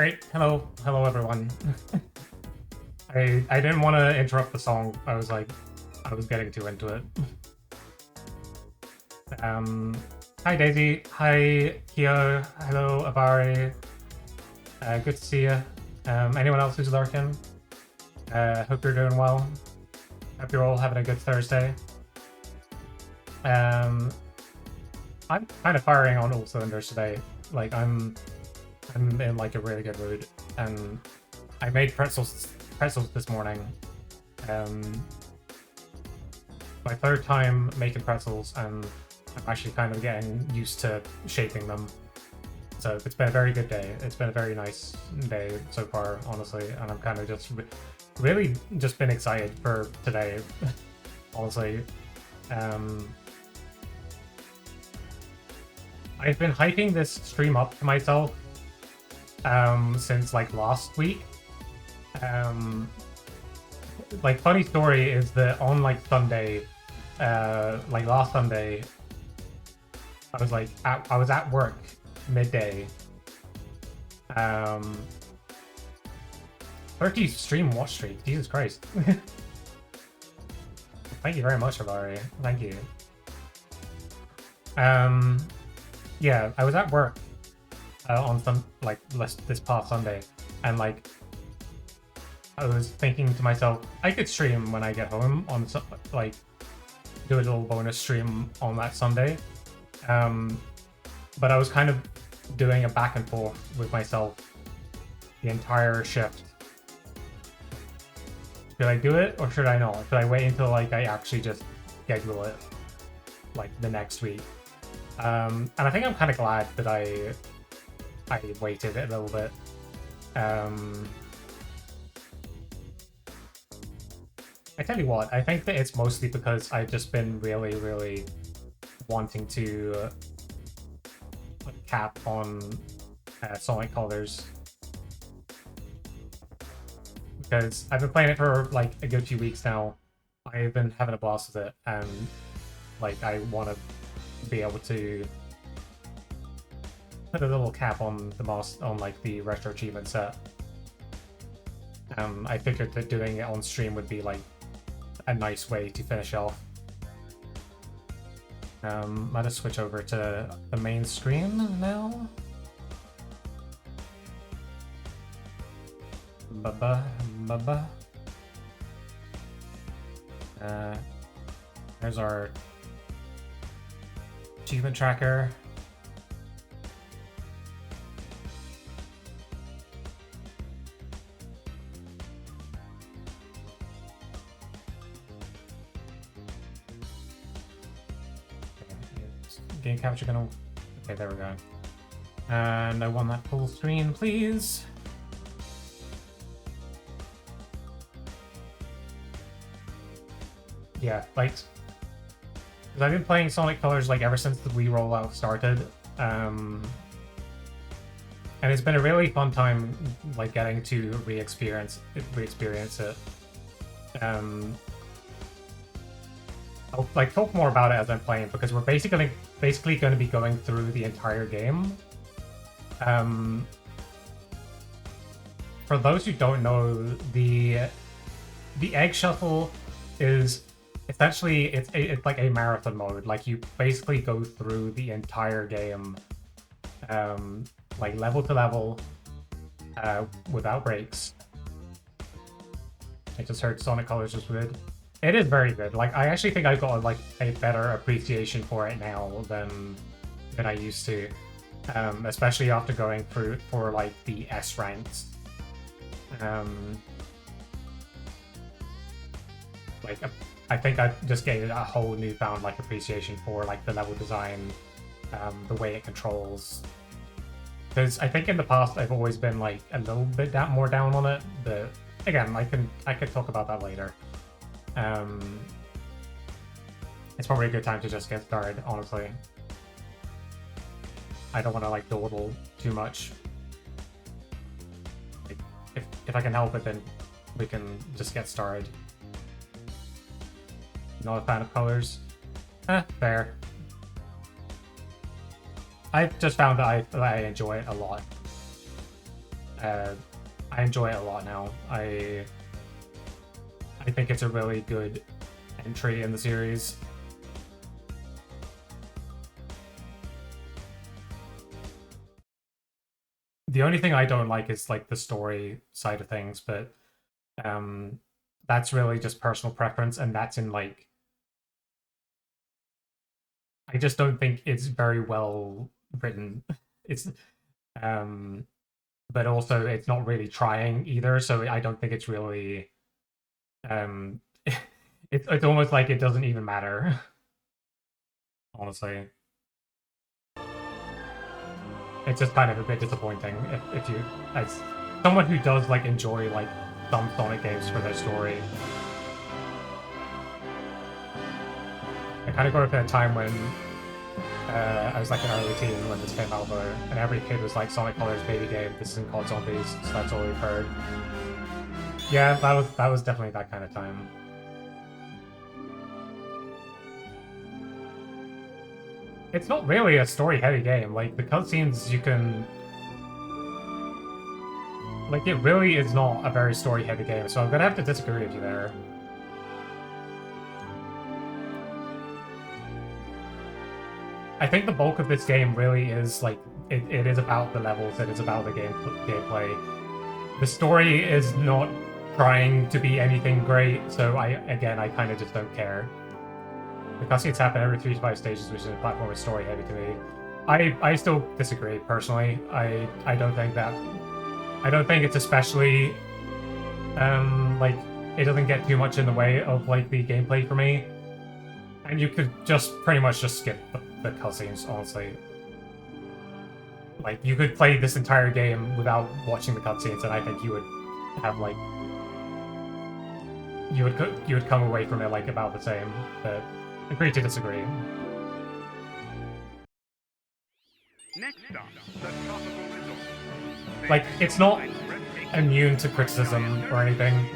Great. Hello everyone. I didn't want to interrupt the song. I was getting too into it. Um, Hi Daisy. Hi Kyo. Hello Avari. Good to see you. Anyone else who's lurking? Hope you're doing well. Hope you're all having a good Thursday. I'm kind of firing on all cylinders today. Like I'm in like a really good mood, and I made pretzels this morning. My third time making pretzels, and I'm actually kind of getting used to shaping them. So it's been a very good day. It's been a very nice day so far, honestly, and I'm kind of just really just been excited for today, honestly. I've been hyping this stream up to myself since like last week. Like funny story is that on like Sunday, like last Sunday, I was at work midday. 30 stream watch streak, Jesus Christ. Thank you very much, Avari. Thank you. Yeah, I was at work on some this past Sunday, and like I was thinking to myself, I could stream when I get home on like do a little bonus stream on that Sunday. But I was kind of doing a back and forth with myself the entire shift. Should I do it or should I not? Should I wait until like I actually just schedule it like the next week? And I think I'm kind of glad that I waited a little bit. I tell you what, I think that it's mostly because I've just been really wanting to cap on Sonic Colors. Because I've been playing it for like a good few weeks now. I've been having a blast with it, and like I want to be able to put a little cap on the like the RetroCheevos set. I figured that doing it on stream would be like a nice way to finish off. Let us switch over to the main screen now. There's our achievement tracker. Game capture gonna... Okay, there we go. And I want that full screen, please. Yeah, like... Because I've been playing Sonic Colors like ever since the Wii rollout started. And it's been a really fun time like getting to re-experience it. I'll like talk more about it as I'm playing, because we're basically going to be going through the entire game. For those who don't know, the Egg Shuttle is essentially it's like a marathon mode. Like you basically go through the entire game, like level to level, without breaks. I just heard Sonic Colors was good. It is very good. Like I actually think I've got like a better appreciation for it now than I used to, especially after going through for like the S ranks. Like I think I've just gained a whole newfound like appreciation for like the level design, the way it controls. Because I think in the past I've always been like a little bit more down on it, but again, I could talk about that later. It's probably a good time to just get started, honestly. I don't want to like dawdle too much. Like, if I can help it, then we can just get started. Not a fan of colors? Fair. I've just found that I enjoy it a lot. I enjoy it a lot now. I think it's a really good entry in the series. The only thing I don't like is like the story side of things, but that's really just personal preference, and that's in like I just don't think it's very well written. It's but also it's not really trying either, so I don't think it's really it's almost like it doesn't even matter. Honestly. It's just kind of a bit disappointing if you as someone who does like enjoy like some Sonic games for their story. I kind of grew up at a time when I was like an early teen when this came out, and every kid was like Sonic Colors baby game. This isn't called Zombies, so that's all we've heard. Yeah, that was definitely that kind of time. It's not really a story-heavy game. Like the cutscenes, you can like it really is not a very story-heavy game. So I'm gonna have to disagree with you there. I think the bulk of this game really is like it is about the levels, it is about the gameplay. The story is not trying to be anything great, so I kind of just don't care. The cutscenes happen every 3 to 5 stages, which is a platform with story heavy to me. I still disagree personally. I don't think it's especially like it doesn't get too much in the way of like the gameplay for me. And you could just pretty much just skip the cutscenes, honestly. Like, you could play this entire game without watching the cutscenes, and I think you would have, like... You would come away from it, like, about the same, but agree to disagree. Next up, like, it's not immune to criticism or anything.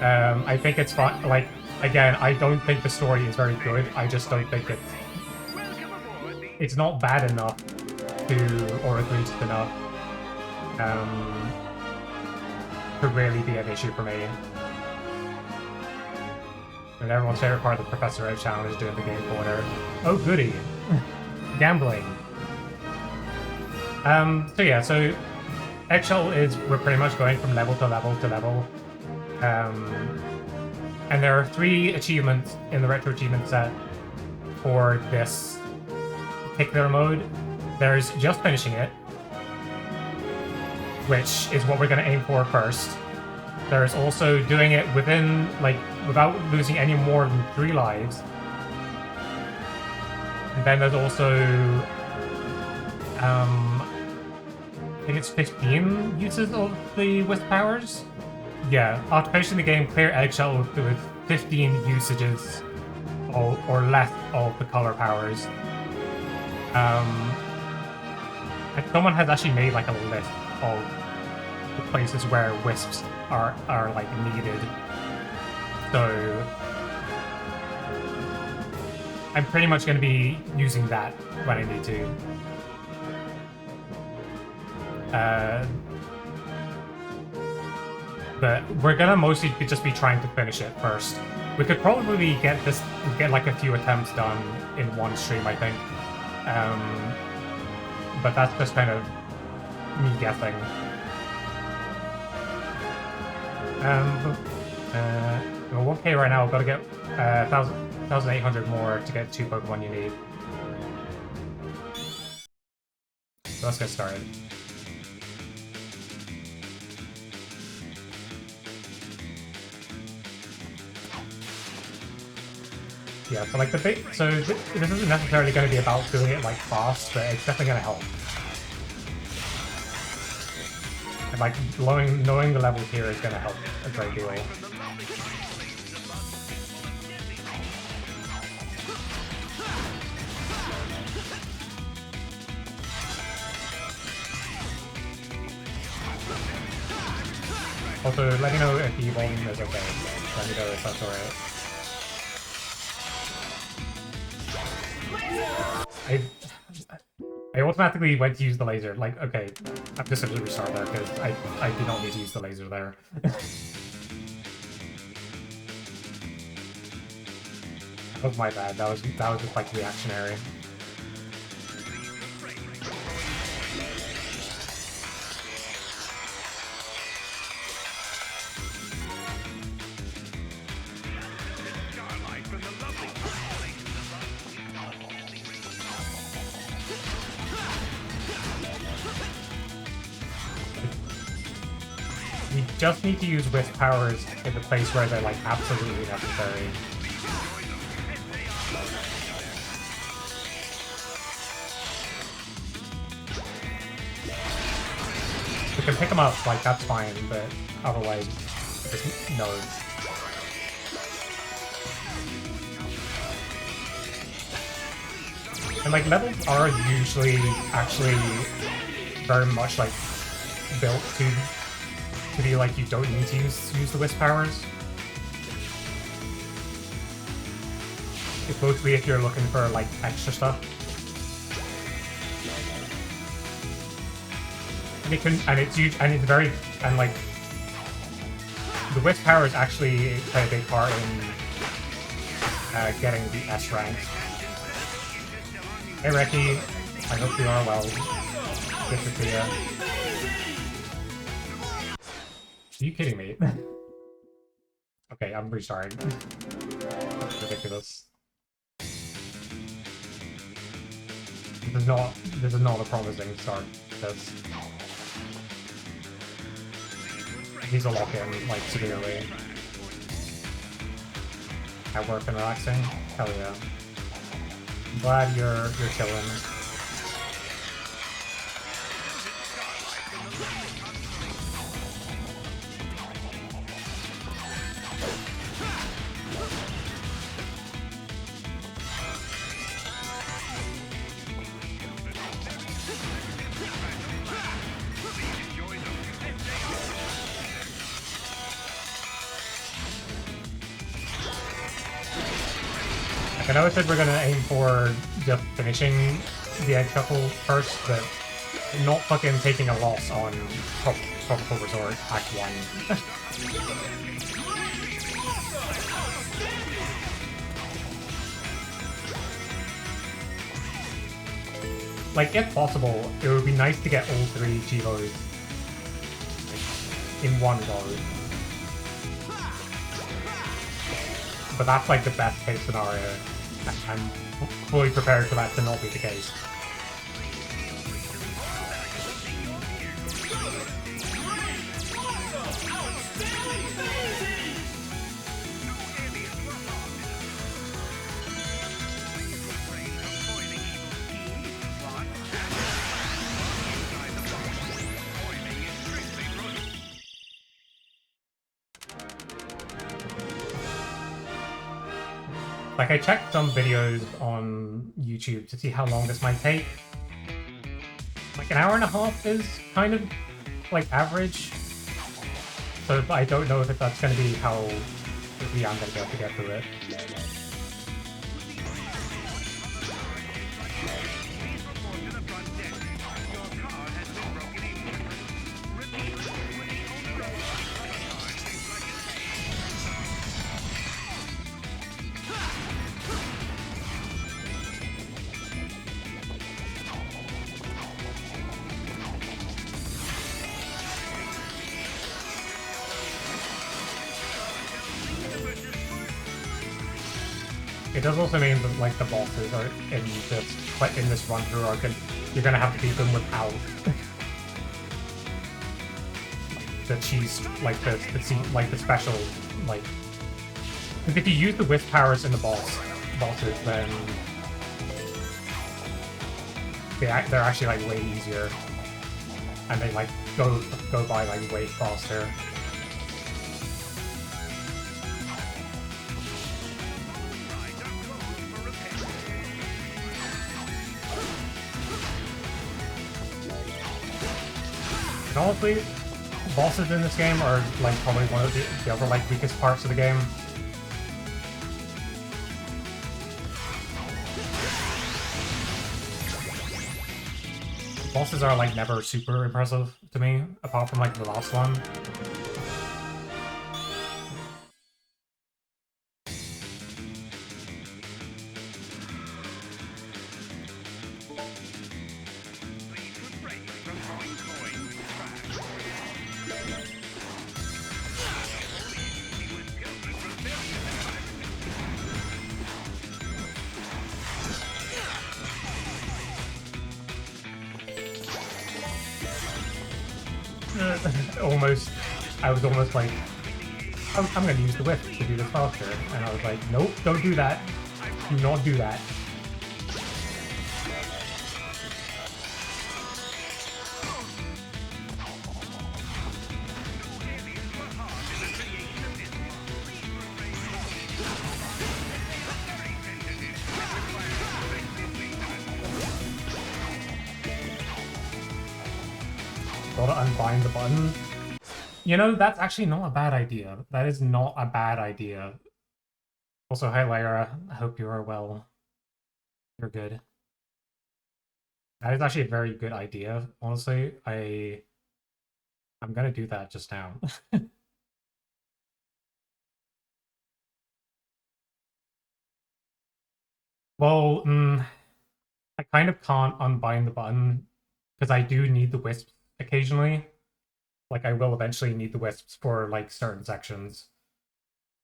I think it's fun, like, again, I don't think the story is very good. I just don't think it's not bad enough to, or egregious enough, to really be an issue for me. And everyone's favorite part of the Professor Oak challenge is doing the game corner. Oh goody! Gambling. So yeah, so Eggshell is, we're pretty much going from level to level to level. And there are 3 achievements in the Retro Achievement set for this particular mode. There's just finishing it, which is what we're going to aim for first. There's also doing it within, like, without losing any more than 3 lives. And then there's also, I think it's 15 uses of the Wisp powers? Yeah, after finishing the game, clear Eggshell with 15 usages or less of the color powers. And someone has actually made like a list of the places where wisps are like needed. So I'm pretty much going to be using that when I need to. But we're gonna mostly just be trying to finish it first. We could probably get like a few attempts done in one stream, I think. But that's just kind of me guessing. We're 1k right now. We've got to get 1,800 more to get 2 Pokemon you need. So let's get started. Yeah, so like this isn't necessarily going to be about doing it like fast, but it's definitely going to help. And like knowing the levels here is going to help a great deal. Also, let me know if the volume is okay. Let me know if that's alright. I I automatically went to use the laser. Like, okay, I'm just going to restart there because I did not need to use the laser there. That was my bad. That was just like reactionary. You just need to use whisk powers in the place where they're like absolutely necessary. You can pick them up, like that's fine, but otherwise, just no. And like levels are usually actually very much like built to be like you don't need to use the whisk powers. It's mostly if you're looking for like extra stuff. And it's very like the whisk powers actually play a big part in getting the S rank. Hey Reki, I hope you are well. Good to see you. Are you kidding me? Okay, I'm restarting. That's ridiculous. This is not a promising start. This needs to lock in like severely. At work and relaxing? Hell yeah. I'm glad you're chilling. I know I said we're gonna aim for just finishing the Egg Shuffle first, but not fucking taking a loss on Tropical Resort Act 1. Like, if possible, it would be nice to get all 3 Cheevos in one go. But that's like the best case scenario. I'm fully prepared for that to not be the case. Like, I checked some videos on YouTube to see how long this might take. Like, an hour and a half is kind of, like, average. So I don't know if that's going to be how quickly I'm going to be able to get through it. It does also mean that like the bosses are in this run through you're gonna have to beat them without the cheese the special like if you use the whisk powers in the bosses then they're actually like way easier and they like go by like way faster. Honestly, bosses in this game are like probably one of the other like weakest parts of the game. bosses are like never super impressive to me, apart from like the last one. I was almost like, I'm gonna use the whip to do this faster. And I was like, nope, don't do that. Do not do that. Gotta unbind the button. You know, that's actually not a bad idea. That is not a bad idea. Also, hi Lyra. I hope you are well. You're good. That is actually a very good idea, honestly. I'm gonna do that just now. Well, I kind of can't unbind the button because I do need the wisps occasionally. Like, I will eventually need the wisps for like certain sections.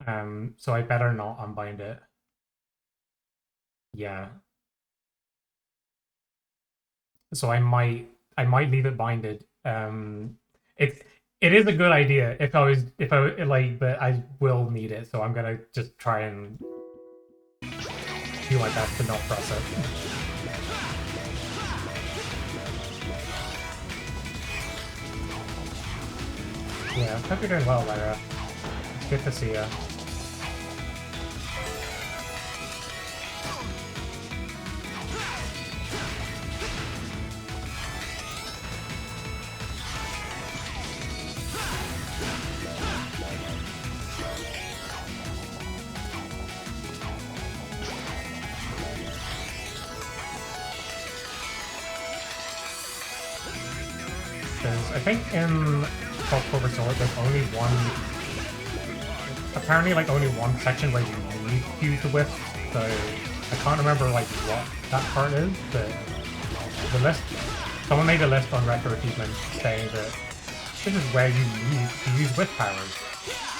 So I better not unbind it. Yeah. So I might leave it binded. It is a good idea if I like, but I will need it, so I'm gonna just try and do my best to not press it. Yeah, hope you're doing well, Lyra. It's good to see you. I think in Clover Sword there's only one... Apparently, like, only one section where you need to use the whip, so I can't remember, like, what that part is, but the list... Someone made a list on RetroCheevos saying that this is where you need to use whip powers,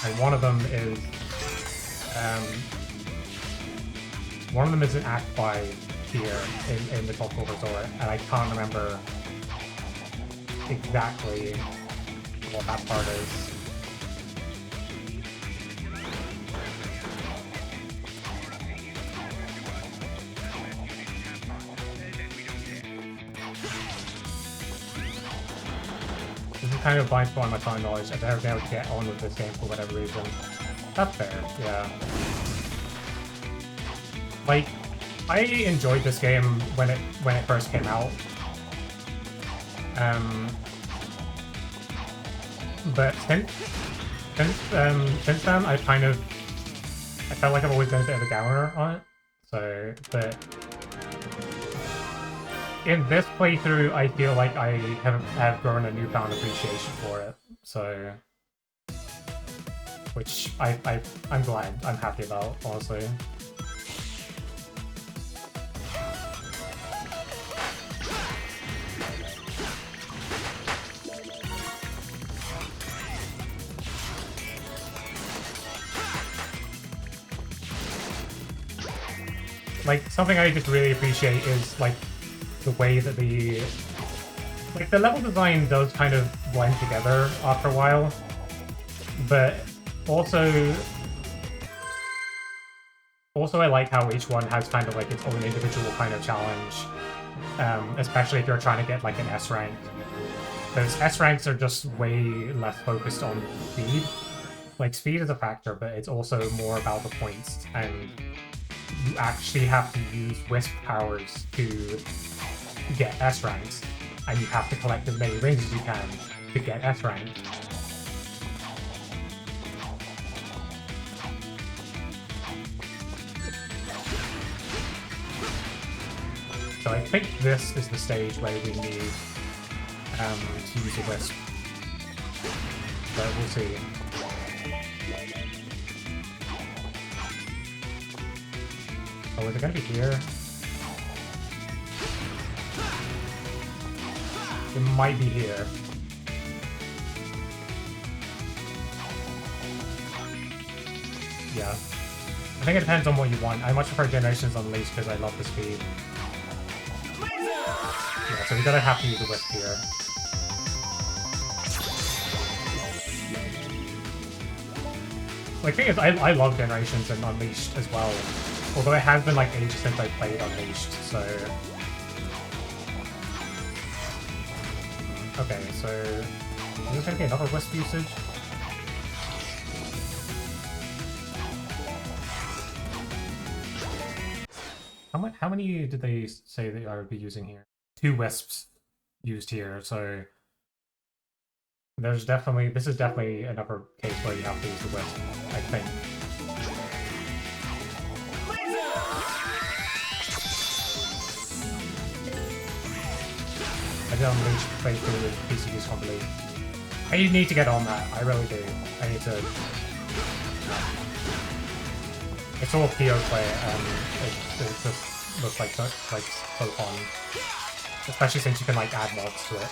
and one of them is... one of them is in Act 5 here in the Clover Sword, and I can't remember exactly what that part is. This is kind of blind spot on my time knowledge. I've never been able to get on with this game for whatever reason. That's fair, yeah. Like, I enjoyed this game when it first came out. But since then, I felt like I've always been a bit of a downer on it. So, but in this playthrough, I feel like I have grown a newfound appreciation for it. So, which I'm glad, I'm happy about, honestly. Like, something I just really appreciate is, like, the way that the level design does kind of blend together after a while, but also I like how each one has kind of, like, its own individual kind of challenge, especially if you're trying to get, like, an S rank. Because S ranks are just way less focused on speed. Like, speed is a factor, but it's also more about the points, and you actually have to use wisp powers to get S ranks, and you have to collect as many rings as you can to get S rank. So I think this is the stage where we need to use a Wisp. But we'll see. Oh, is it gonna be here? It might be here. Yeah. I think it depends on what you want. I much prefer Generations Unleashed because I love the speed. Yeah, so we gotta have to use a Wisp here. Like, the thing is, I love Generations and Unleashed as well. Although it has been like ages since I played Unleashed, so... Okay, so... Is this gonna be another Wisp usage? How many did they say that I would be using here? 2 Wisps used here, so... There's definitely... This is definitely another case where you have to use the Wisp, I think. I did Unleash play through the PCU's complete. I need to get on that, I really do. I need to... It's all PO play, and it just looks like so fun. Especially since you can like add mods to it.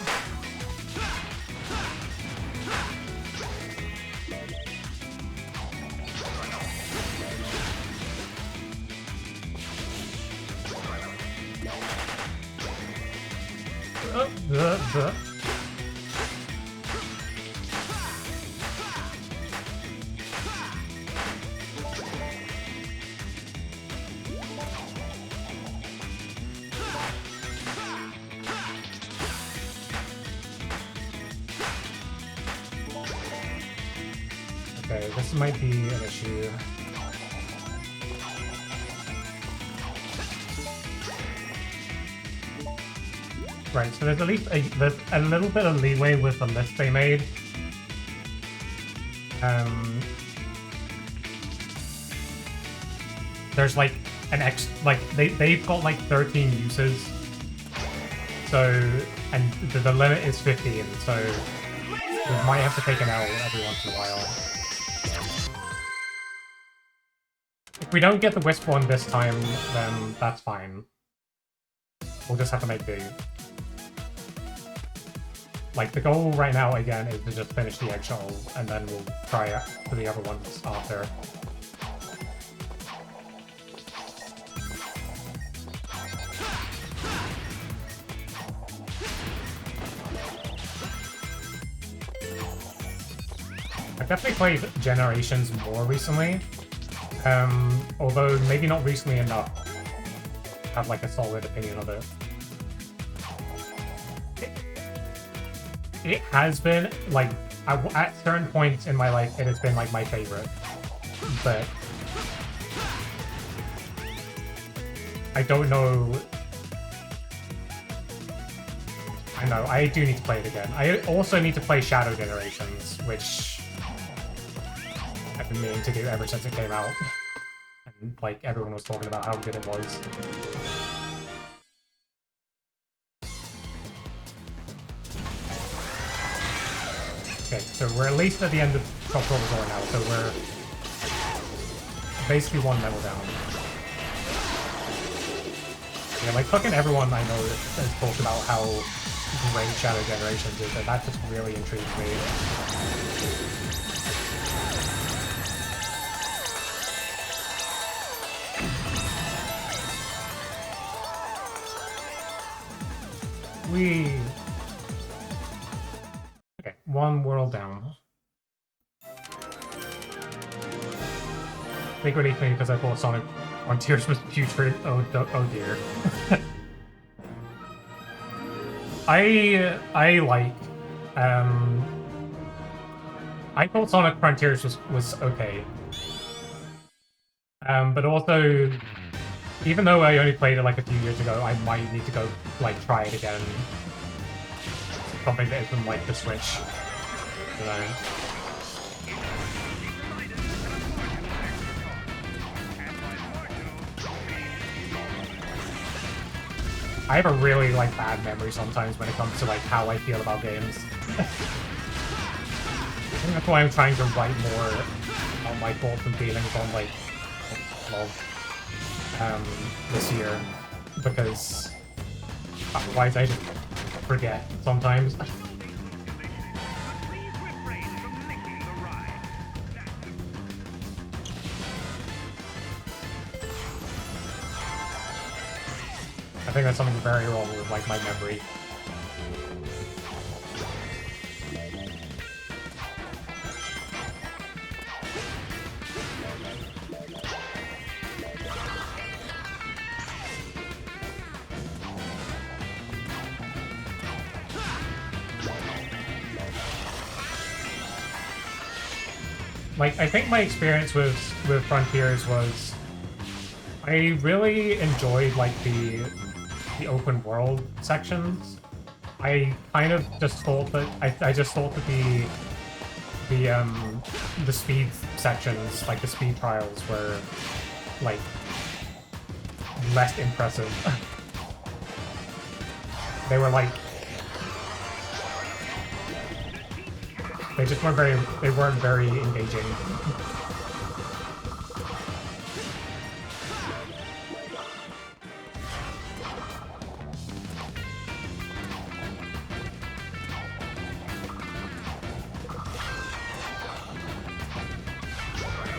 Okay, this might be an issue. Right, so there's at least a little bit of leeway with the list they made. There's like an they've got like 13 uses. So, and the limit is 15, so we might have to take an L every once in a while. If we don't get the Wisp one this time, then that's fine. We'll just have to make do. Like, the goal right now, again, is to just finish the Egg Shuttle, and then we'll try it for the other ones after. I've definitely played Generations more recently, although maybe not recently enough to have like a solid opinion of it. It has been, like, at certain points in my life, it has been, like, my favorite. But I don't know... I know, I do need to play it again. I also need to play Shadow Generations, which I've been meaning to do ever since it came out. And, like, everyone was talking about how good it was. Okay, so we're at least at the end of Top Resort now, so we're basically one level down. Yeah, like fucking everyone I know has talked about how great Shadow Generations is, and that just really intrigues me. Okay, one world down. Big relief me because I thought Sonic Frontiers was putrid. Oh dear. I thought Sonic Frontiers was okay. But also, even though I only played it like a few years ago, I might need to go like try it again. Something that isn't like the Switch. You know. I have a really like bad memory sometimes when it comes to like how I feel about games. I think that's why I'm trying to write more on my thoughts and feelings on like this year, because otherwise I just forget sometimes. I think that's something very wrong with like my memory. Like, I think my experience with Frontiers was I really enjoyed like the open world sections. I kind of just thought that I just thought that the speed sections, like the speed trials, were like less impressive. They were like they weren't very engaging.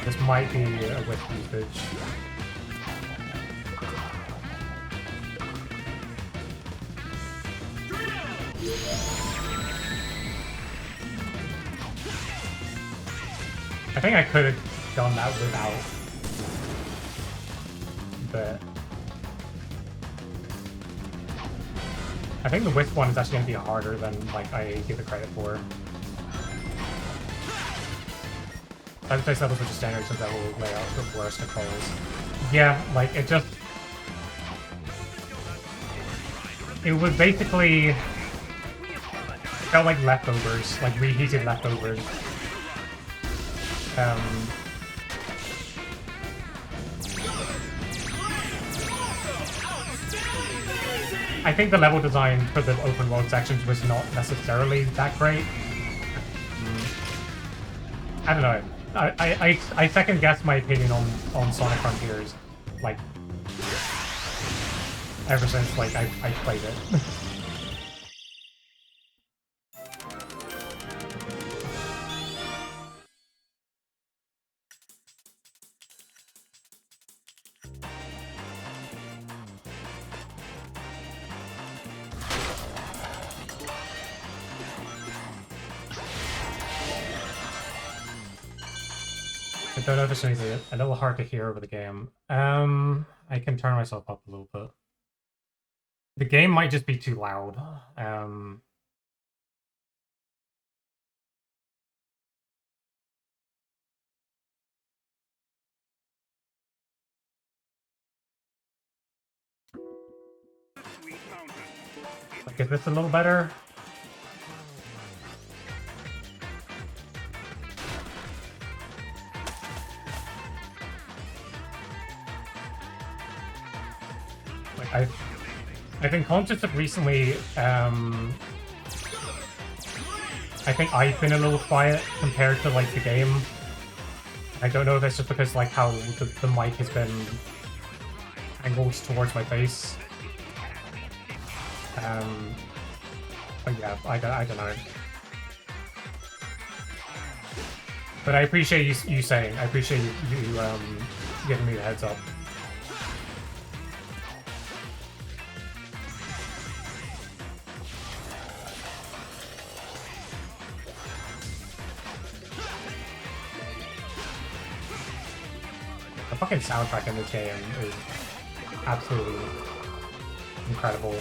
This might be a whip usage. I think I could have done that without, but I think the whip one is actually going to be harder than like I give it credit for. Base levels with just standard since I will lay out the worst controls. Yeah, like it just... It was basically... It felt like leftovers, like reheated leftovers. I think the level design for the open world sections was not necessarily that great. I don't know. I second guess my opinion on Sonic Frontiers, like, ever since like I played it. I don't know if it's anything a little hard to hear over the game. I can turn myself up a little bit. The game might just be too loud. Like, is this a little better? Like, I've been conscious of recently, I think I've been a little quiet compared to, like, the game. I don't know if it's just because, like, how the mic has been angled towards my face. But yeah, I don't know. But I appreciate you saying. I appreciate you giving me the heads up. The fucking soundtrack in this game is absolutely incredible.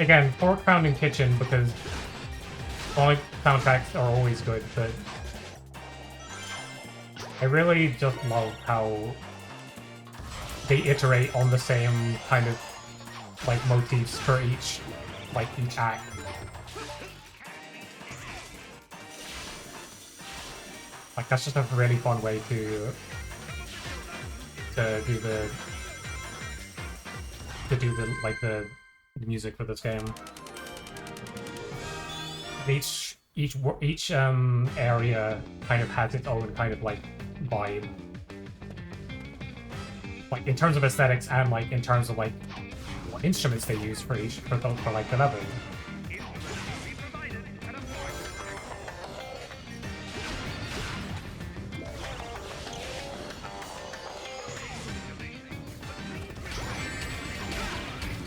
Again, fork found in kitchen because Sonic soundtracks are always good, but I really just love how they iterate on the same kind of like motifs for each act. Like that's just a really fun way to do the music for this game. And each area kind of has its own kind of like vibe, like in terms of aesthetics and like in terms of like what instruments they use for like the level.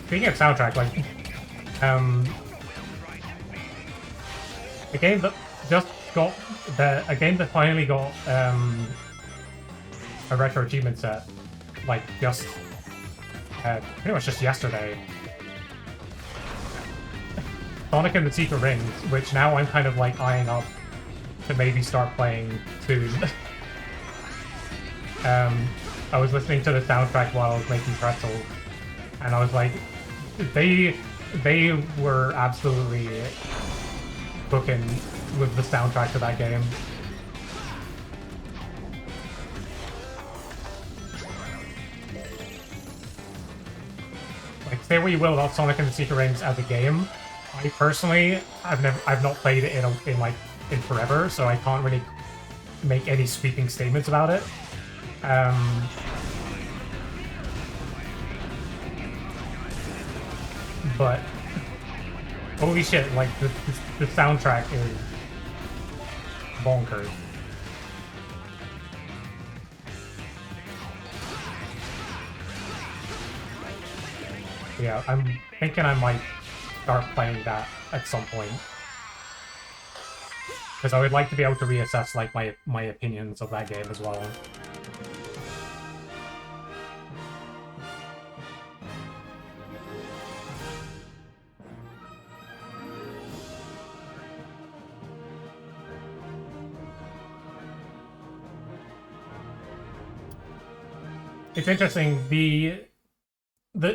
Speaking of soundtrack, like, a game that just got a game that finally got a retro achievement set, like just pretty much just yesterday. Sonic and the Secret Rings, which now I'm kind of like eyeing up to maybe start playing soon. I was listening to the soundtrack while I was making pretzels, and I was like, they were absolutely cooking with the soundtrack to that game. Like, say what you will about Sonic and the Secret Rings as a game, I personally I've not played it in forever, so I can't really make any sweeping statements about it. But holy shit, like the soundtrack is bonkers. Yeah, I'm thinking I might start playing that at some point, because I would like to be able to reassess like my opinions of that game as well. It's interesting, the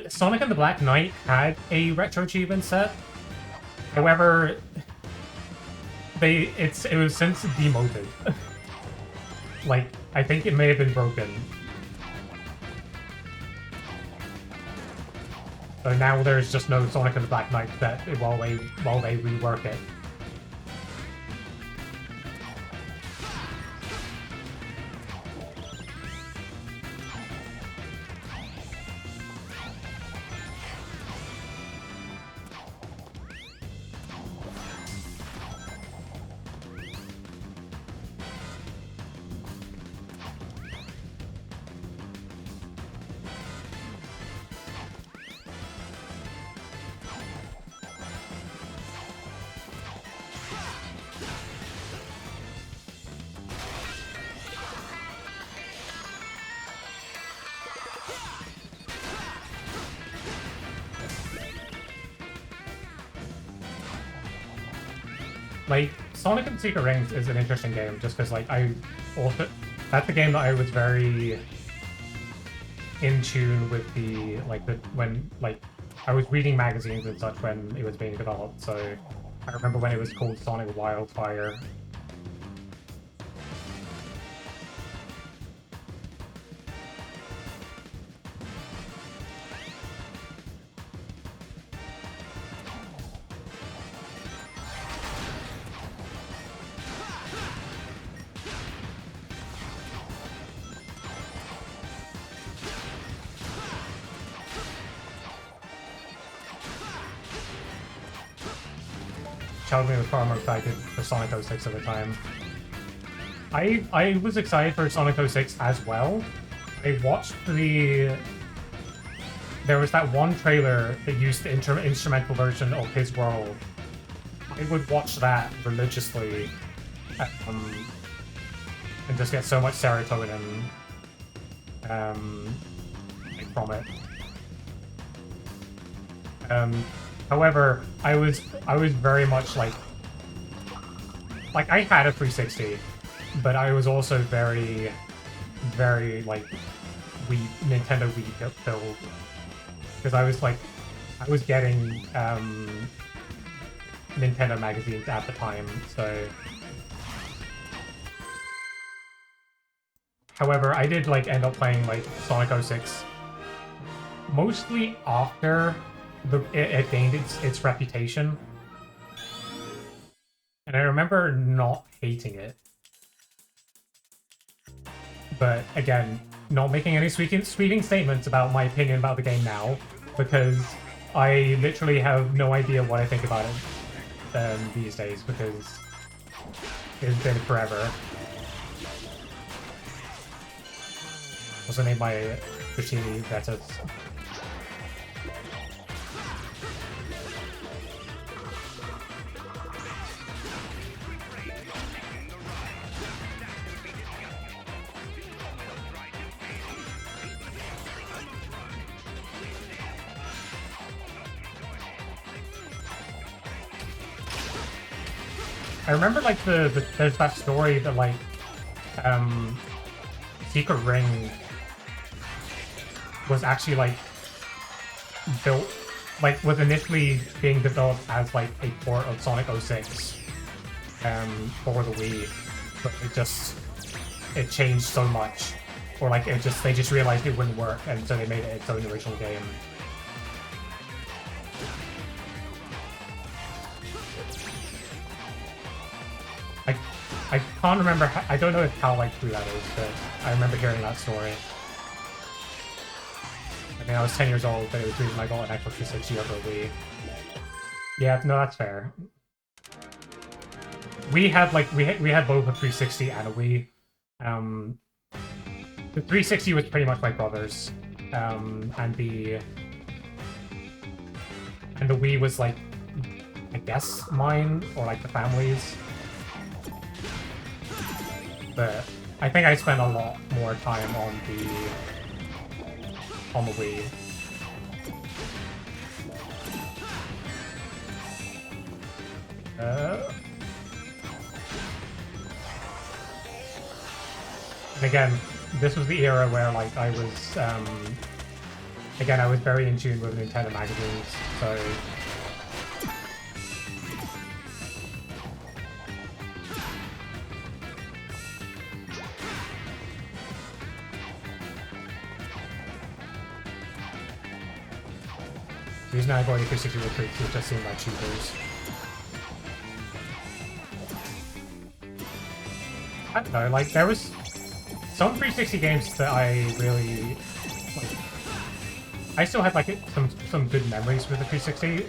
Sonic and the Black Knight had a retro achievement set. However, it was since demoted. Like, I think it may have been broken. So now there's just no Sonic and the Black Knight set while they rework it. Like, Sonic and the Secret Rings is an interesting game, just because, like, that's a game that I was very in tune with when I was reading magazines and such when it was being developed, so I remember when it was called Sonic Wildfire. Me was far more excited for Sonic 06 at the time. I was excited for Sonic 06 as well. I watched there was that one trailer that used the instrumental version of His World. I would watch that religiously and just get so much serotonin from it. However, I was very much like I had a 360, but I was also very, very like Nintendo Wii filled, because I was getting Nintendo magazines at the time, so However, I did like end up playing like Sonic 06 mostly after it gained its reputation. And I remember not hating it. But again, not making any sweeping statements about my opinion about the game now, because I literally have no idea what I think about it these days, because it's been forever. Also named my Fushimi Vetus. I remember like there's that story that like Secret Ring was actually like built, like was initially being developed as like a port of Sonic 06 for the Wii, but it changed so much, or like they just realized it wouldn't work, and so they made it its own original game. I can't remember. I don't know how like true that is, but I remember hearing that story. I mean, I was 10 years old, but it was the reason I got an Xbox 360 over a Wii. Yeah, no, that's fair. We had like we had both a 360 and a Wii. The 360 was pretty much my brother's, and the Wii was like, I guess mine or like the family's. But I think I spent a lot more time on the Wii. And again, this was the era where like I was again, I was very in tune with Nintendo magazines, so the reason I bought the 360 Retreats was just seeing like shooters. I don't know, like there was some 360 games that I really like. I still had like some good memories with the 360.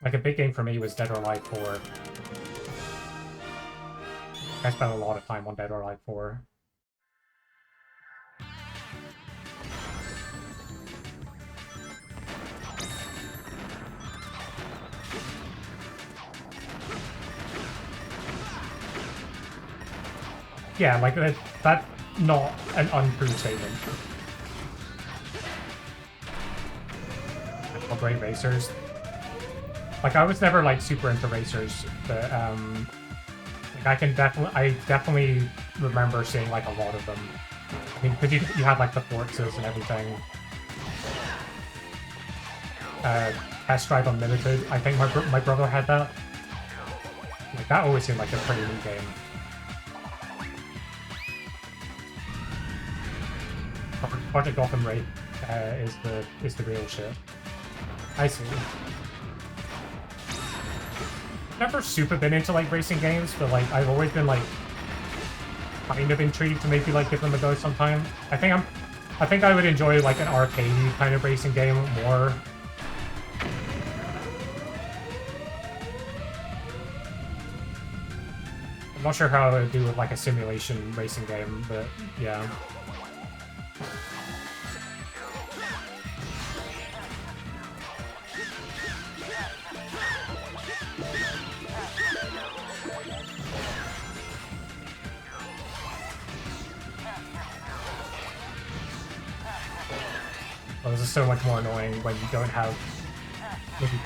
Like a big game for me was Dead or Alive 4. I spent a lot of time on Dead or Alive 4. Yeah, like that's not an untrue statement. Oh, great racers. Like I was never like super into racers, but like I definitely remember seeing like a lot of them. I mean, because you had like the Forzas and everything. Test Drive Unlimited. I think my brother had that. Like that always seemed like a pretty neat game. Project Gotham Raid is the real shit. I see. Never super been into like racing games, but like I've always been like kind of intrigued to maybe like give them a go sometime. I think I would enjoy like an arcadey kind of racing game more. I'm not sure how I would do with like a simulation racing game, but yeah. Oh, this is so much more annoying when you don't have,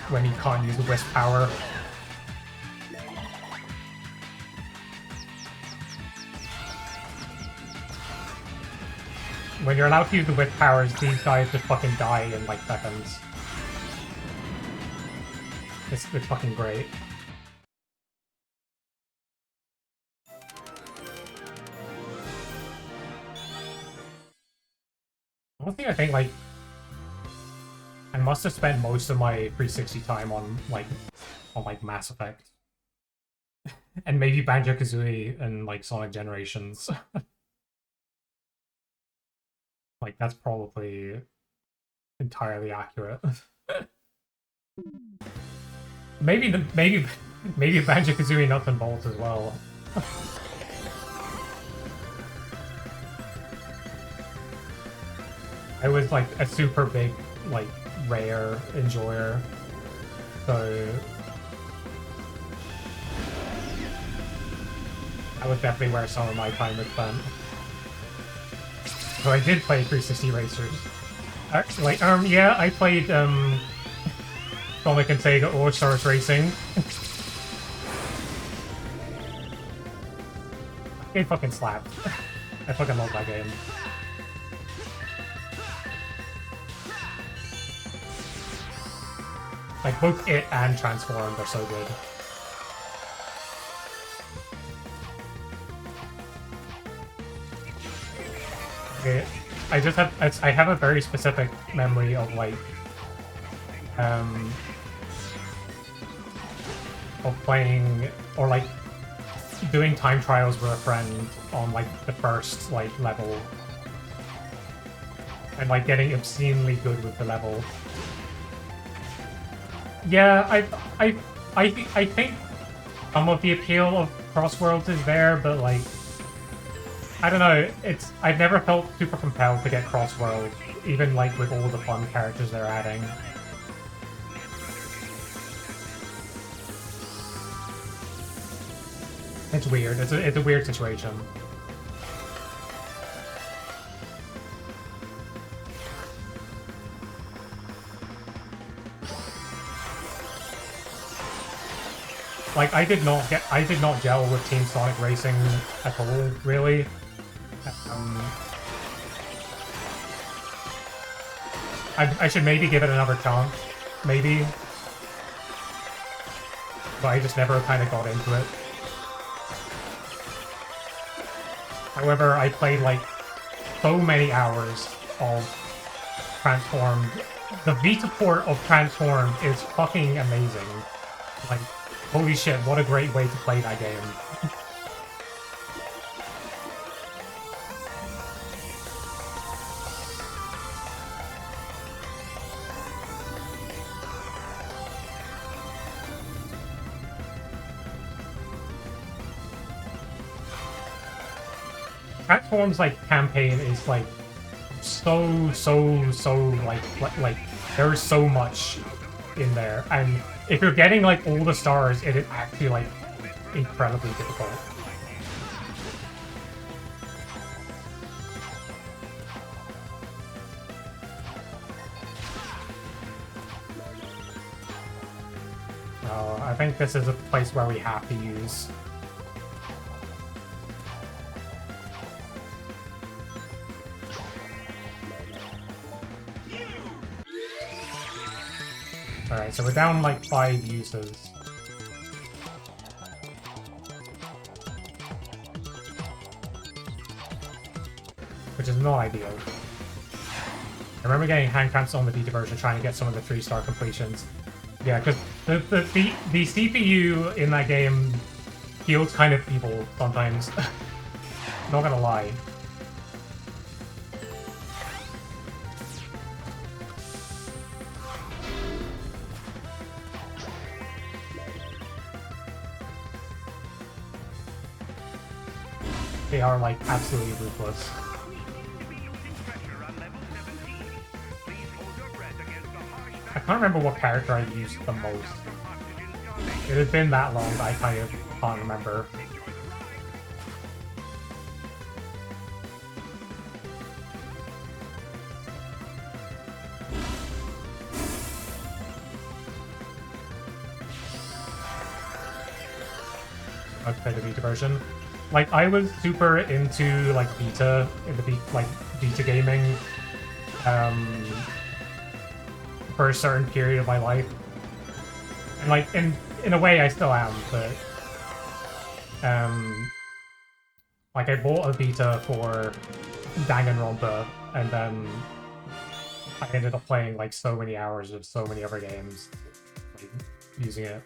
when you can't use the Wisp power. When you're allowed to use the Wisp powers, these guys just fucking die in like seconds. It's fucking great. Honestly, I think, like, I must have spent most of my 360 time on, like, Mass Effect. And maybe Banjo-Kazooie and, like, Sonic Generations. Like, that's probably entirely accurate. maybe Banjo-Kazooie Nuts and Bolts as well. I was like a super big, like, Rare enjoyer, so that was definitely where some of my time was spent. So I did play 360 Racers. Yeah, I played Sonic and Sega All-Stars Racing. Game fucking slapped. I fucking love that game. Like, both it and Transformed are so good. Okay, I have a very specific memory of, like, of playing, or, like, doing time trials with a friend on, like, the first, like, level. And, like, getting obscenely good with the level. Yeah, I think some of the appeal of Crossworlds is there, but, like, I don't know, I've never felt super compelled to get Crossworld, even, like, with all the fun characters they're adding. It's weird. It's a weird situation. Like, I did not gel with Team Sonic Racing at all, really. I should maybe give it another chance, maybe. But I just never kind of got into it. However, I played, like, so many hours of Transformed. The Vita port of Transformed is fucking amazing. Like, holy shit, what a great way to play that game. Transform's, like, campaign is, like, so, like, there's so much in there, and if you're getting, like, all the stars, it is actually, like, incredibly difficult. I think this is a place where we have to use. Alright, so we're down, like, 5 uses. Which is not ideal. I remember getting hand cramps on the Vita version trying to get some of the 3-star completions. Yeah, because the CPU in that game feels kind of evil sometimes. Not gonna lie. They are, like, absolutely ruthless. I can't remember what character I used the most. It has been that long that I kind of can't remember. I'd play the Vita version. Like, I was super into, like, Vita, Vita gaming, for a certain period of my life. And, like, in a way I still am, but, like, I bought a Vita for Danganronpa, and then I ended up playing like so many hours of so many other games, like, using it.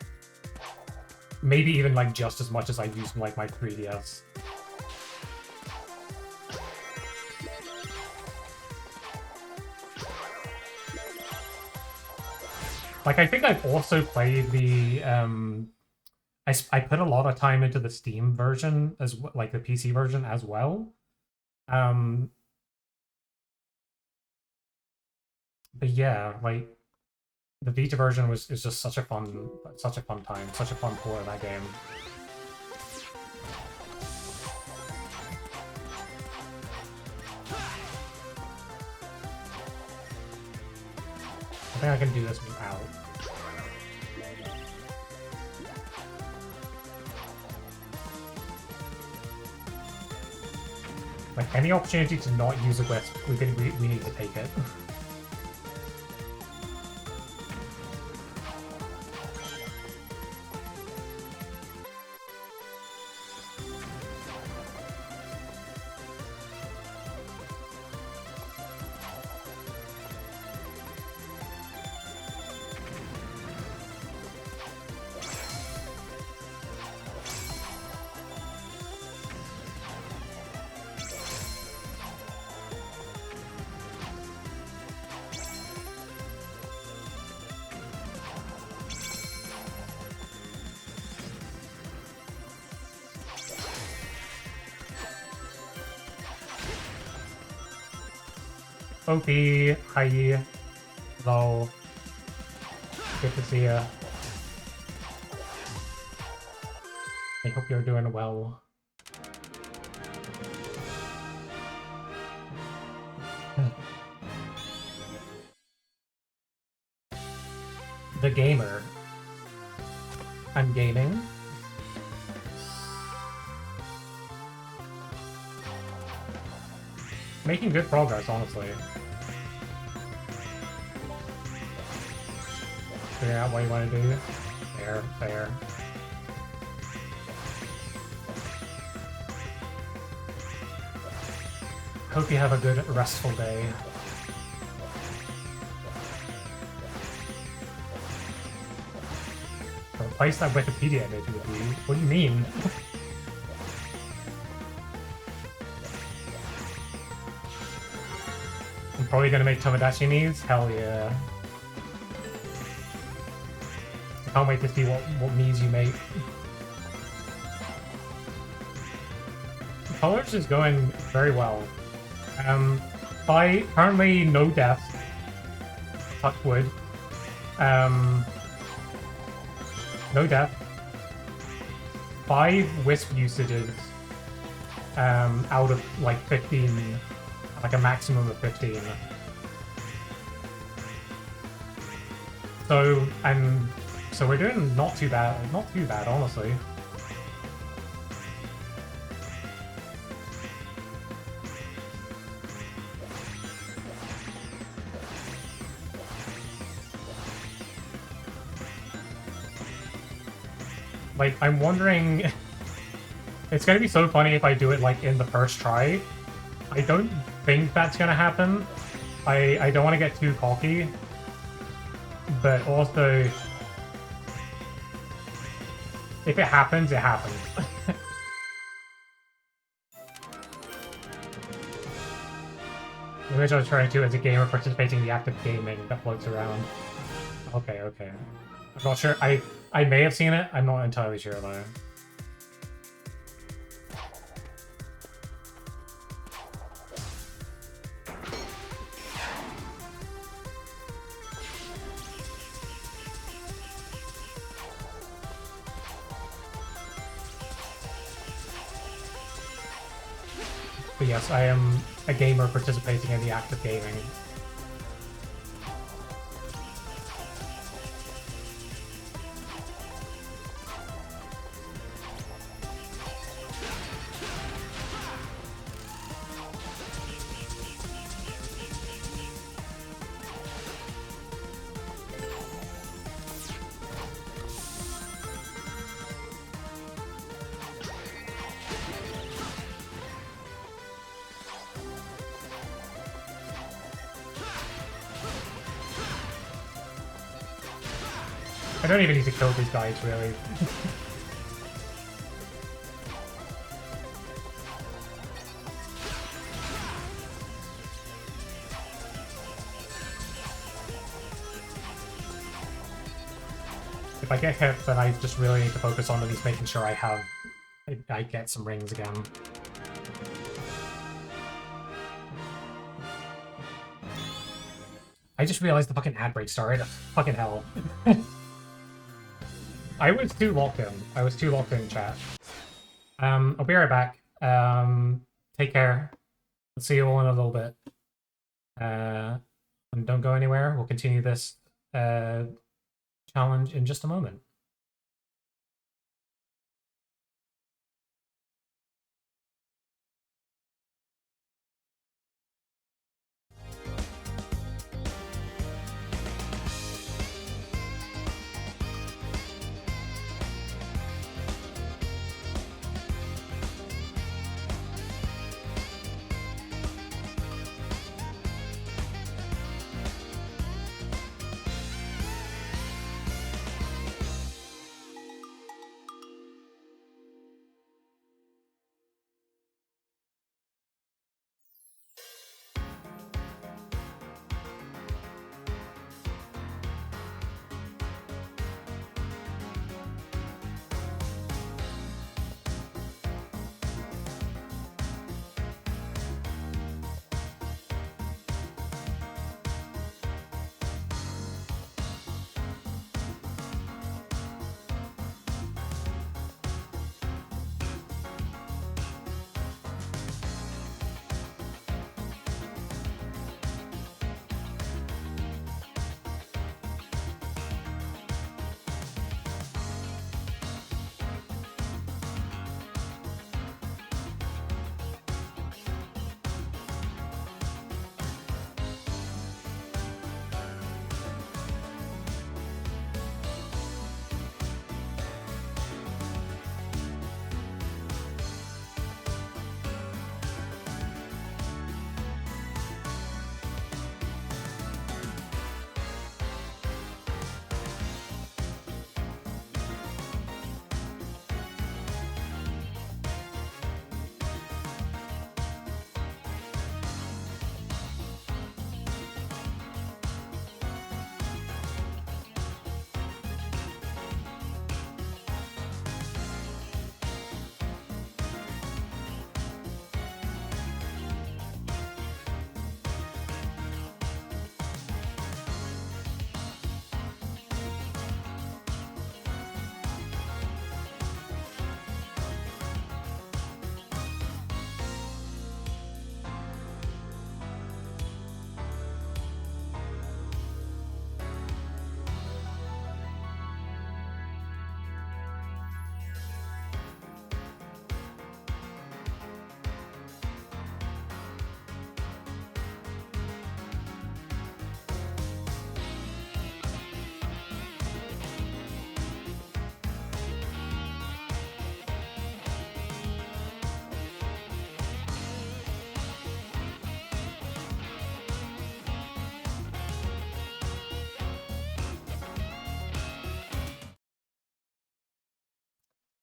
Maybe even like just as much as I used like my 3DS. Like, I think I've also played the I put a lot of time into the Steam version as like the PC version as well. Um, but yeah, like the Vita version is just such a fun time, such a fun port of that game. I think I can do this without. Like, any opportunity to not use a wisp, we need to take it. OP, hi, hello, good to see ya. I hope you're doing well. The gamer. I'm gaming. Making good progress, honestly. Figure out what you want to do. Fair, fair. Hope you have a good, restful day. Replace that Wikipedia image with you? What do you mean? I'm probably gonna make Tomodachi Nis? Hell yeah. I can't wait to see what Nis you make. Colors is going very well. By currently no deaths. Touch wood. No death. 5 wisp usages. Out of like 15. Like a maximum of 15. So we're doing not too bad, honestly. Like, I'm wondering... It's gonna be so funny if I do it, like, in the first try. I don't think that's gonna happen. I don't want to get too cocky. But also... If it happens, it happens. The image I was referring to as a gamer participating in the act of gaming that floats around. Okay, okay. I'm not sure. I may have seen it. I'm not entirely sure though. But yes, I am a gamer participating in the act of gaming. I don't even need to kill these guys, really. If I get hit, then I just really need to focus on at least making sure I get some rings again. I just realized the fucking ad break started. Fucking hell. I was too locked in. I was too locked in, chat. I'll be right back. Take care. I'll see you all in a little bit. And don't go anywhere. We'll continue this challenge in just a moment.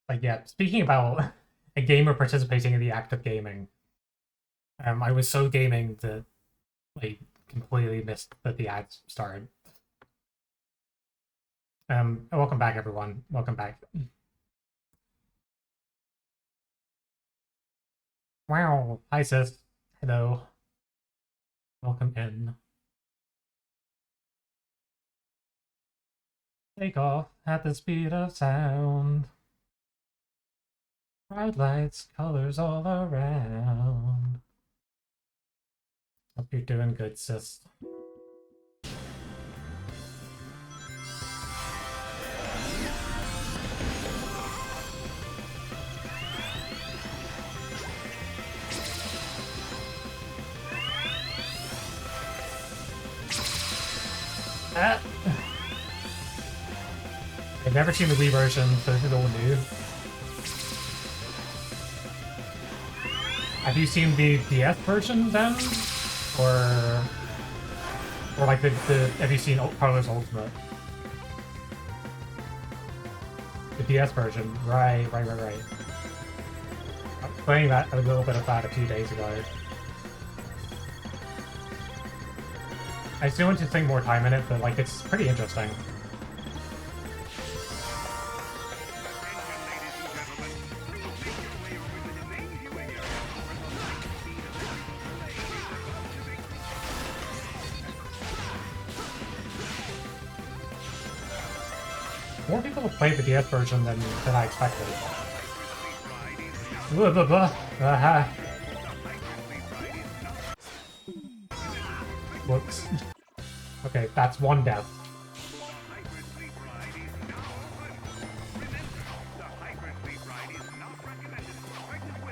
Like, yeah, speaking about a gamer participating in the act of gaming, I was so gaming that I completely missed that the ads started. Welcome back, everyone. Welcome back. Wow. Hi, sis. Hello. Welcome in. Take off at the speed of sound. Bright lights, colors all around. Hope you're doing good, sis. I've never seen the Wii version, so this is all new. Have you seen the DS version then? Or like the have you seen Parlor's Ultimate? DS version. Right. I was playing that a little bit of that a few days ago. I still want to sink more time in it, but like it's pretty interesting. More people have played the DS version than I expected. Blah, blah, blah. Whoops. Okay, that's one death.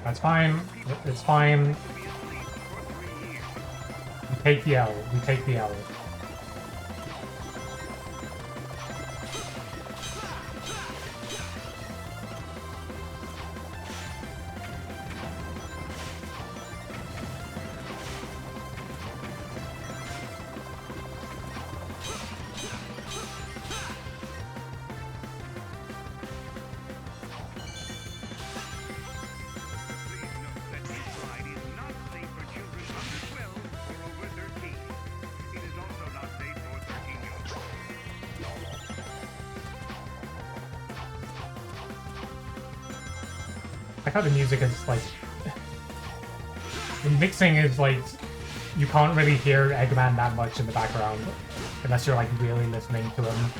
That's fine. It's fine. We take the L. We take the L. I like how the music is like... The mixing is like... You can't really hear Eggman that much in the background. Unless you're like really listening to him.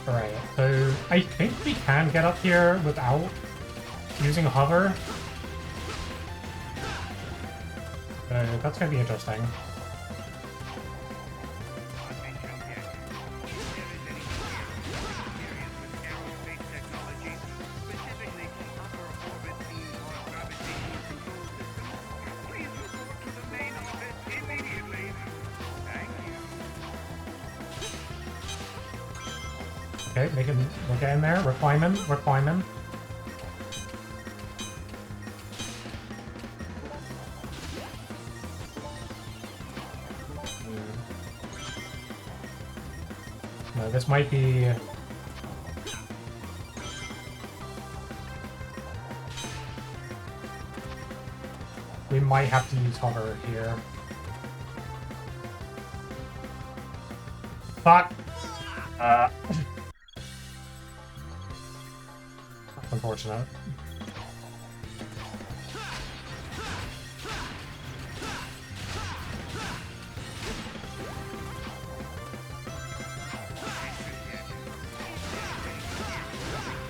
Alright, so I think we can get up here without using hover. That's gonna be interesting. Okay, we'll get in there. We're climbing. No, this might be... We might have to use hover here. Fuck! That's unfortunate.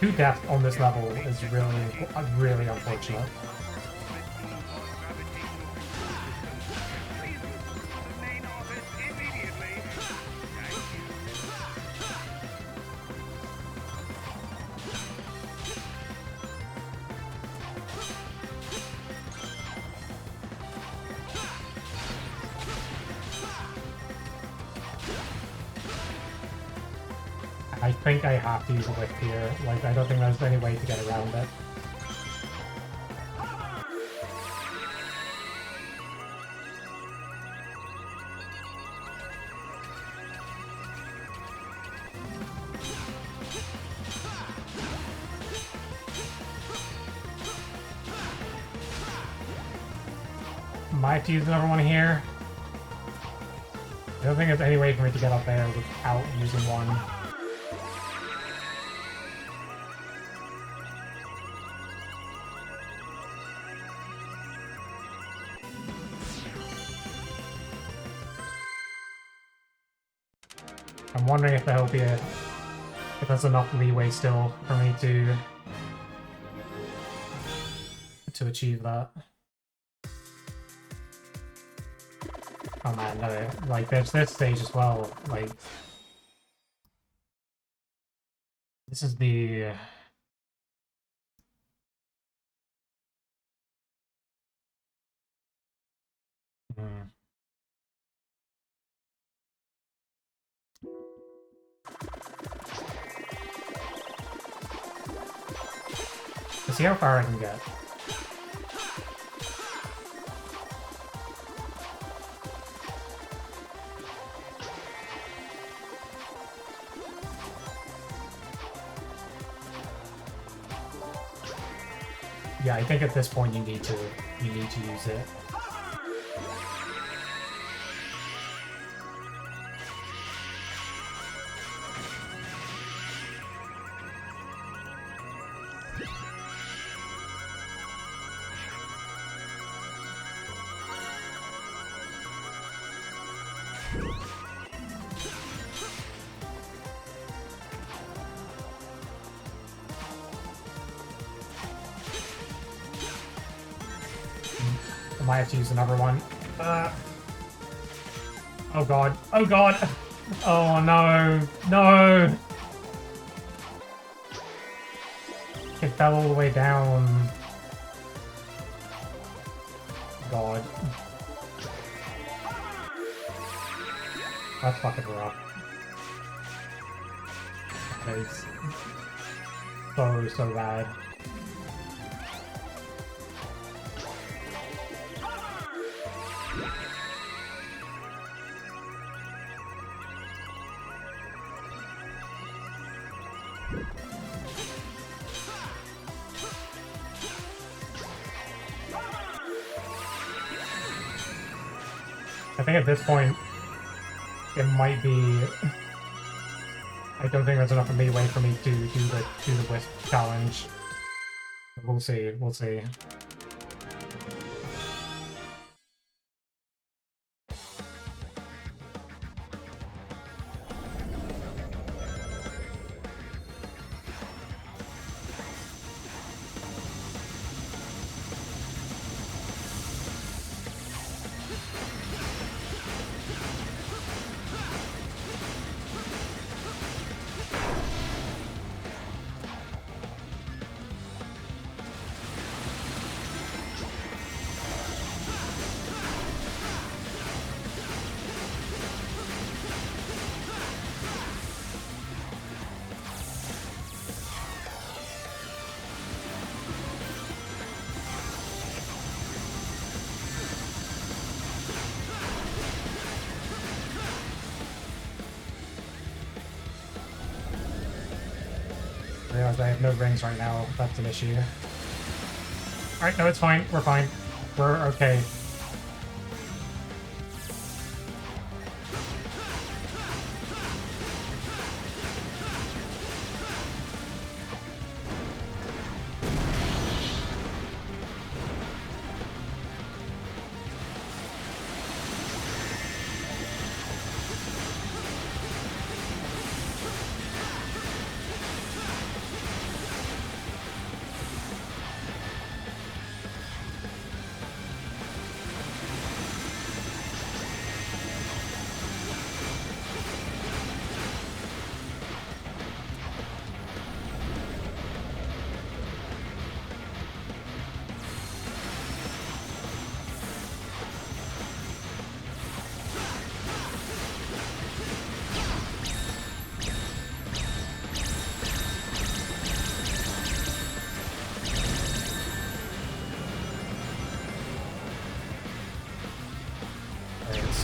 Two deaths on this level is really unfortunate. I think I have to use a lift here. Like, I don't think there's any way to get around it. Might have to use another one here. I don't think there's any way for me to get up there without using one. I'm wondering if there'll be if there's enough leeway still for me to achieve that. Oh man, no, like there's this stage as well, like this is the Let's see how far I can get. Yeah, I think at this point you need to use it. I might have to use another one. Oh god. Oh god! Oh no! No! It fell all the way down. God. That's fucking rough. That is so bad. I think at this point, it might be... I don't think there's enough leeway for me to do the Wisp challenge. We'll see, we'll see. I realize I have no rings right now. That's an issue. Alright, no, it's fine. We're fine. We're okay.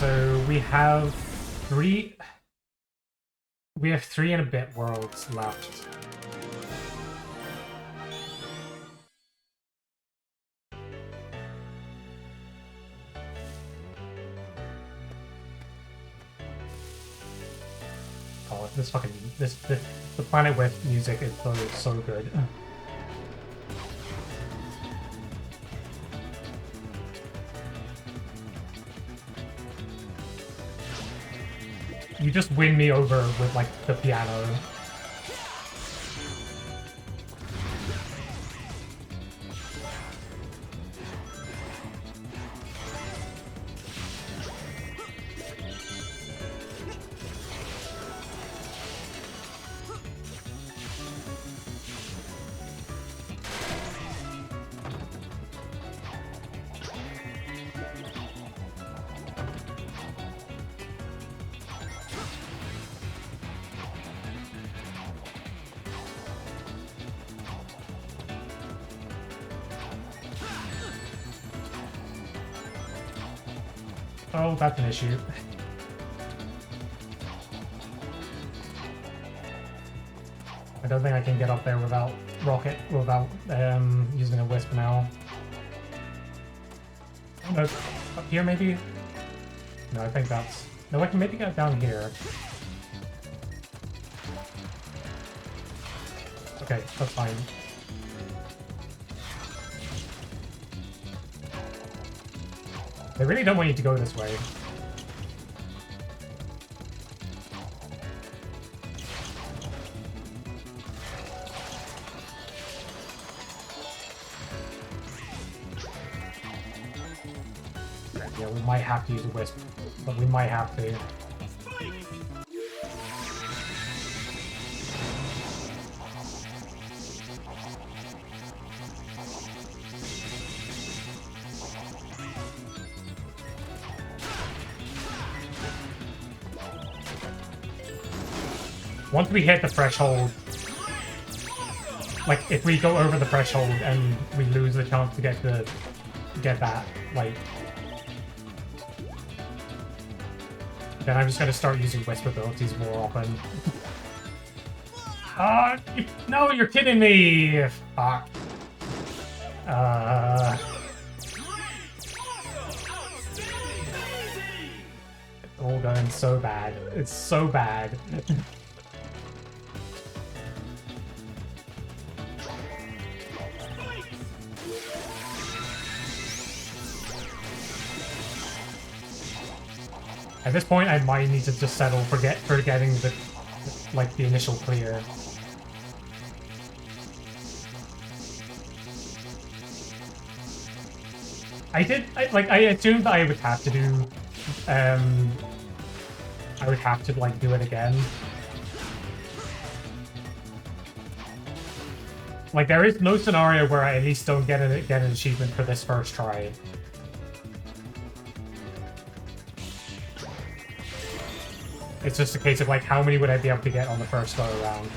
So we have three and a bit worlds left. Oh, the Planet Wisp music is so good. You just win me over with, like, the piano. Oh, that's an issue. I don't think I can get up there without rocket, without using a wisp now. No, up here maybe? No, I think that's... No, I can maybe get down here. Okay, that's fine. They really don't want you to go this way. Yeah, we might have to use a wisp, but we might have to. Once we hit the threshold, like if we go over the threshold and we lose the chance to get that, like, then I'm just gonna start using wisp abilities more often. No, you're kidding me! Fuck. It's all going so bad. It's so bad. At this point, I might need to just settle for getting the initial clear. I assumed I would have to do, I would have to like do it again. Like there is no scenario where I at least don't get an achievement for this first try. It's just a case of like how many would I be able to get on the first go around.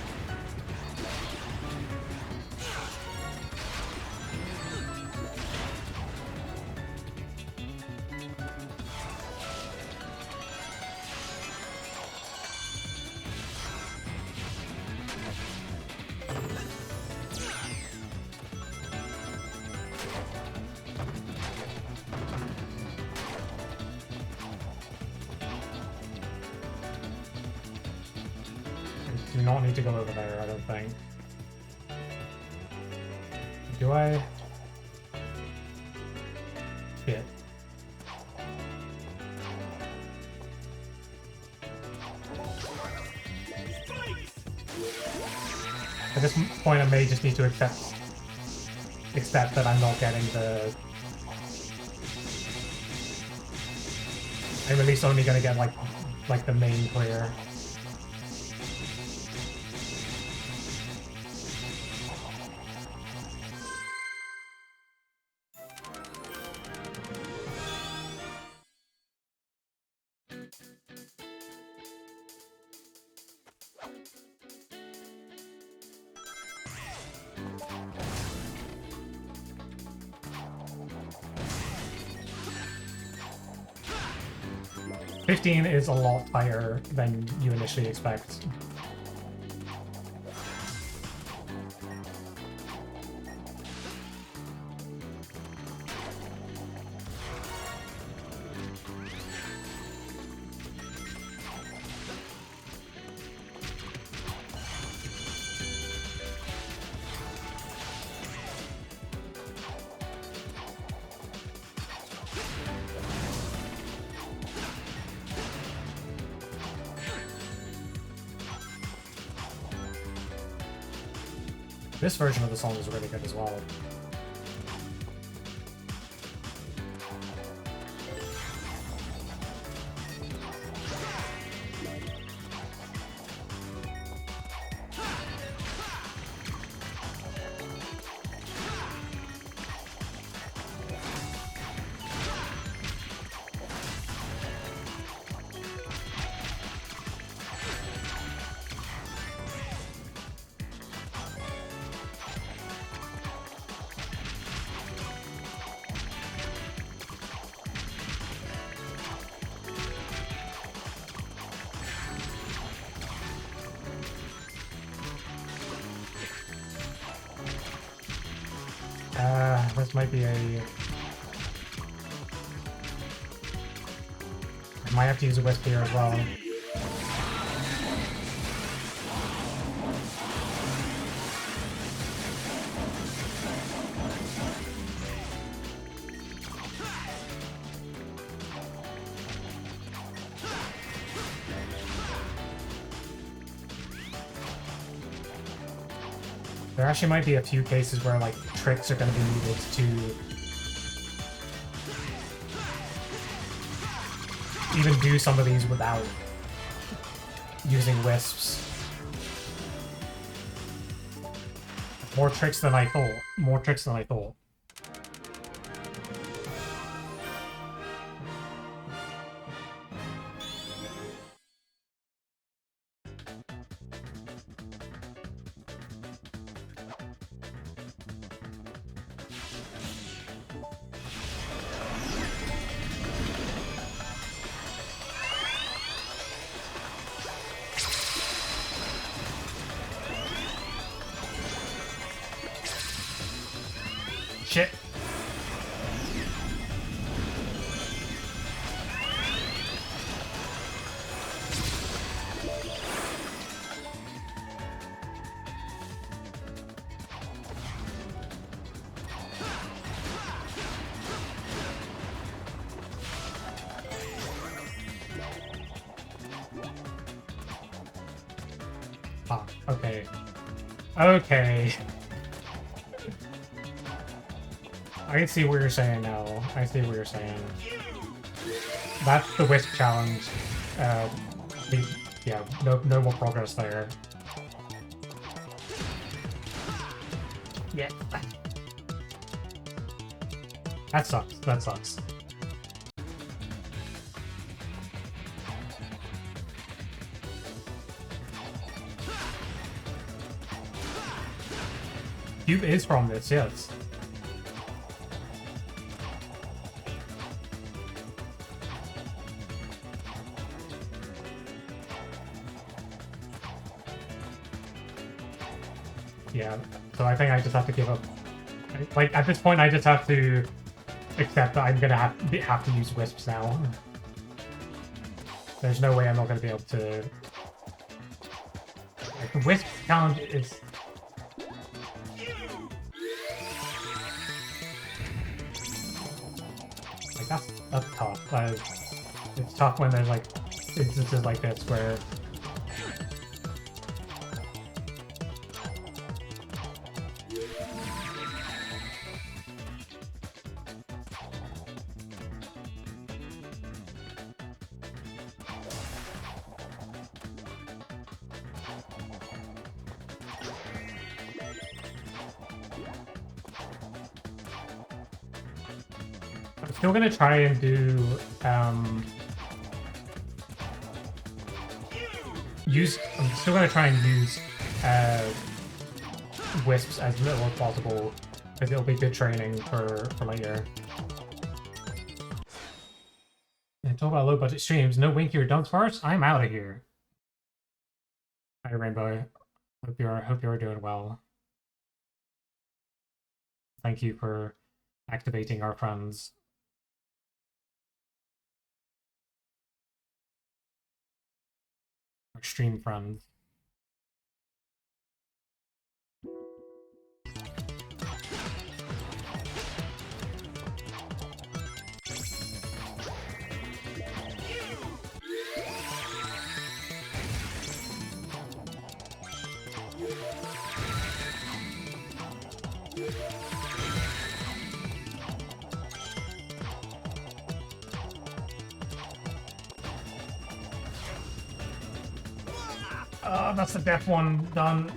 Do not need to go over there, I don't think. Do I? Shit. At this point, I may just need to accept that I'm not getting the... I'm at least only gonna get like the main clear. $15 is a lot higher than you initially expect. This version of the song is really good as well. this might be a... I might have to use a wisp here as well. There actually might be a few cases where, like, tricks are going to be needed to even do some of these without using wisps. More tricks than I thought. More tricks than I thought. Shit. Ah, okay. Okay. I can see what you're saying now. I see what you're saying. That's the wisp challenge. Yeah, no more progress there. Yeah. That sucks. That sucks. Cube is from this, yes. Yeah, so I think I just have to give up. Like, at this point, I just have to accept that I'm gonna have to use wisps now. There's no way I'm not gonna be able to... Like, the wisp challenge is... Like, that's tough. It's tough when there's, like, instances like this where... Still gonna try and do I'm still gonna try and use wisps as little as possible because it'll be good training for later. And talk about low budget streams. No Winky or Dunks first. I'm out of here. Hi Rainbow. Hope you're doing well. Thank you for activating our friends. Our stream friends. That's the death one done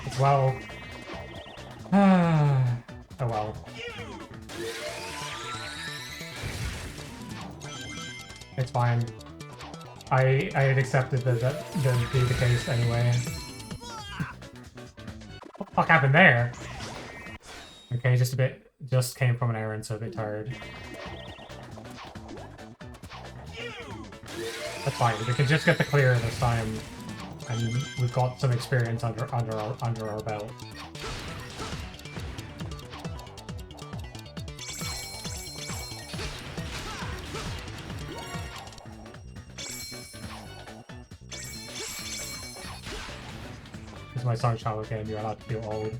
as well. Oh well. It's fine. I had accepted that would be the case anyway. What the fuck happened there? Okay, just came from an errand, so a bit tired. That's fine. We can just get the clear this time. And we've got some experience under our belt. is my Sonic Childhood game, you're allowed to feel old.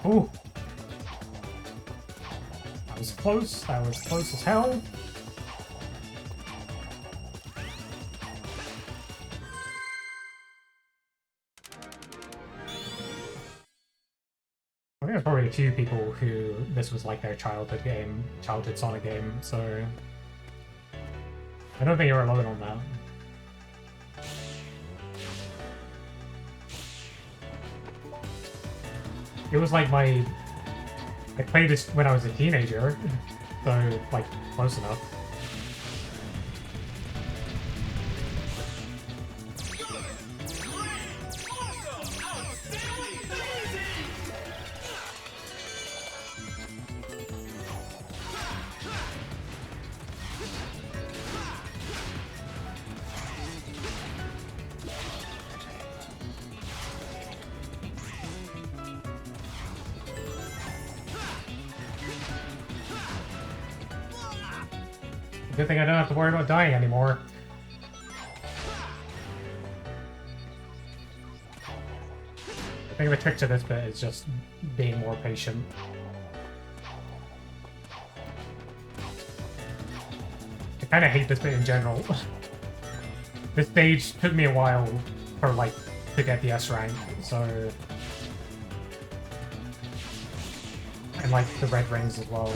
Ooh! That was close, that was close as hell. I think there's probably a few people who this was like their childhood game, childhood Sonic game, so I don't think you're alone on that. It was like I played this when I was a teenager, so like close enough. Good thing I don't have to worry about dying anymore. I think the trick to this bit is just being more patient. I kind of hate this bit in general. This stage took me a while for like to get the S rank, so and like the red rings as well.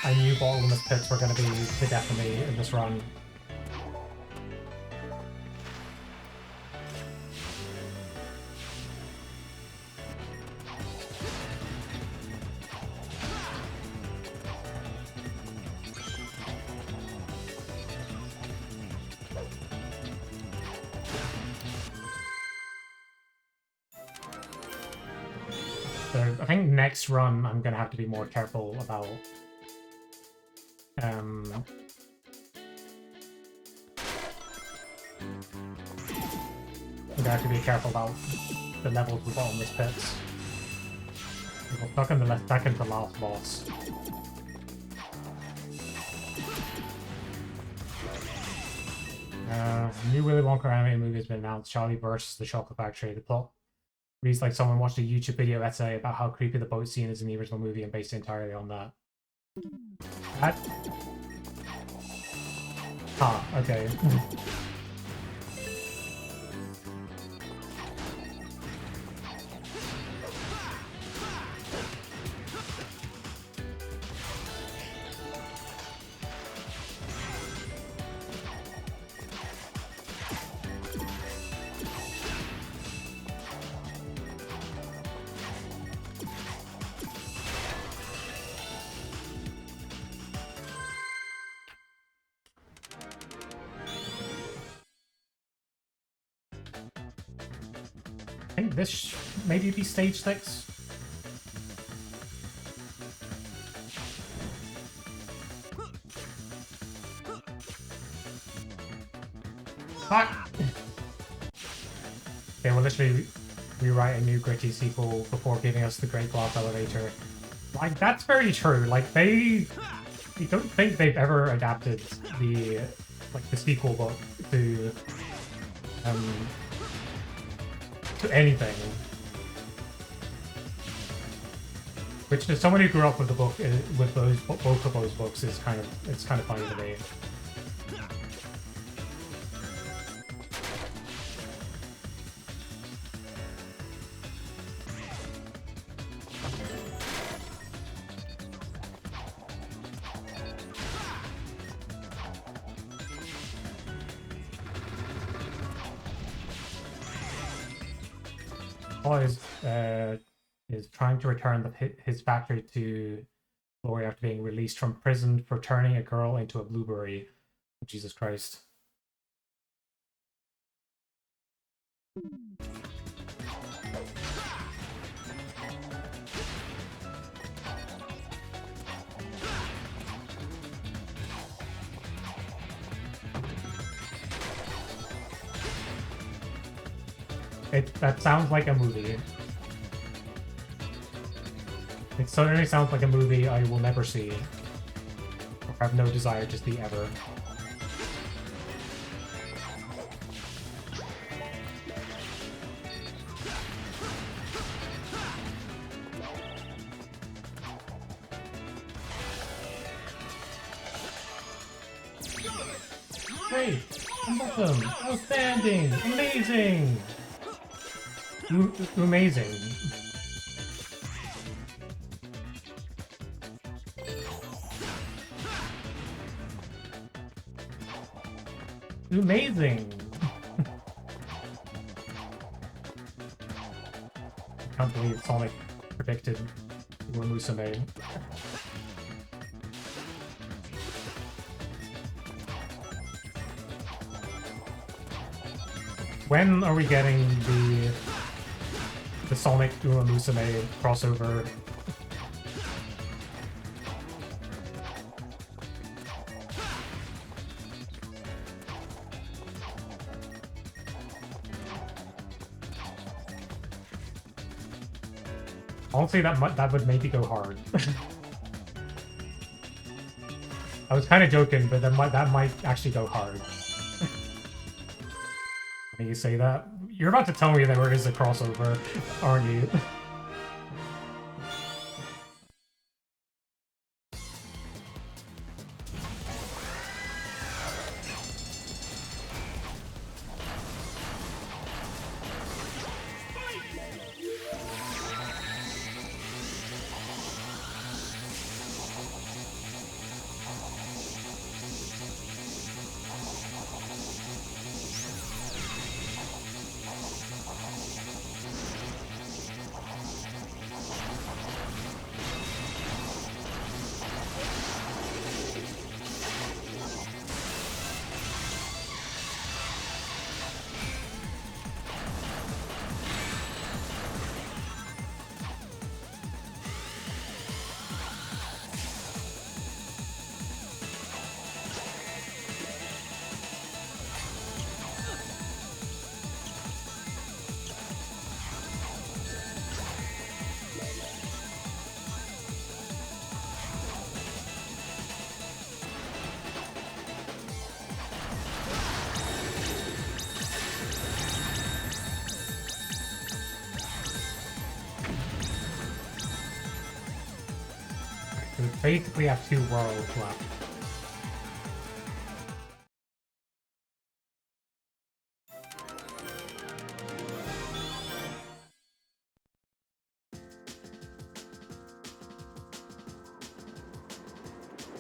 I knew bottomless pits were going to be the death of me in this run. So I think next run I'm going to have to be more careful about I'm gonna have to be careful about the levels with bottomless pits. We're stuck in the second to last boss. New Willy Wonka anime movie has been announced. Charlie versus the Chocolate Factory. The plot reads like someone watched a YouTube video essay about how creepy the boat scene is in the original movie and based entirely on that. Ah, okay. I think this maybe be stage 6. Fuck! They will literally rewrite a new gritty sequel before giving us the Great Glass Elevator. Like, that's very true. Like, I don't think they've ever adapted the sequel book to anything. Which, as someone who grew up with the book, with both of those books, it's kind of funny to me. Paul is trying to return his factory to glory after being released from prison for turning a girl into a blueberry. Jesus Christ. That sounds like a movie. It certainly sounds like a movie I will never see. Or have no desire to see ever. Great! Awesome! Outstanding! Amazing! Amazing. Amazing! I can't believe Sonic predicted Musume. When are we getting the Sonic Musume crossover? Honestly, that would maybe go hard. I was kind of joking, but that might actually go hard. When you say that, you're about to tell me there is a crossover, aren't you? We basically have 2 worlds left.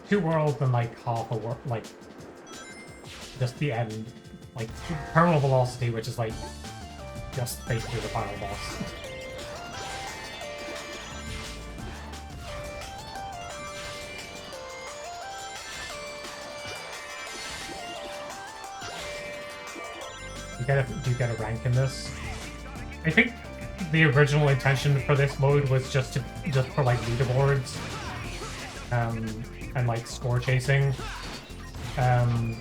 Two worlds and like half a world, like just the end, like terminal velocity, which is like just basically the final boss. Do you get a rank in this? I think the original intention for this mode was just for like leaderboards, and like score chasing. I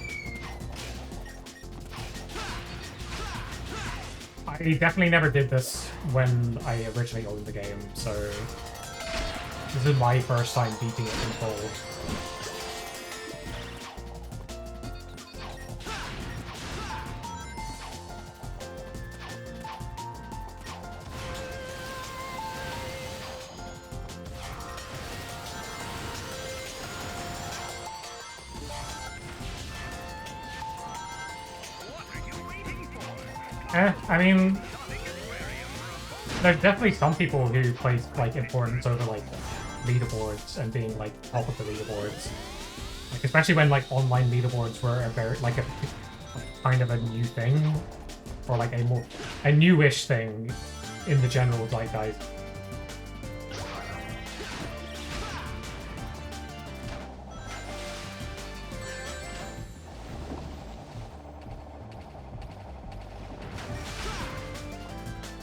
definitely never did this when I originally owned the game, so this is my first time beating it in full. I mean, there's definitely some people who place like importance over like leaderboards and being like top of the leaderboards, like especially when like online leaderboards were a very like a kind of a new thing, or like a newish thing in the general zeitgeist.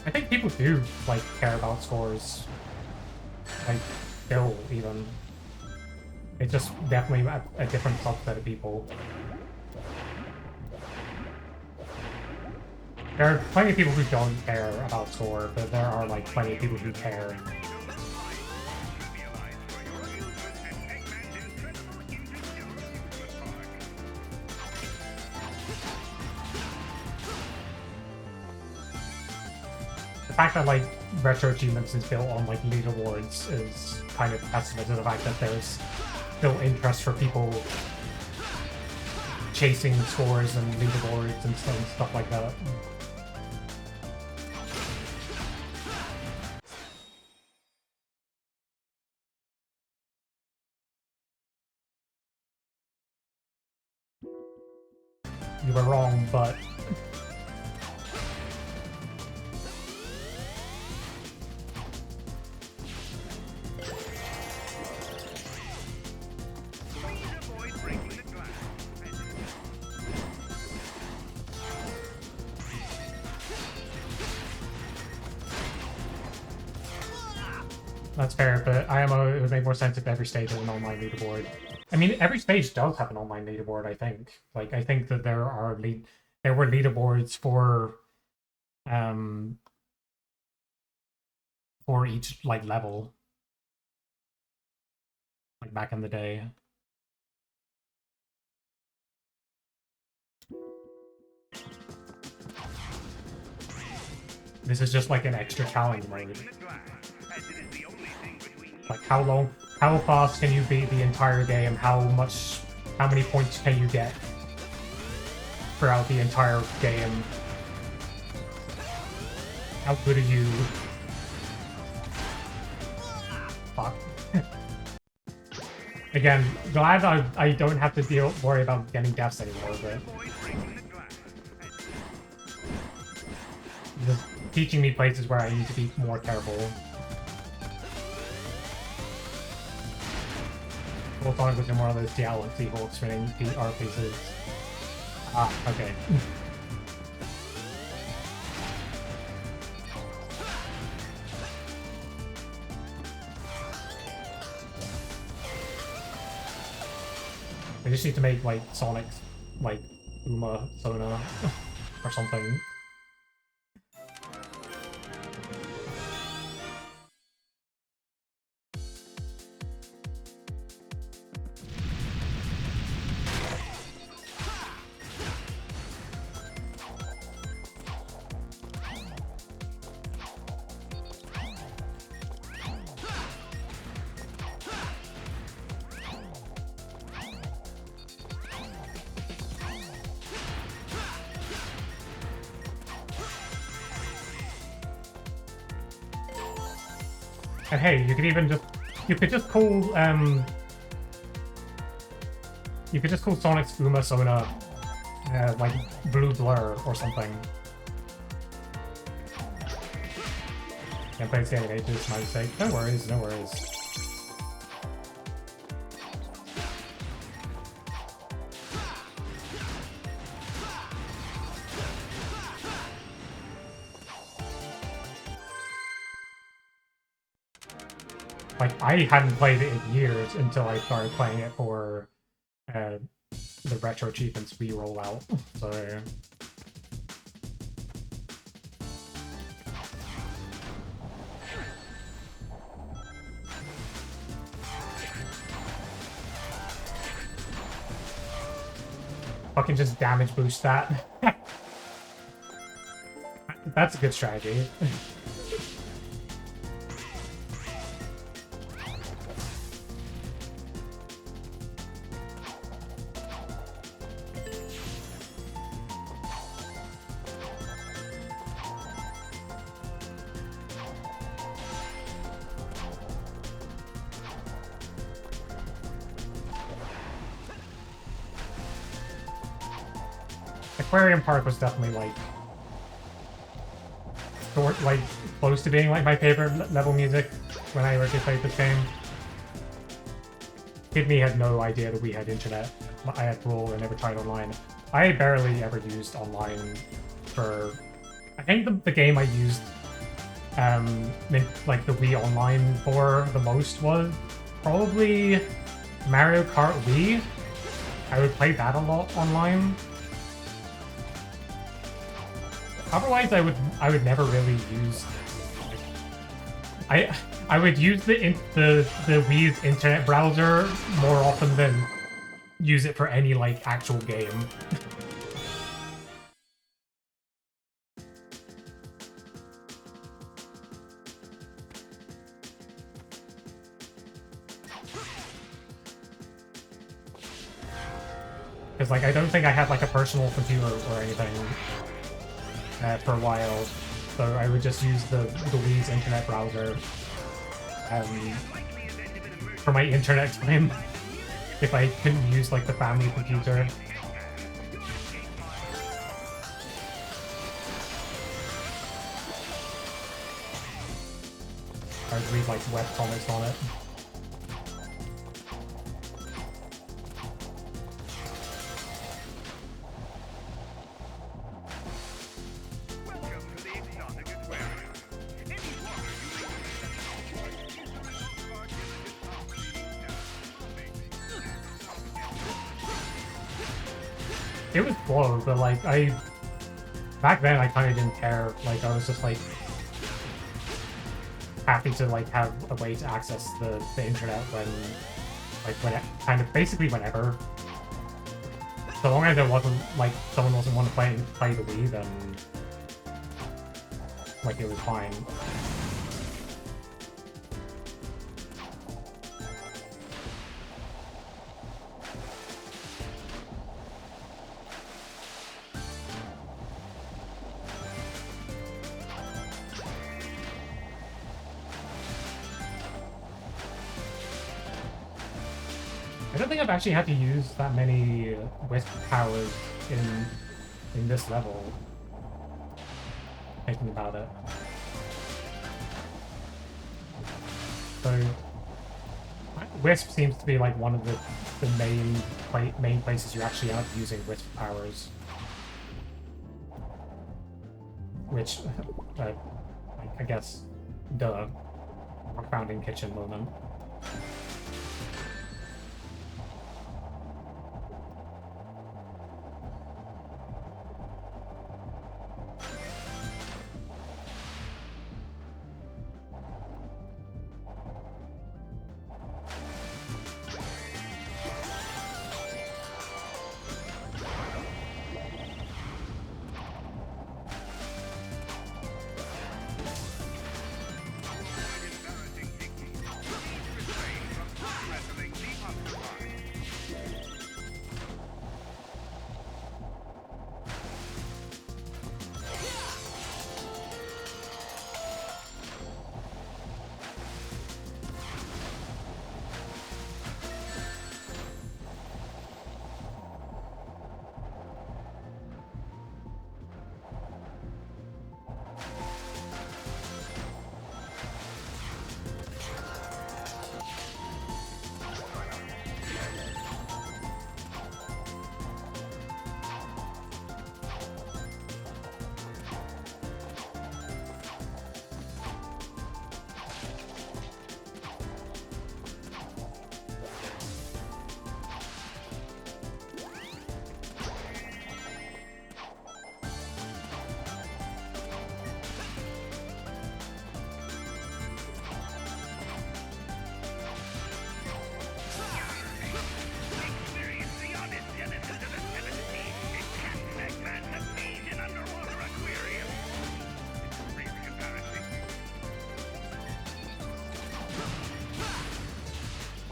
I think people do like care about scores, like still even. It's just definitely a different subset of people. There are plenty of people who don't care about score, but there are like plenty of people who care. The fact that like RetroCheevos is built on like leaderboards is kind of testament to the fact that there's still interest for people chasing scores and leaderboards and stuff like that. You were wrong, but that's fair, but IMO, it would make more sense if every stage had an online leaderboard. I mean, every stage does have an online leaderboard, I think. Like, I think that there were leaderboards for each, like, level. Like, back in the day. This is just like an extra challenge mode. Like how fast can you beat the entire game? How many points can you get throughout the entire game? How good are you? Fuck. Again, glad I don't have to worry about getting deaths anymore, but just teaching me places where I need to be more careful. Sonic was in one of those Galaxy Hulk spinning art pieces. Ah, okay. I just need to make like Sonic's like Uma Sona or something. And hey, you could just call Sonic's Uma Sona like Blue Blur or something. Can't play this game in ages, my mistake. No worries, no worries. Like, I hadn't played it in years until I started playing it for the RetroCheevos Wii rollout, so... Fucking just damage boost that. That's a good strategy. Aquarium Park was definitely like like close to being like my favorite level music when I originally played this game. Kid me had no idea that we had internet. I had Brawl and never tried online. I barely ever used online for... I think the game I used like the Wii Online for the most was probably Mario Kart Wii. I would play that a lot online. Otherwise, I would never really use. I would use the Wii's internet browser more often than use it for any like actual game. Because like I don't think I had like a personal computer or anything for a while, so I would just use the Wii's internet browser for my internet time if I couldn't use like the family computer. I would read like web comics on it. It was slow, but like back then I kind of didn't care. Like I was just like happy to like have a way to access the internet when it, kind of basically whenever. So long as there wasn't like someone wasn't want to play the Wii, then like it was fine. I don't think I've actually had to use that many Wisp powers in this level. Thinking about it. So Wisp seems to be like one of the main places you actually are using Wisp powers. Which I guess duh. Founding kitchen moment.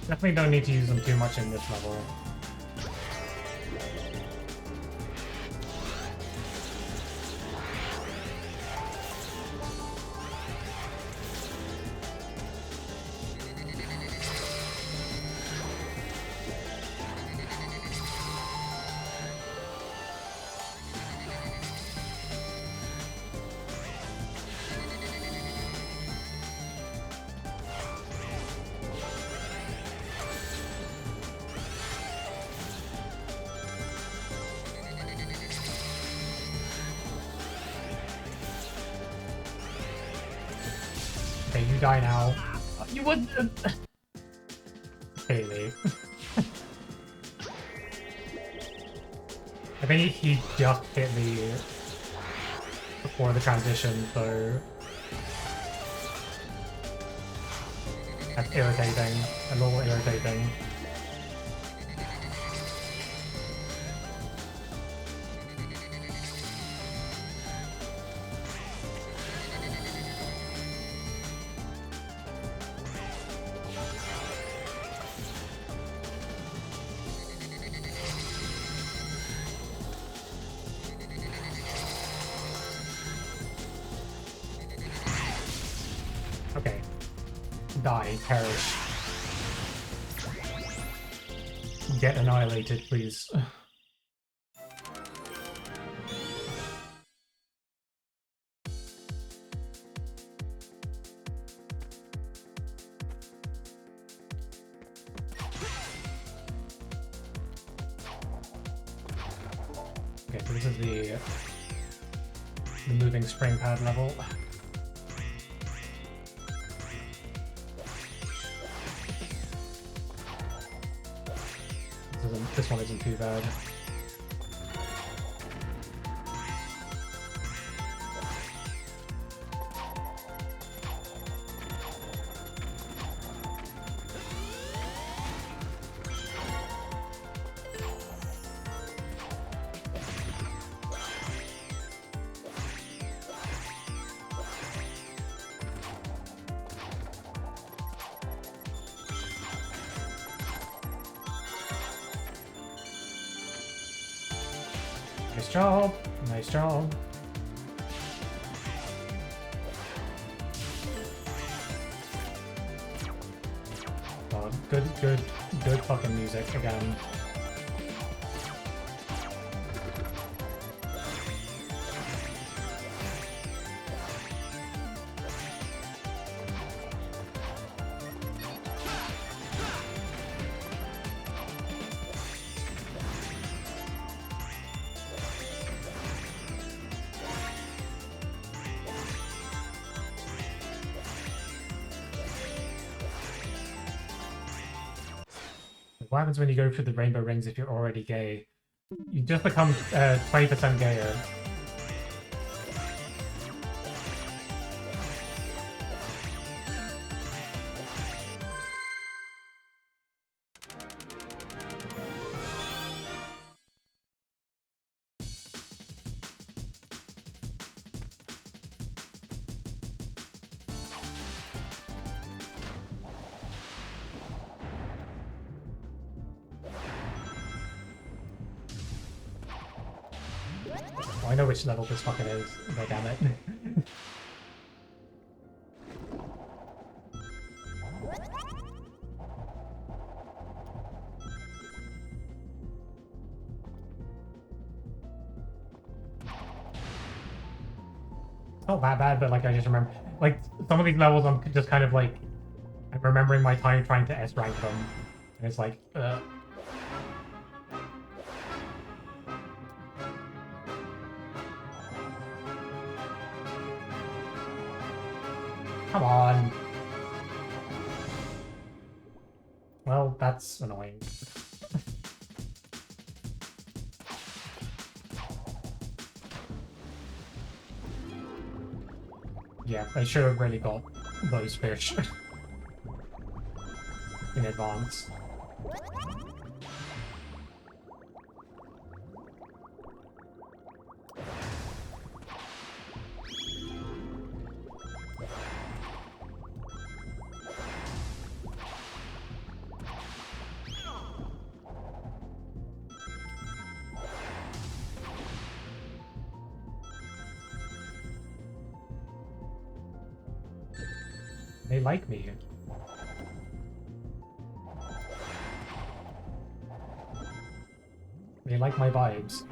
Definitely don't need to use them too much in this level. you die now? You wouldn't. Clearly. I think he just hit me before the transition, so that's irritating. A little irritating. Okay. Die, perish. Get annihilated, please. Okay, so this is the moving spring pad level. This one isn't too bad. Nice job. Nice job. Oh, good fucking music again. What happens when you go through the rainbow rings if you're already gay? You just become 20% gayer. Oh, I know which level this fucking is. God damn it. Not that bad, but like I just remember, like some of these levels I'm just kind of like, I'm remembering my time trying to S rank them, and it's like, come on. Well, that's annoying. Yeah, I should have really got those fish in advance. They like me. They like my vibes.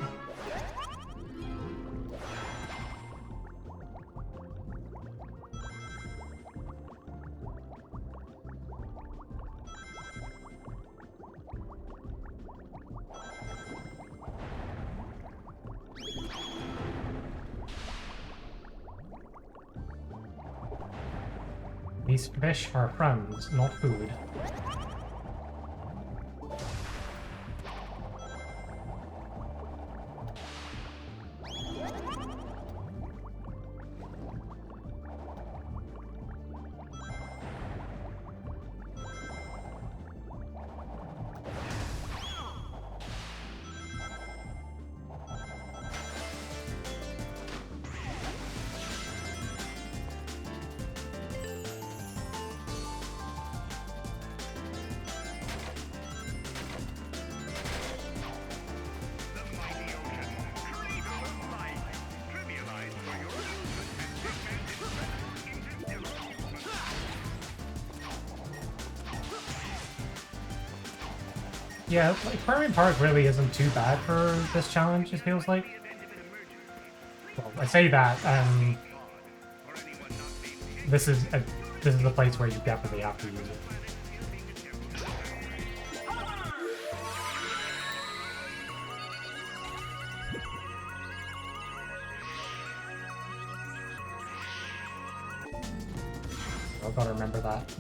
These fish are friends, not food. Yeah, like Aquarium Park really isn't too bad for this challenge, it feels like. Well, I say that, this is a place where you definitely have to use it. I've got to remember that.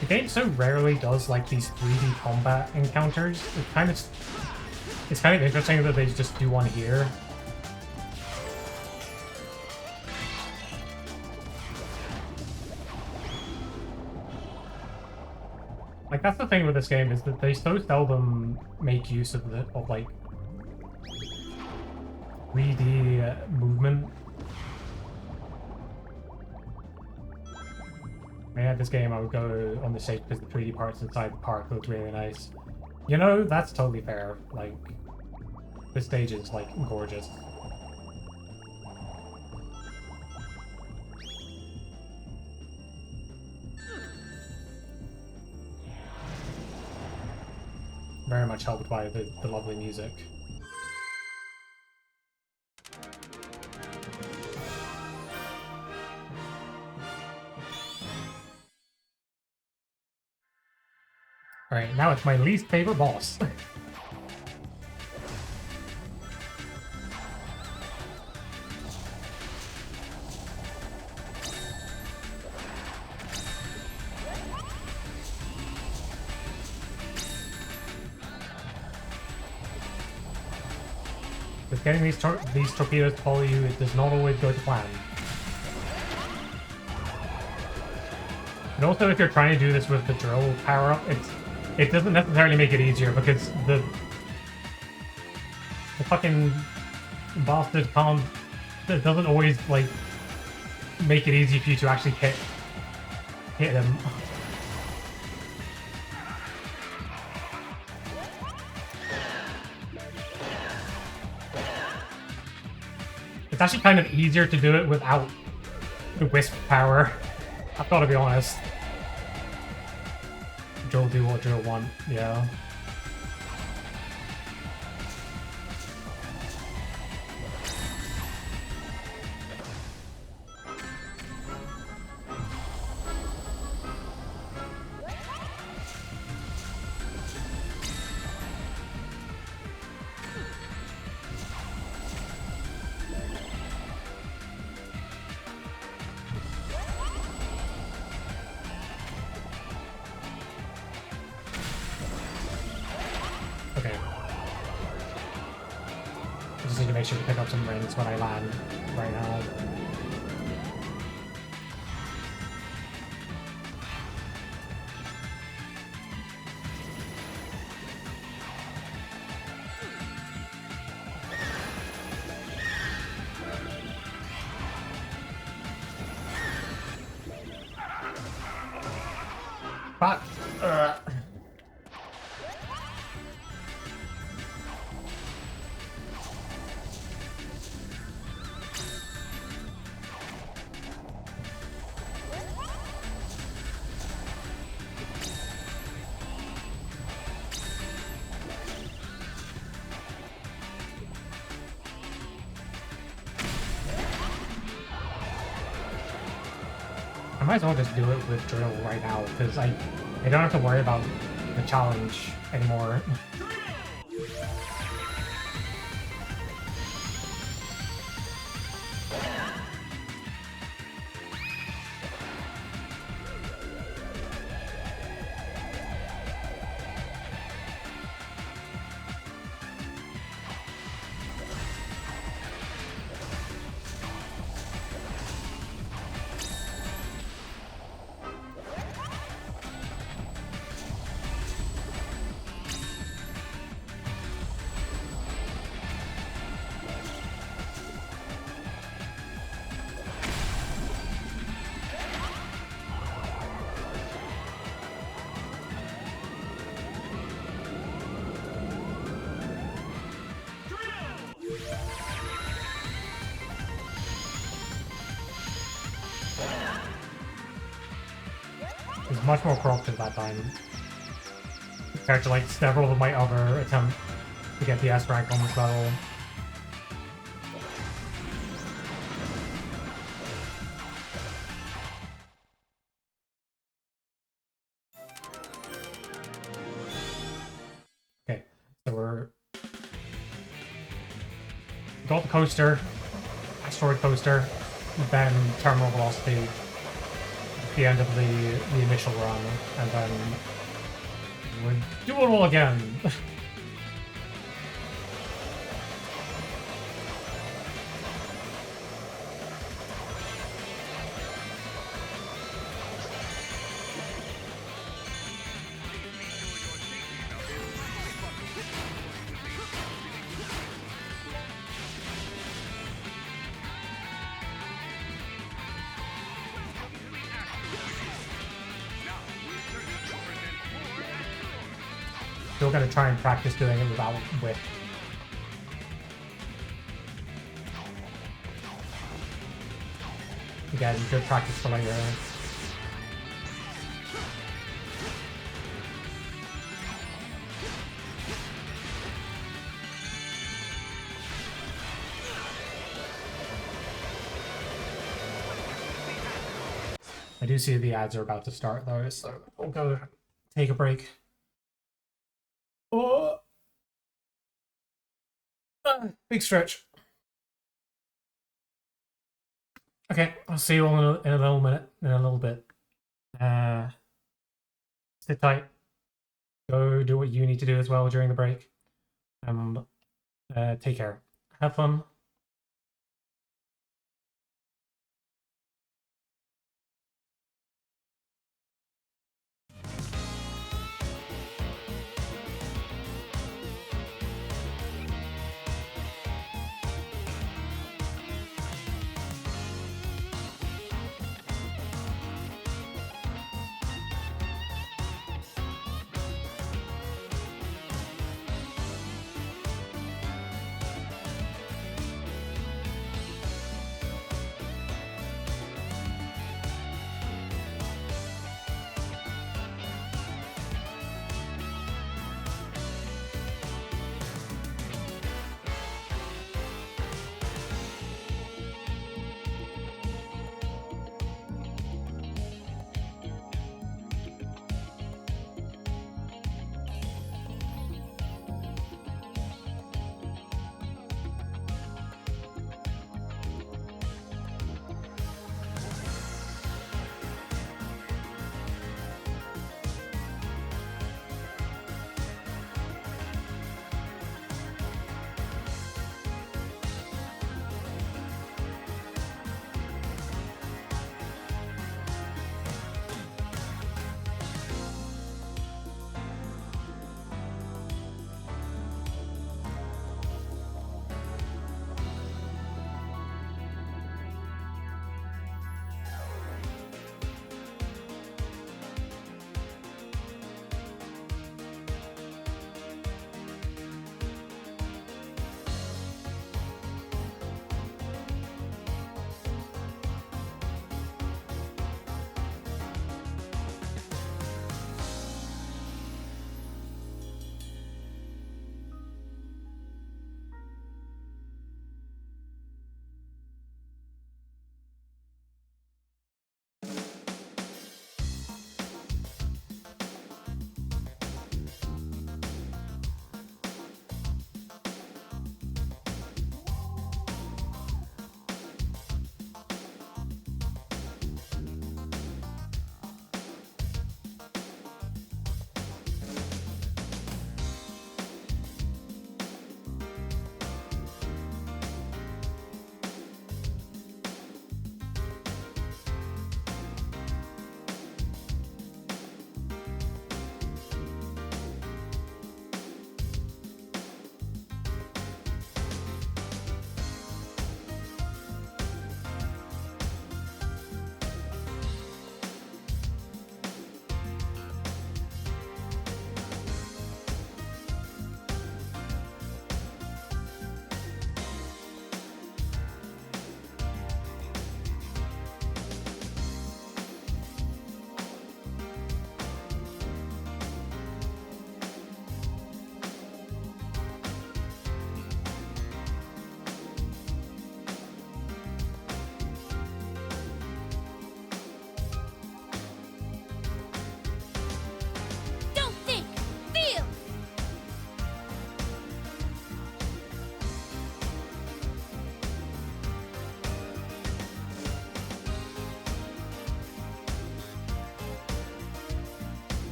The game so rarely does like these 3D combat encounters. It's kind of interesting that they just do one here. Like that's the thing with this game is that they so seldom make use of like 3D movement. When I had this game, I would go on the stage because the 3D parts inside the park looked really nice. You know, that's totally fair. Like, this stage is, like, gorgeous. Very much helped by the lovely music. Alright, now it's my least favorite boss. With getting these torpedoes to follow you, it does not always go to plan. And also, if you're trying to do this with the drill power-up, it doesn't necessarily make it easier because the fucking bastard it doesn't always like make it easy for you to actually hit him. It's actually kind of easier to do it without the wisp power. I've got to be honest. Drill do what drill want, yeah. Okay. I just need to make sure to pick up some rings when I land right now. Fuck! might as well just do it with Drill right now, because I don't have to worry about the challenge anymore. It's much more corrupted that time, compared to like several of my other attempts to get the S rank on this level. Okay, so we're got the coaster, asteroid coaster, then terminal velocity at the end of the initial run, and then we do it all again. Still gonna try and practice doing it without whip. Again, good practice for later. I do see the ads are about to start though, so we'll go take a break. Oh, big stretch. Okay, I'll see you all in a little minute, in a little bit. Sit tight. Go do what you need to do as well during the break. Take care. Have fun.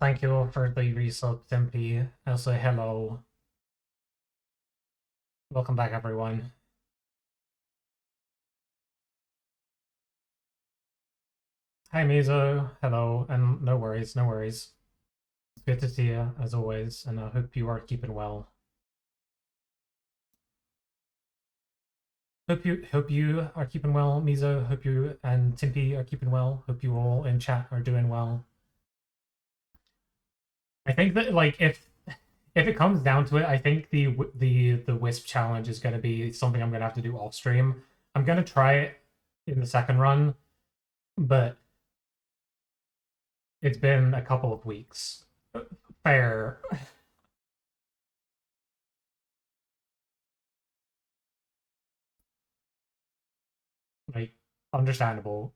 thank you all for the resub, Tempe. Also, hello. Welcome back, everyone. Hi, Mizo. Hello, and no worries, no worries. It's good to see you, as always, and I hope you are keeping well. Hope you are keeping well, Mizo. Hope you and Timpy are keeping well. Hope you all in chat are doing well. I think that like if it comes down to it, I think the Wisp challenge is going to be something I'm going to have to do off stream. I'm going to try it in the second run, but it's been a couple of weeks. Fair. Like, understandable.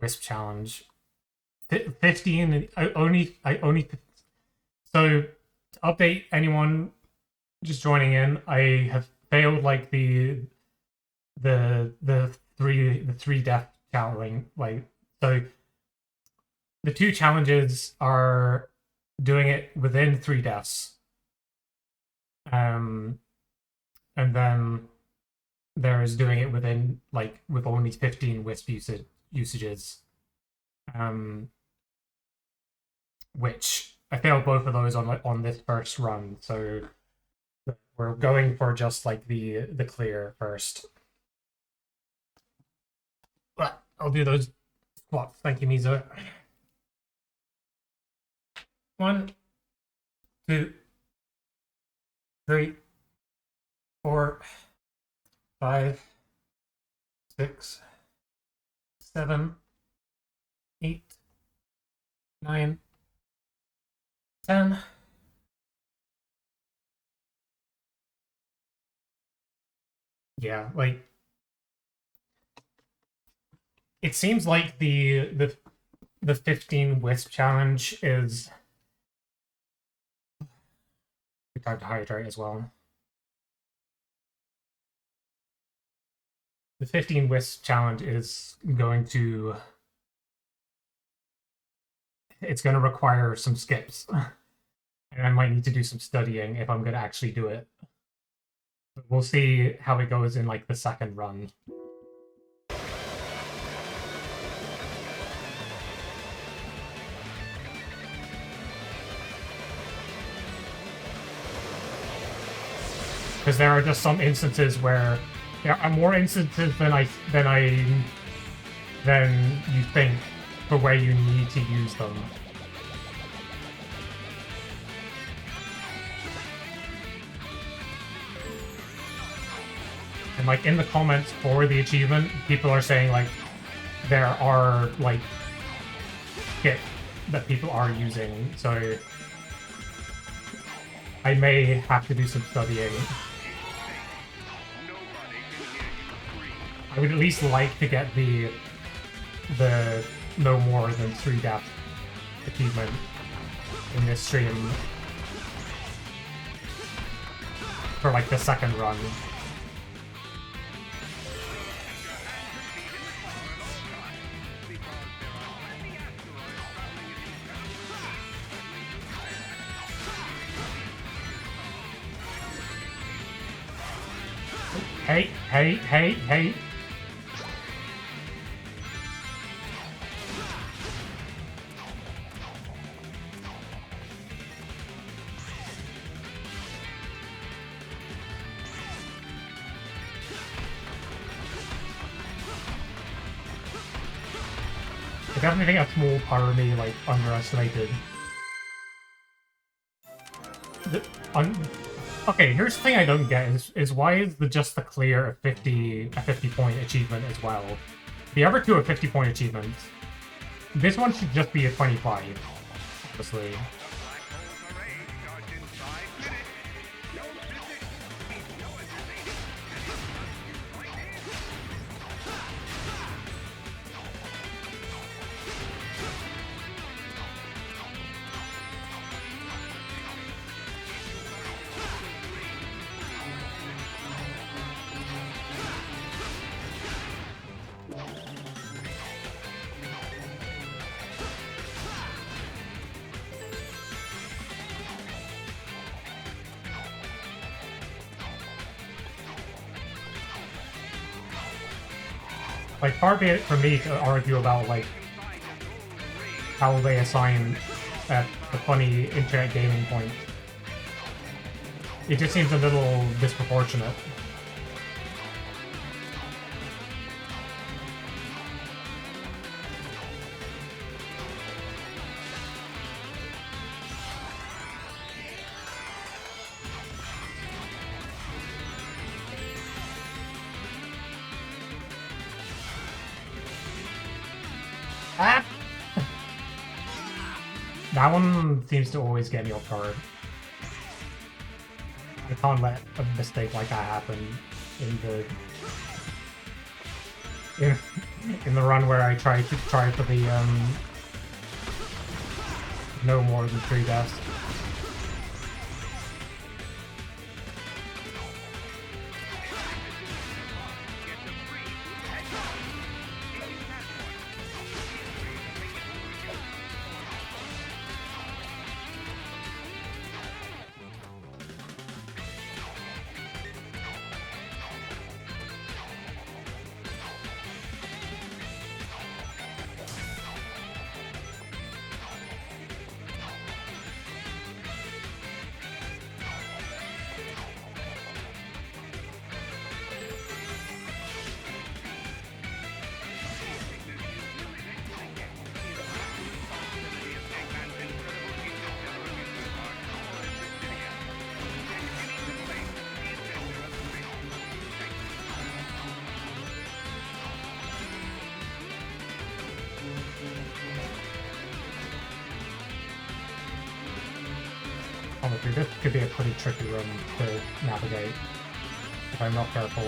Wisp challenge. 15 I only so to update anyone just joining in, I have failed like the three death challenging, like, so the two challenges are doing it within 3 deaths, and then there is doing it within, like, with only 15 wisp usages, which I failed both of those on this first run, so we're going for just like the clear first. But I'll do those squats. Thank you, Mizo. 1, 2, 3, 4, 5, 6, 7, 8, 9, 10. Yeah, like, it seems like the 15 wisp challenge is good time to hydrate as well. The 15 wisp challenge is going to, it's going to require some skips. And I might need to do some studying if I'm going to actually do it. But we'll see how it goes in like the second run. Because there are just some instances where there are more instances than you think for where you need to use them. And like in the comments for the achievement, people are saying like there are like kit that people are using, so I may have to do some studying. I would at least like to get the no more than 3 death achievement in this stream for like the second run. Hey, hey, hey, hey. I definitely think a small part of me like underestimated. Okay, here's the thing I don't get is why is just the clear a 50 point achievement as well? The other two are 50 point achievements. This one should just be a 25, honestly. Like, far be it for me to argue about, like, how they assign at the funny internet gaming point. It just seems a little disproportionate. Ah! That one seems to always get me off guard. I can't let a mistake like that happen in the in the run where I try for the no more than 3 deaths. Honestly, this could be a pretty tricky room to navigate if I'm not careful.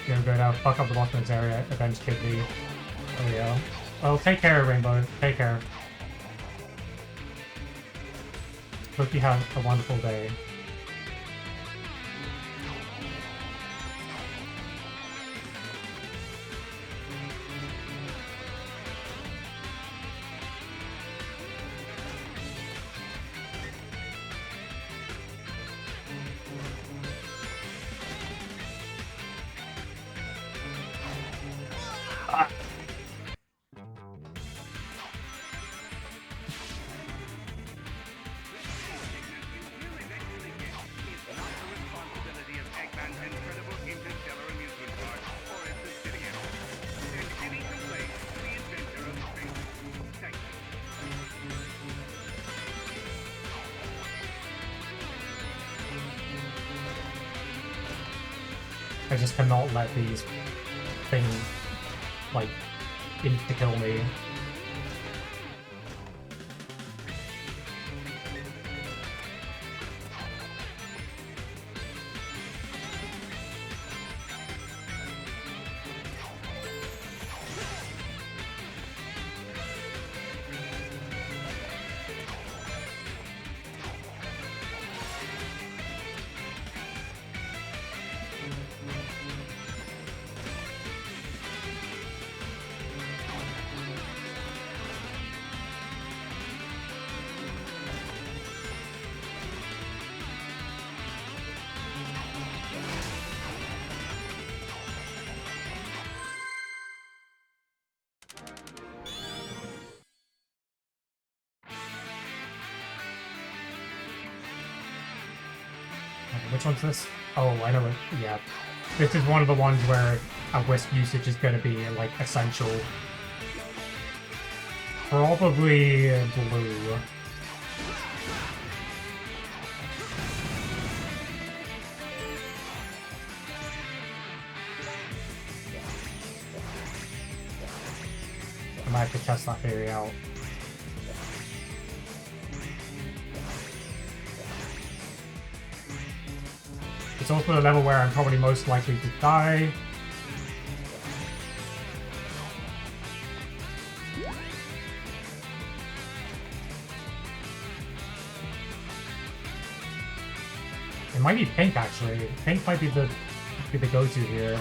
You're good, I'll fuck up the bottom of this area, avenge Kidney. There we go. Well, take care, Rainbow. Take care. Hope you have a wonderful day. I just cannot let these things, like, insta-kill me. Which one's this? Oh, I know it. Yeah. This is one of the ones where a wisp usage is going to be, like, essential. Probably blue. I might have to test that theory out. It's also the level where I'm probably most likely to die. It might be pink, actually. Pink might be the go-to here.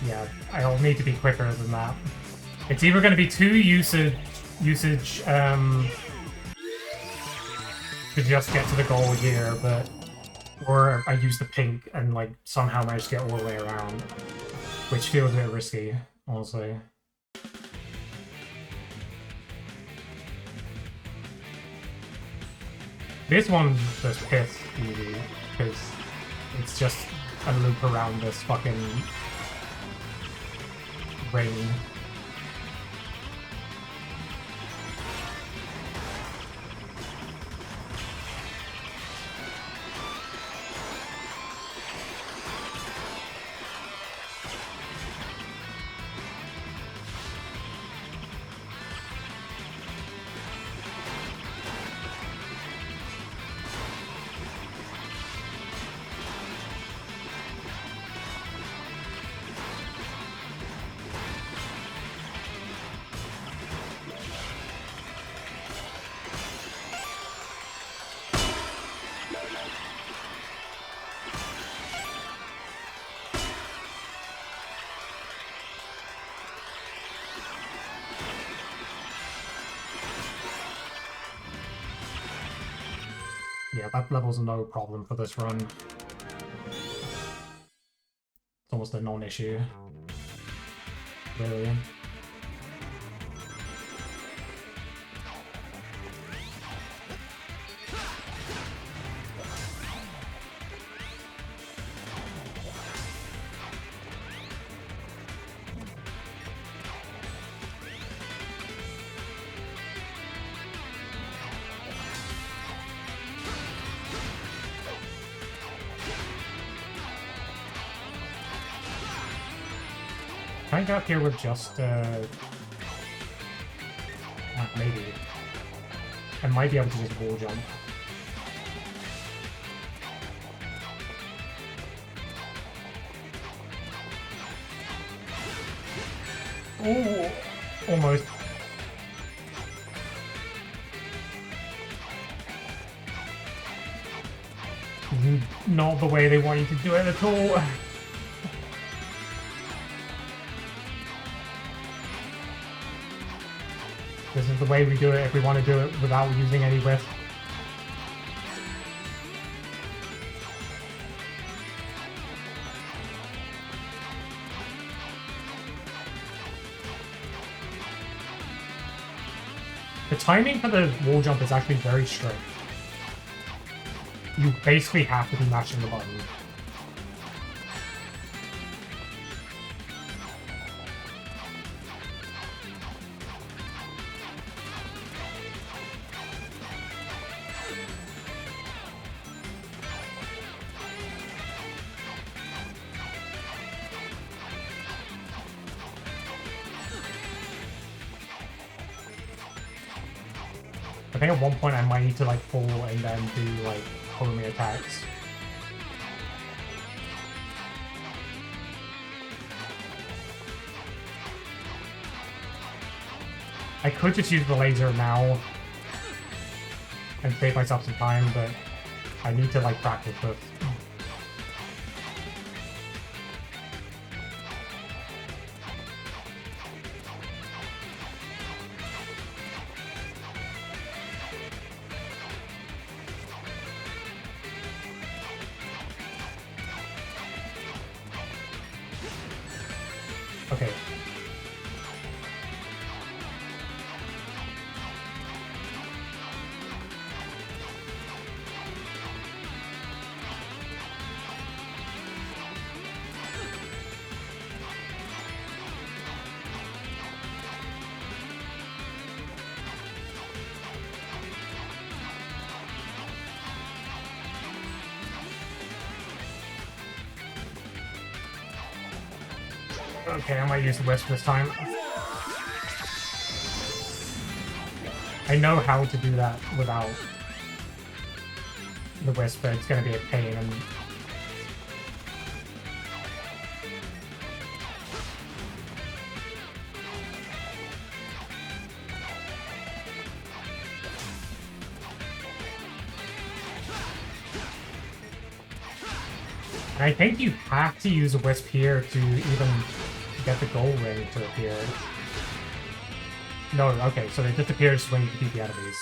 Yeah, I'll need to be quicker than that. It's either going to be 2 usage to just get to the goal here, but or I use the pink and like somehow manage to get all the way around, which feels a bit risky, honestly. This one's just piss easy because it's just a loop around this fucking ring. Yeah, that level's no problem for this run. It's almost a non-issue. Really. Can I get up here with just, maybe. I might be able to just wall jump. Ooh, almost. Not the way they want you to do it at all. This is the way we do it if we want to do it without using any whiff. The timing for the wall jump is actually very strict. You basically have to be mashing the button. I think at one point I might need to like fall and then do like homing attacks. I could just use the laser now and save myself some time, but I need to like practice this. Okay. Okay, I might use the wisp this time. I know how to do that without the Wisp, but it's gonna be a pain, and I think you have to use a Wisp here to even get the gold ring to appear. No, okay, so it just appears when you defeat the enemies.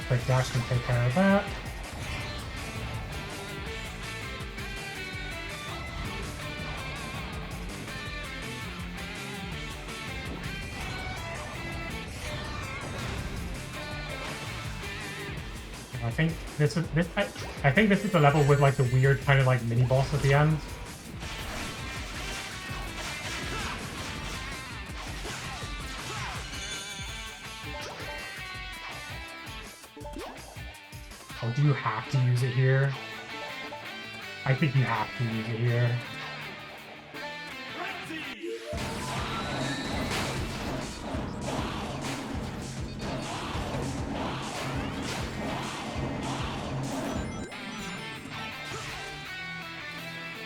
Quick dash can take care of that. I think this is the level with like the weird kind of like mini boss at the end. Oh, do you have to use it here? I think you have to use it here.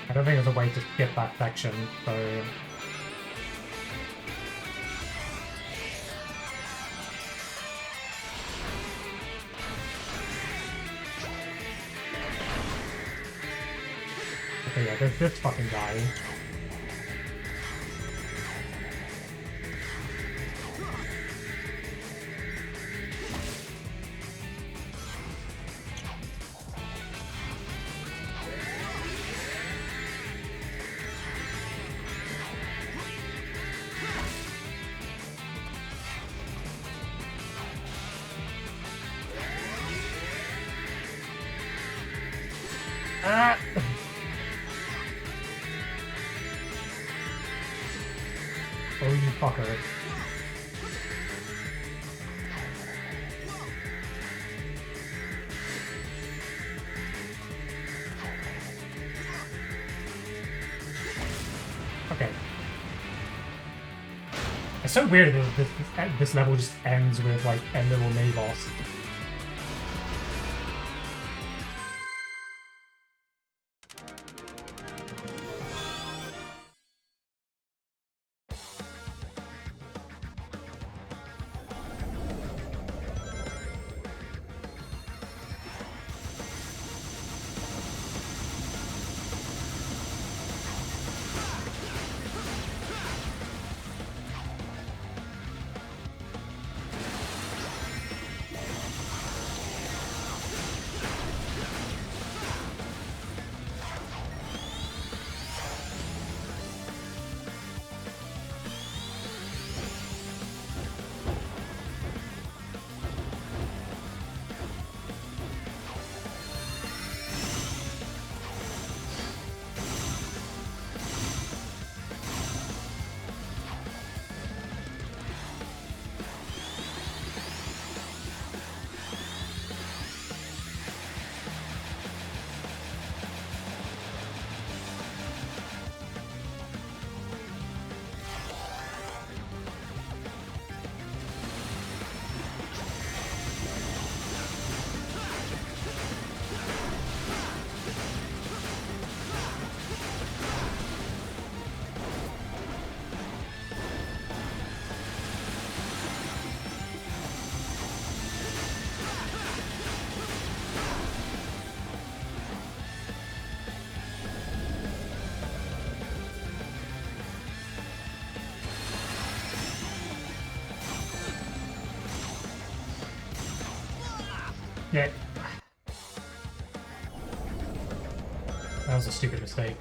I don't think there's a way to skip that section, so... Okay, yeah, there's this fucking guy. Ah! Oh, you fucker. Okay. It's so weird that this level just ends with, like, a little mini boss. Yeah. That was a stupid mistake.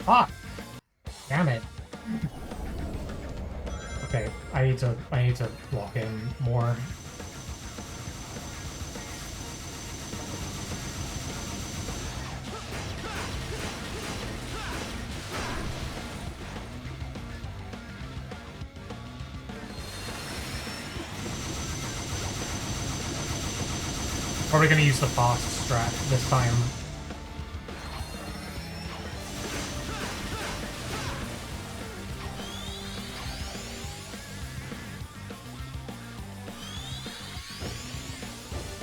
Ah! Damn it. Okay, I need to lock in more. Probably gonna use the fast strat this time.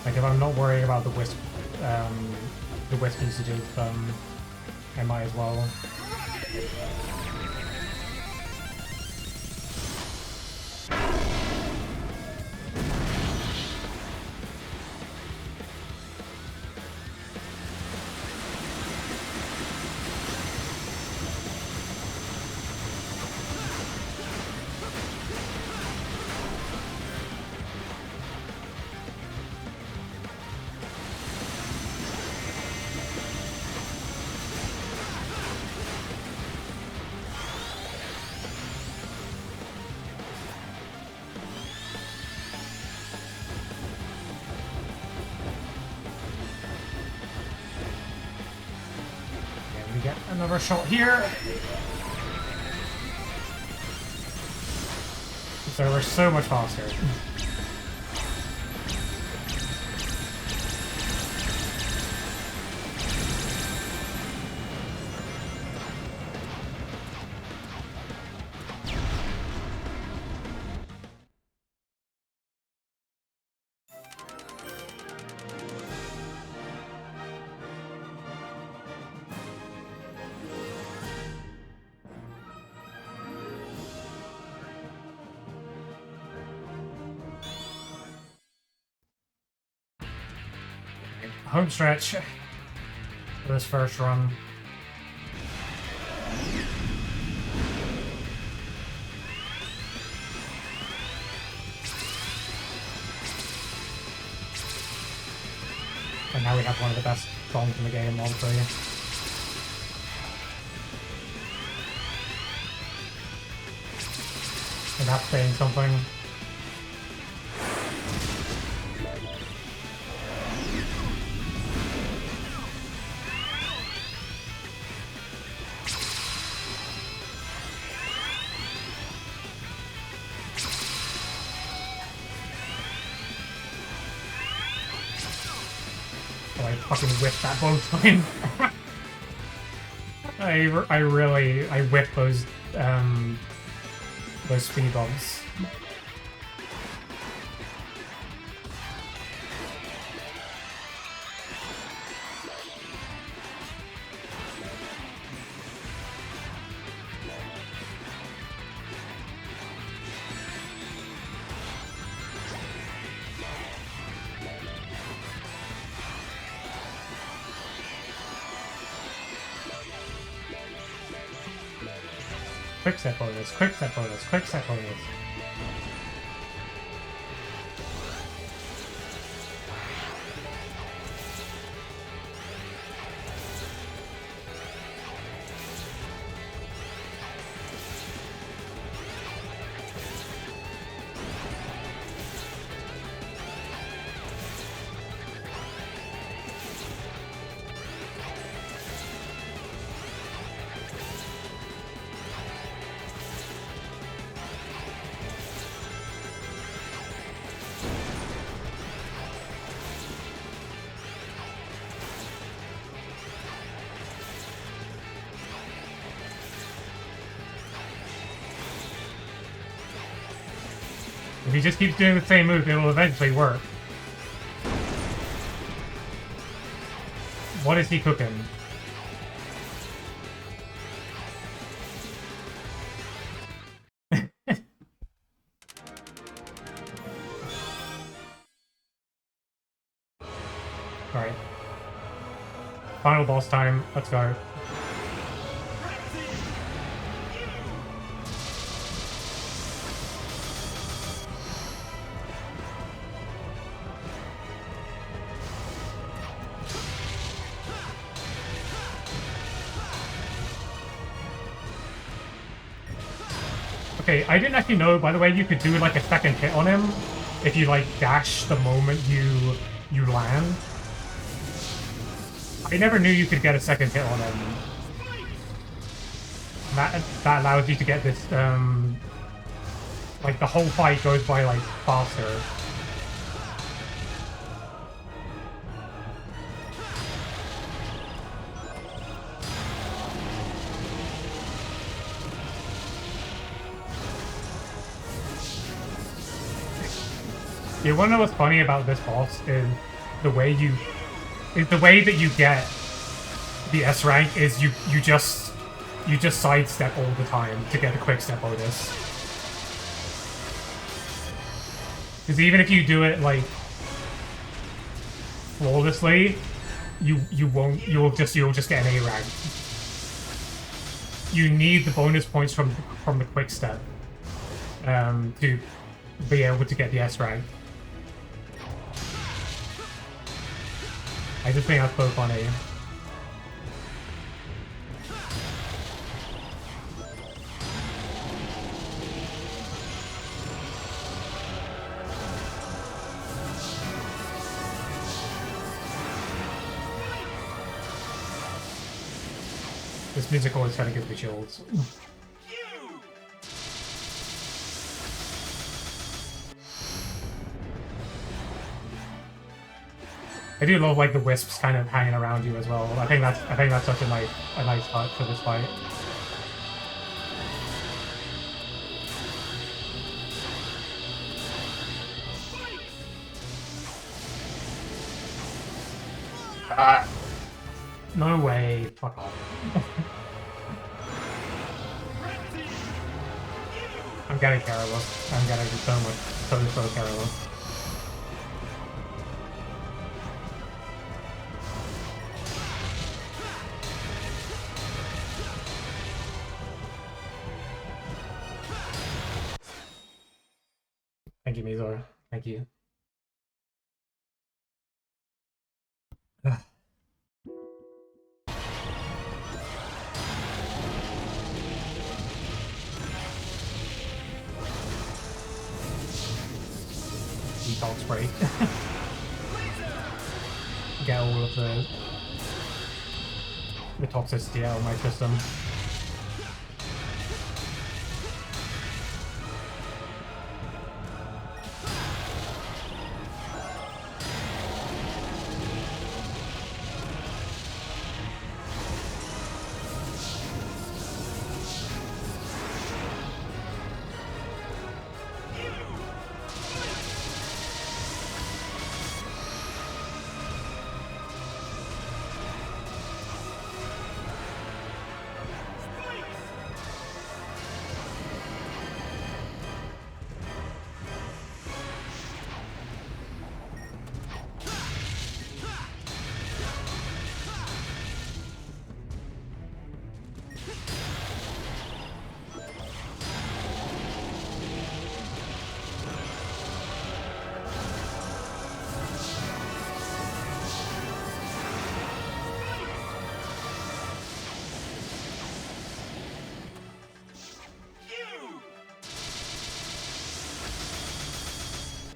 Like if I'm not worrying about the wisp usage of I might as well. Get another shot here. So we're so much faster. Home stretch for this first run. And now we have one of the best songs in the game, obviously. And that's saying something. I fucking whipped that both time. I whipped those speed bumps. Quick step bonus, quick step bonus, quick step bonus. If he just keeps doing the same move, it will eventually work. What is he cooking? Alright. Final boss time. Let's go. Okay, I didn't actually know, by the way, you could do like a second hit on him if you like dash the moment you land. I never knew you could get a second hit on him. That allows you to get this like the whole fight goes by like faster. You wanna know what's funny about this boss is the way that you get the S rank is you just sidestep all the time to get a quick step bonus. Because even if you do it like flawlessly, you'll just get an A rank. You need the bonus points from the quick step to be able to get the S rank. I just think that's so funny. This music always kind of gives me chills. I do love like the wisps kind of hanging around you as well. I think that's such a nice touch for this fight. No way. Fuck off. I'm getting careless. I'm getting so careless. Thank you, Mizor. Thank you. Detox spray. Get all of the toxicity out of my system.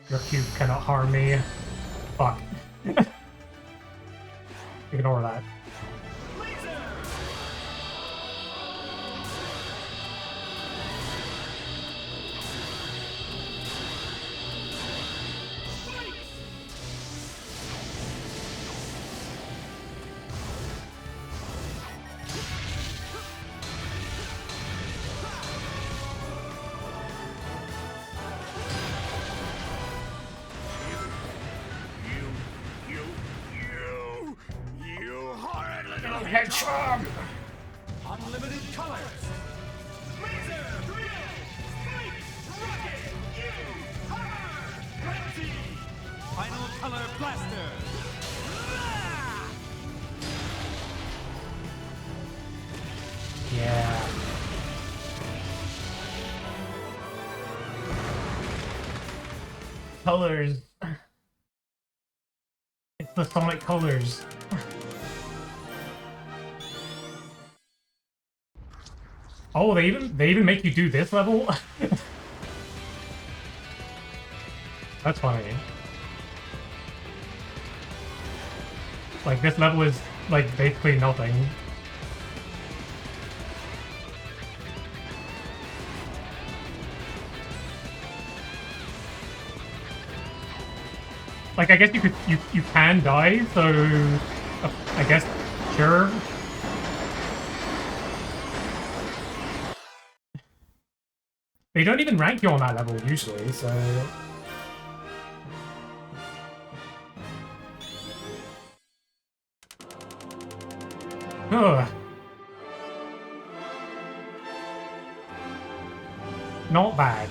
Your cube cannot harm me. Fuck. Ignore that. Hedgehog! Unlimited colors. Laser, 3A, Spike, Rocket, U, Hammer, Red Team. Final color blaster. Yeah. Colors. It's the Sonic colors. Oh, they even make you do this level? That's funny. Like, this level is, like, basically nothing. Like, I guess you can die, so I guess sure. They don't even rank you on that level usually, so ugh. Not bad.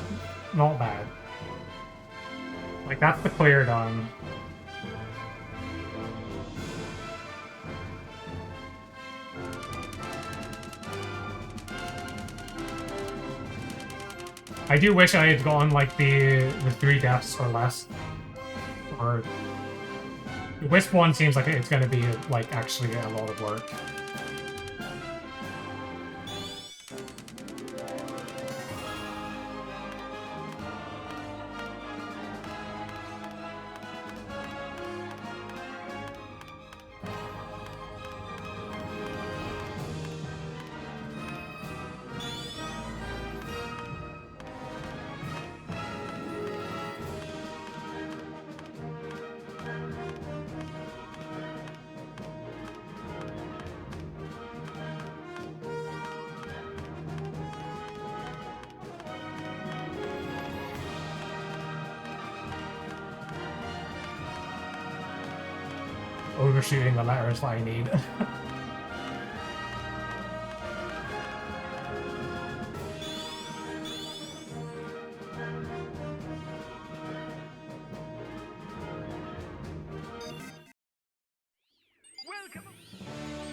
Not bad. Like, that's the clear done. I do wish I had gone, like, the 3 deaths or less. Or... The Wisp one seems like it's gonna be, like, actually a lot of work. Overshooting the letters that I need.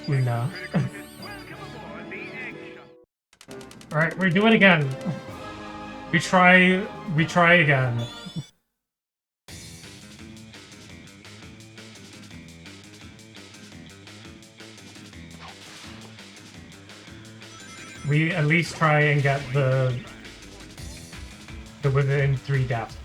No. Alright, we do it again. We try again. We at least try and get the within 3 deaths.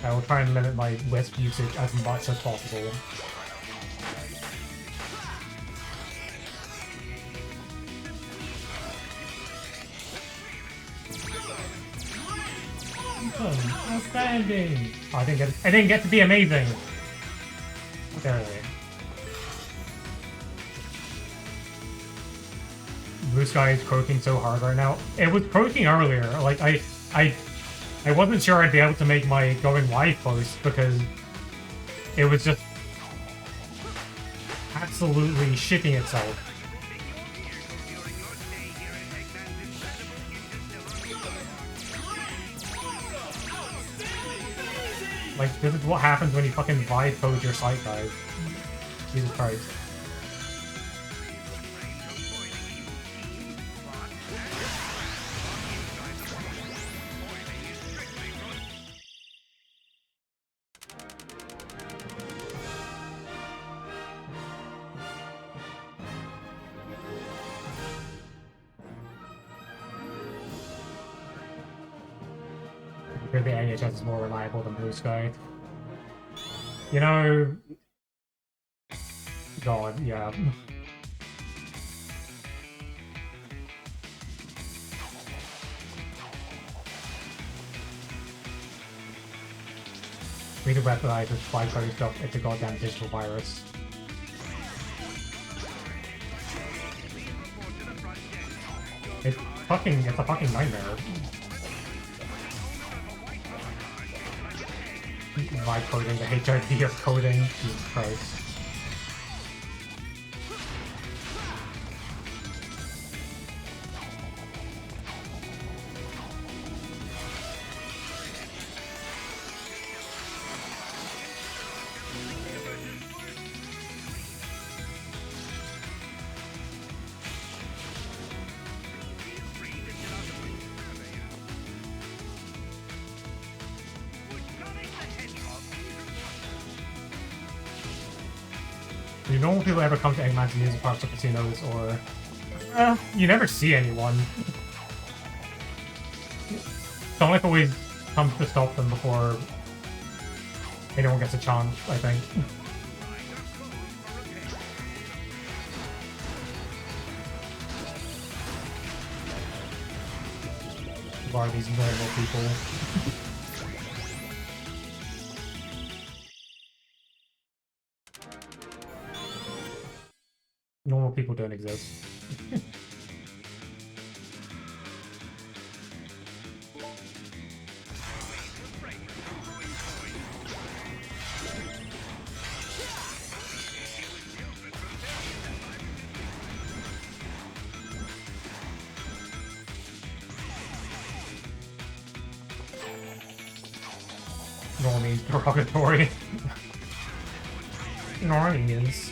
I will try and limit my Wisp usage as much as possible. Outstanding! Oh, I didn't get to be amazing! Okay. Blue Sky is croaking so hard right now. It was croaking earlier. Like, I wasn't sure I'd be able to make my going live post because it was just absolutely shitting itself. Like, this is what happens when you fucking vibe code your site, guys. Jesus Christ. The AHS is more reliable than Blue Sky. You know... God, yeah. We need to weaponize this fly coding stuff. It's a goddamn digital virus. It's a fucking nightmare. Vibe coding, the HRD of coding. Jesus Christ. Do normal people ever come to Eggman's amusement parks or casinos, or... you never see anyone. Someone always comes to stop them before anyone gets a chance, I think. Who are these normal people? Normal people don't exist. Normie derogatory. Normies.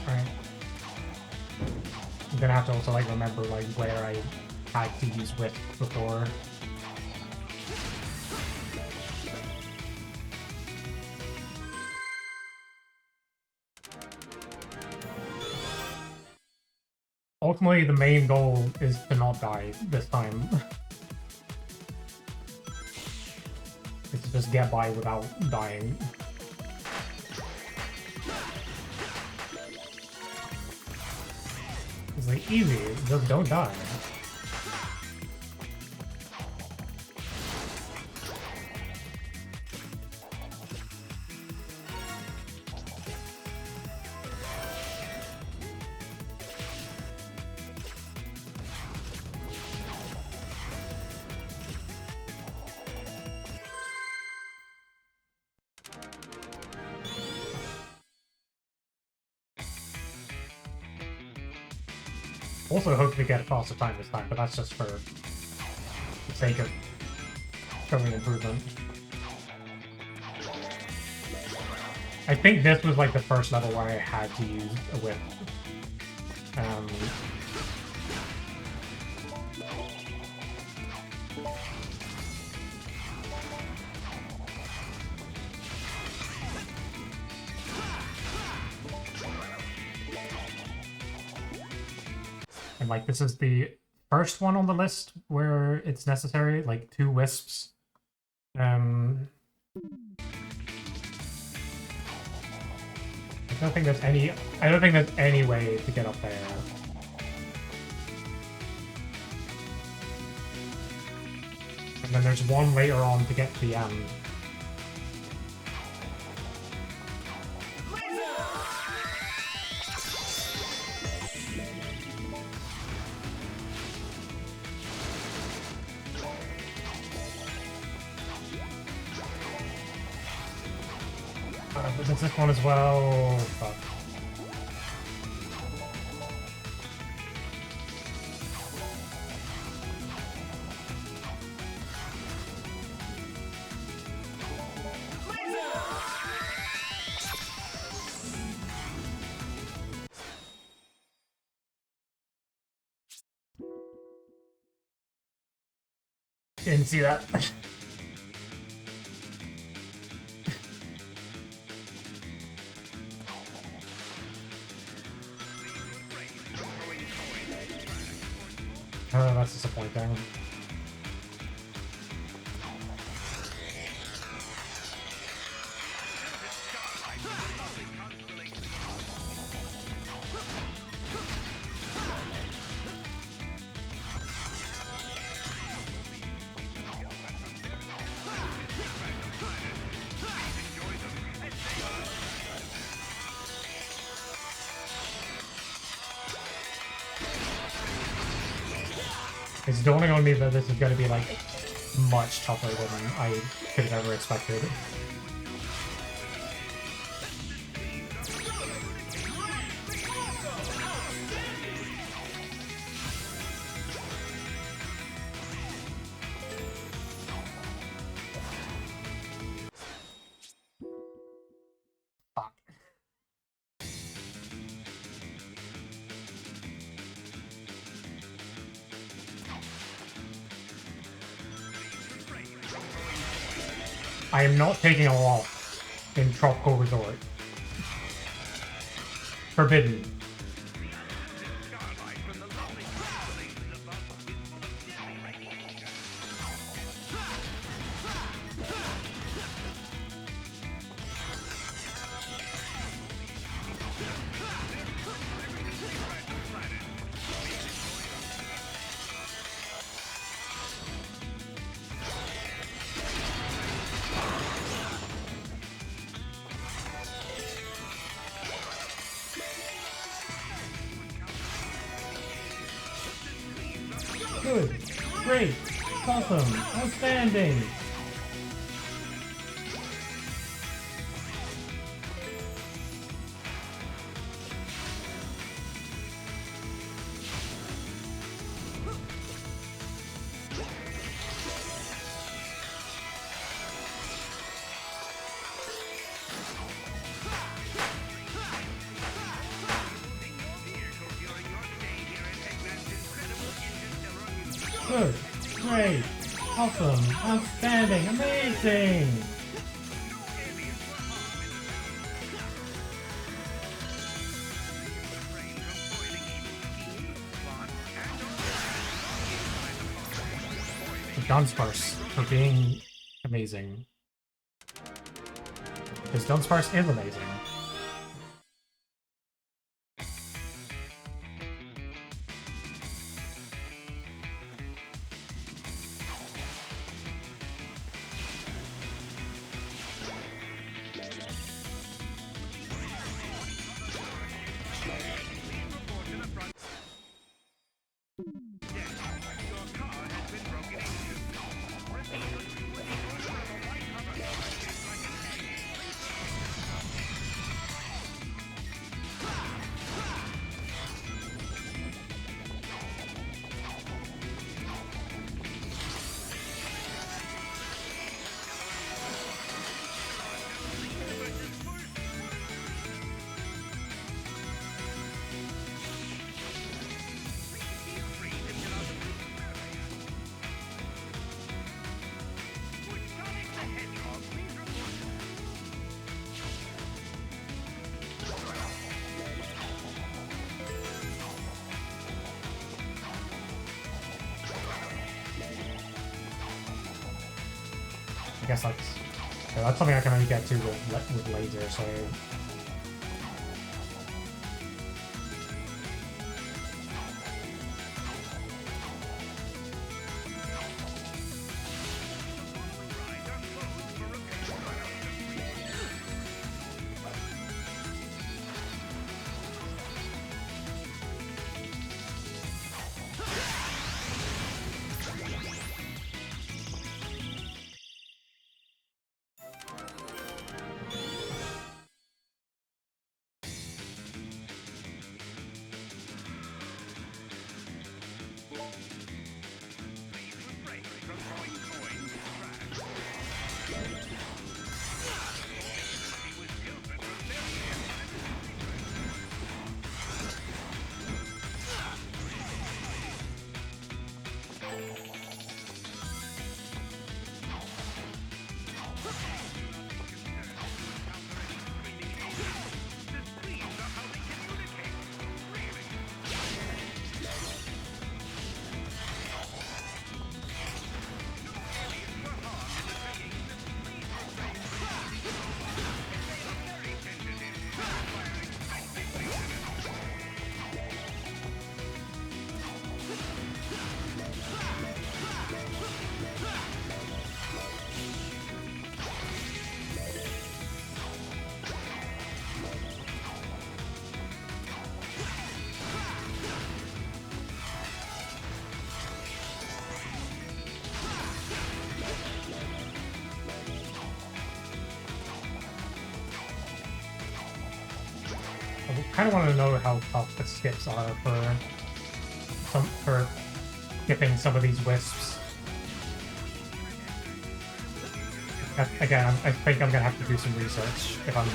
Right. I'm gonna have to also like remember like where I had to use whip before. Ultimately, the main goal is to not die this time. Is to just get by without dying. It's like easy, just don't die. Also hope to get a faster time this time, but that's just for the sake of Totally improvement. I think this was like the first level where I had to use a whip. And like this is the first one on the list where it's necessary, like 2 wisps. I don't think there's any way to get up there. And then there's one later on to get to the end. There's this one as well. Fuck. Didn't see that. Oh, that's disappointing. It's dawning on me that this is going to be like much tougher than I could have ever expected. Fuck. I am not taking a walk in Tropical Resort. Forbidden. Good, great, awesome, outstanding. Good, great, awesome, outstanding, amazing! Dunsparce for being amazing. Because Dunsparce is amazing. I guess that's something I can only get to with laser, so... I kind of want to know how tough the skips are for skipping some of these wisps. Again, I think I'm gonna have to do some research if I'm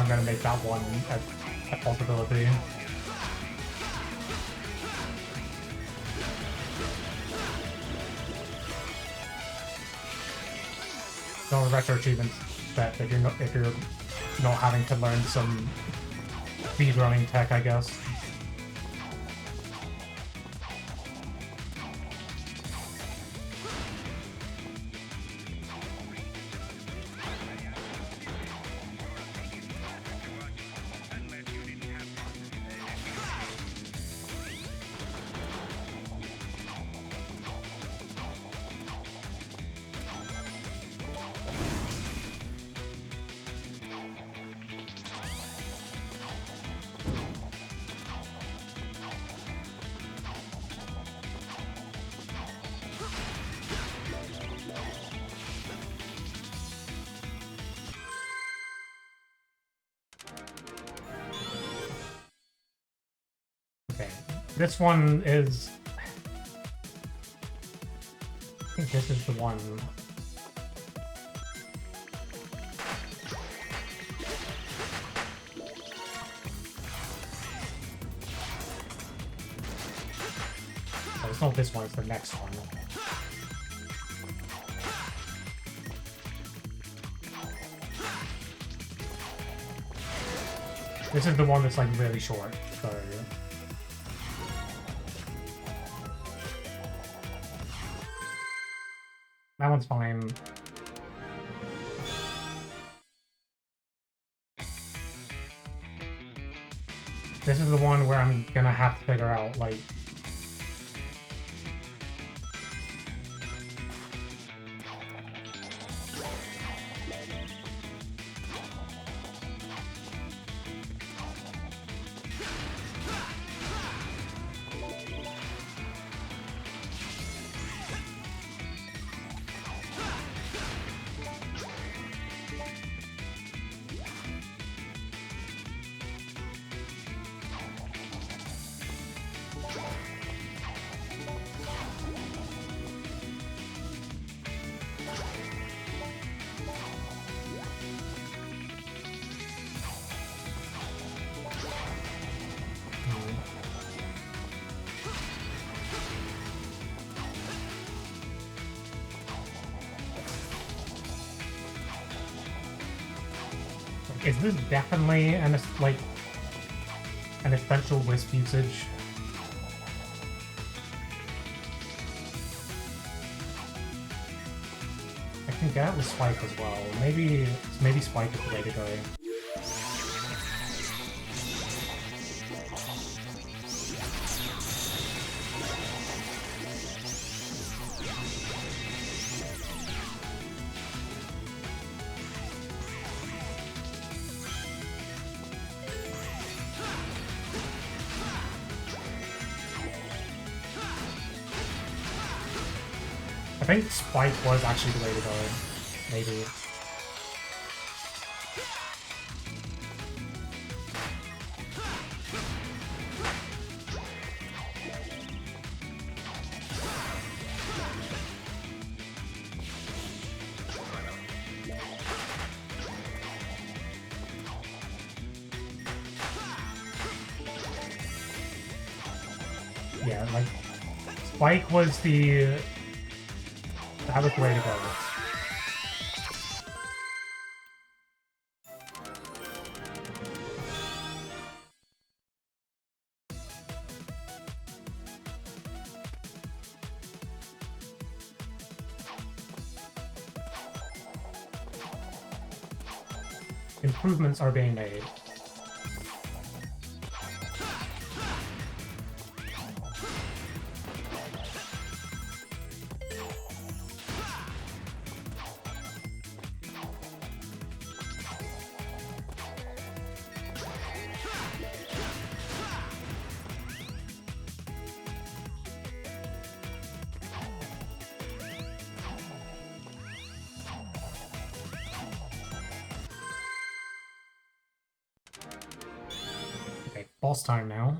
gonna make that one a possibility. No RetroCheevos that if you're not having to learn some speedrunning tech, I guess. Okay, this one is... I think this is the one... Oh, it's not this one, it's the next one. This is the one that's like really short, so... That one's fine. This is the one where I'm gonna have to figure out, like... Is this definitely an essential wisp usage? can get it with Spike as well. Maybe Spike is the way to go. I think Spike was actually the way to go. Maybe. Yeah, like Spike was the... That was the way to go. Improvements are being made. Okay, boss time now.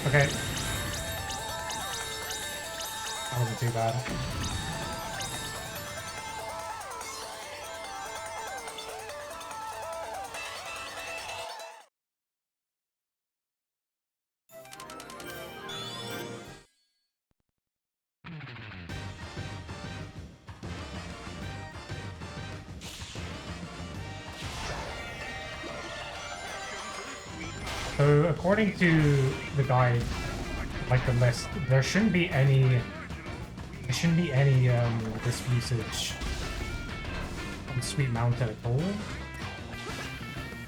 Okay. That wasn't too bad. So according to the guide, like the list, there shouldn't be any this usage on Sweet Mountain at all.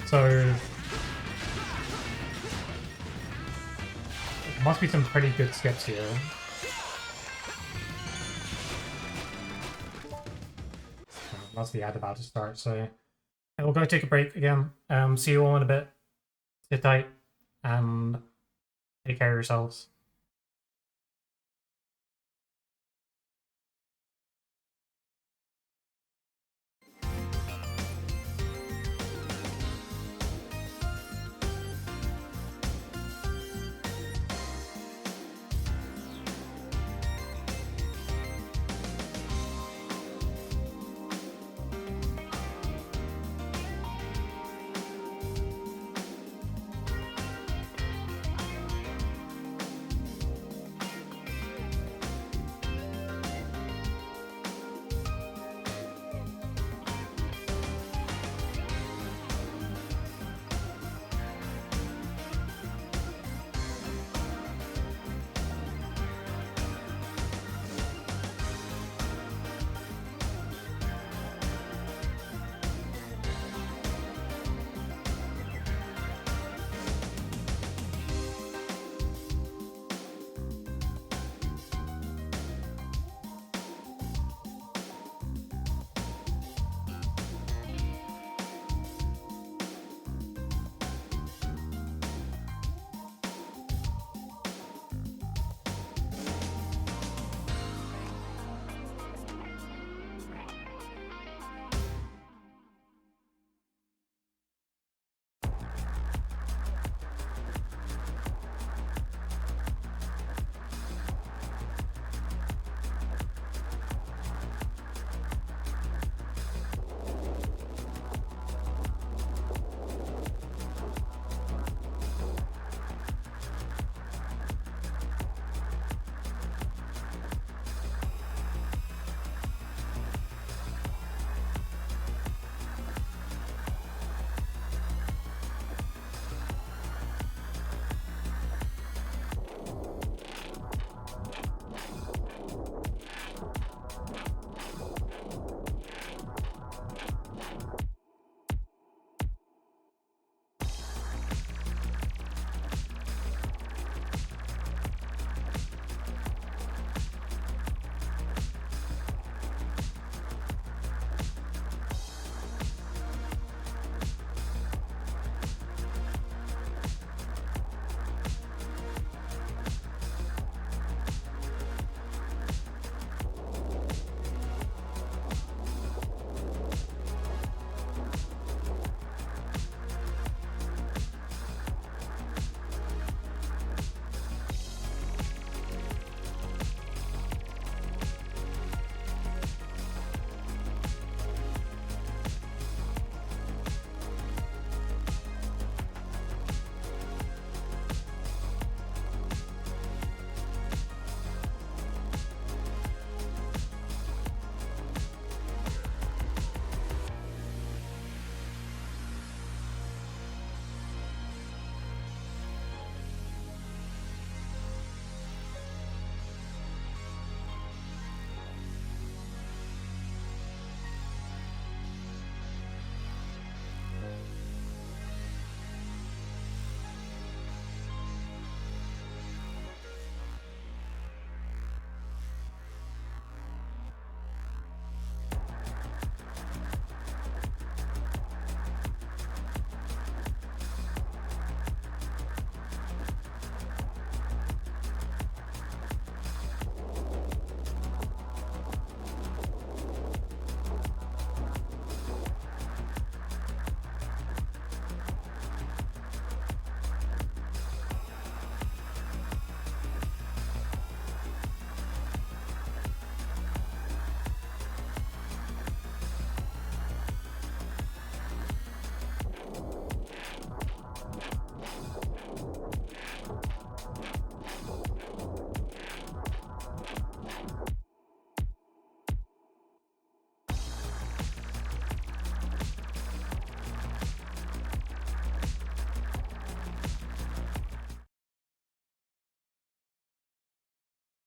So there must be some pretty good skips here. That's the ad about to start, so we'll go take a break again. See you all in a bit. Sit tight and take care of yourselves.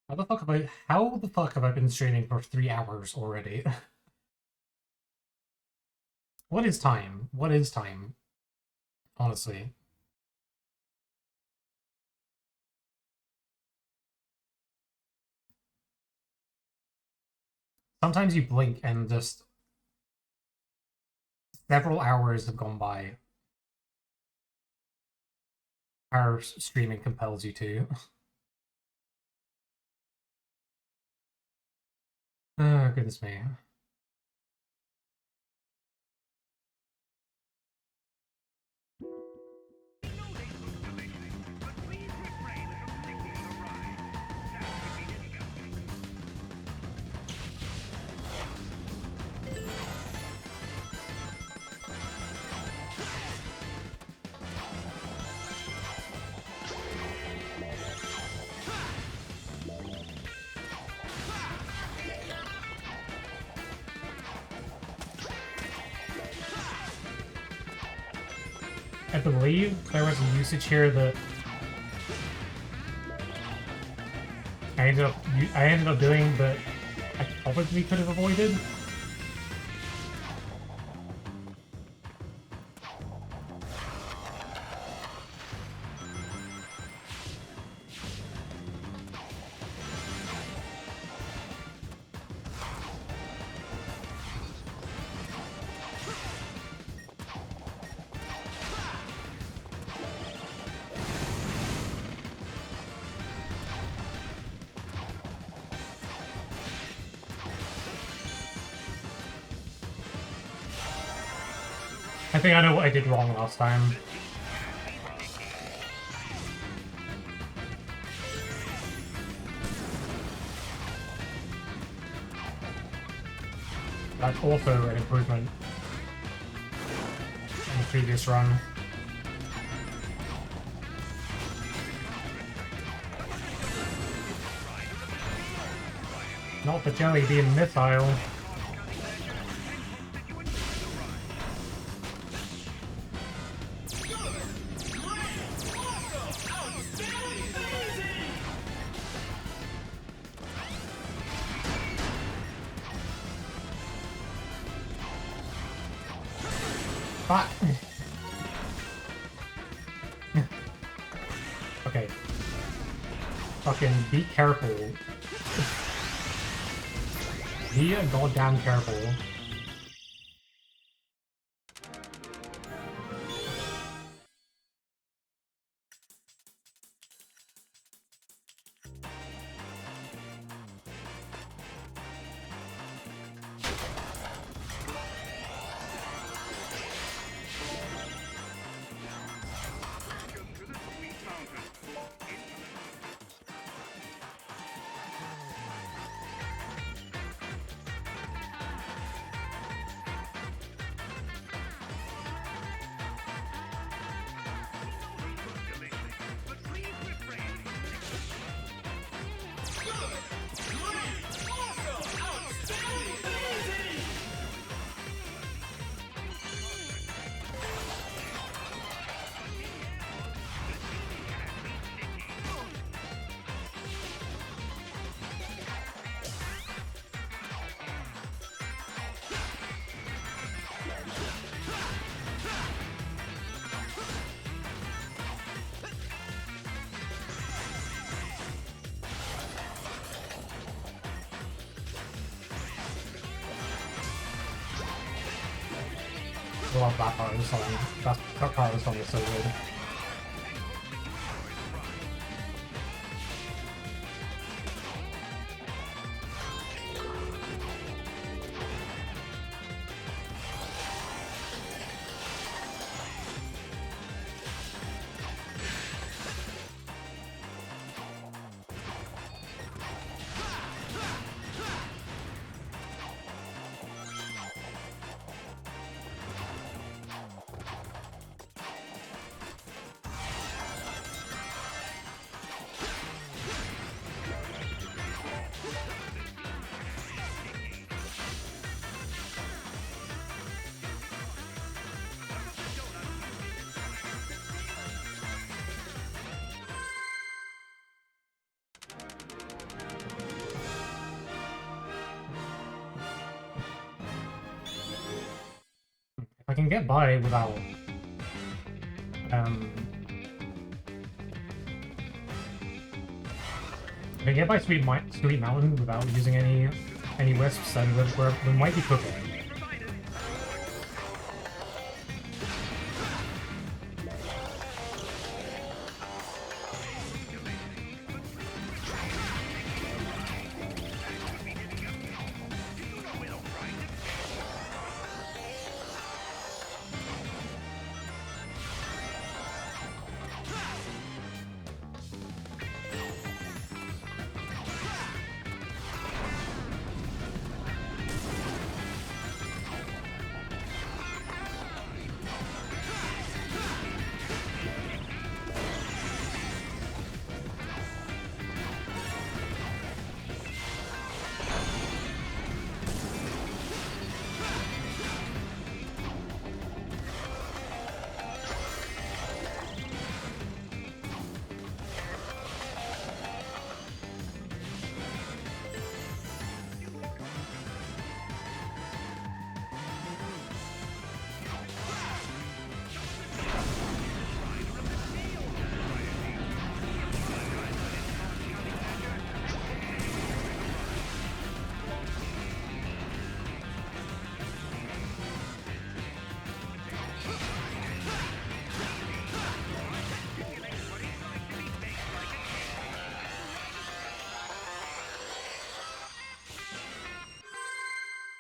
How the fuck have I been streaming for 3 hours already? What is time? What is time? Honestly. Sometimes you blink and just several hours have gone by. Our streaming compels you to. Oh, goodness me. I believe there was a usage here that I ended up doing, but I probably could have avoided. I think I know what I did wrong last time. That's also an improvement in the previous run. Not the jelly being missile. Fuck. Okay. Fucking be careful. Be goddamn careful. I love that part of the song. That part of the song is so good. I can get by without um if I can get by Sweet Mountain without using any wisps, then we might be cooking.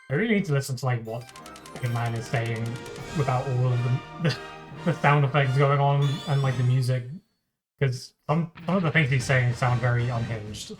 I really need to listen to like what man is saying without all of the sound effects going on and like the music, because some of the things he's saying sound very unhinged.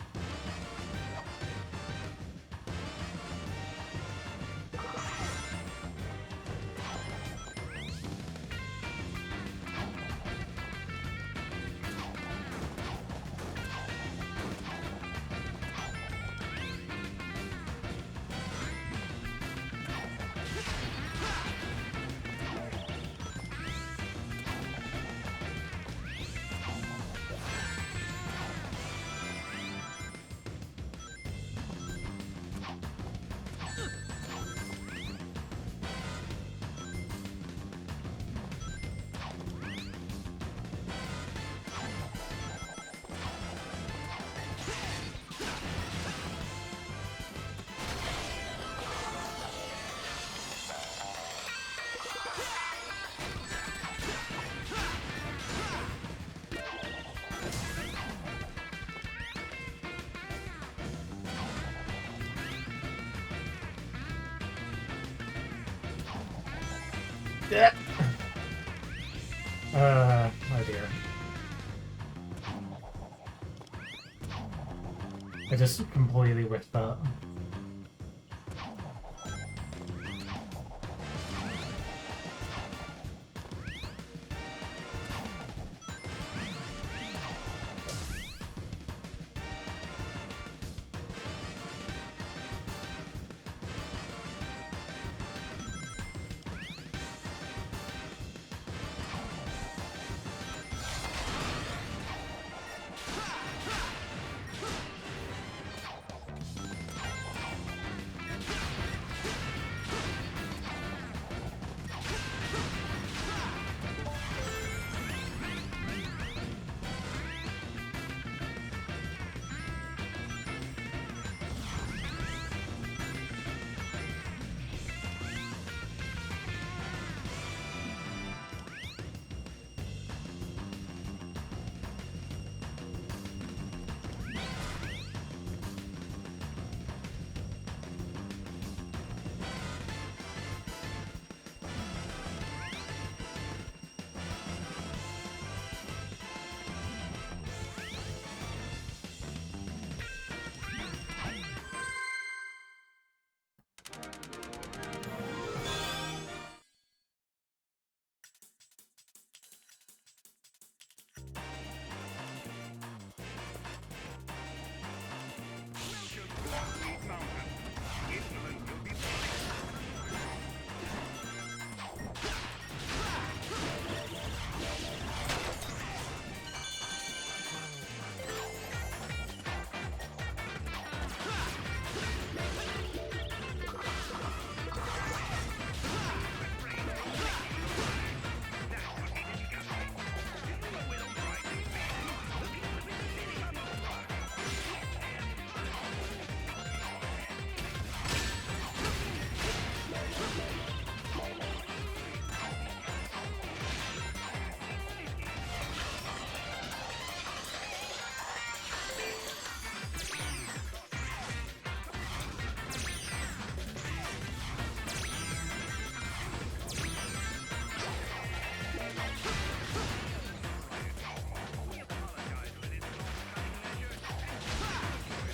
Yeah. Oh dear. I just completely whiffed that.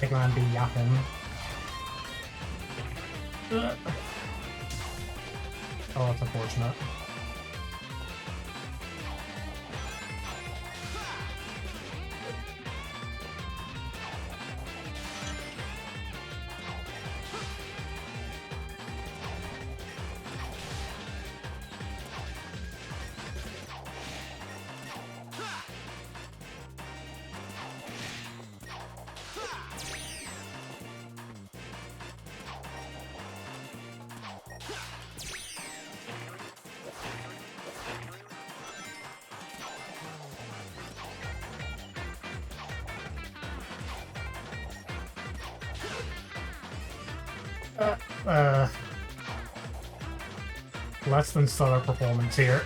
Pigman be yapping. Ugh. Oh, that's unfortunate. Less than stellar performance here.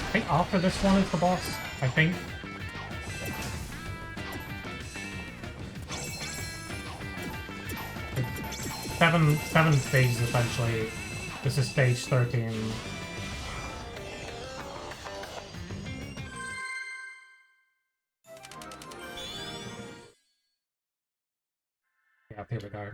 I think after this one is the boss, I think. Seven stages essentially. This is stage 13. Yeah, here we go.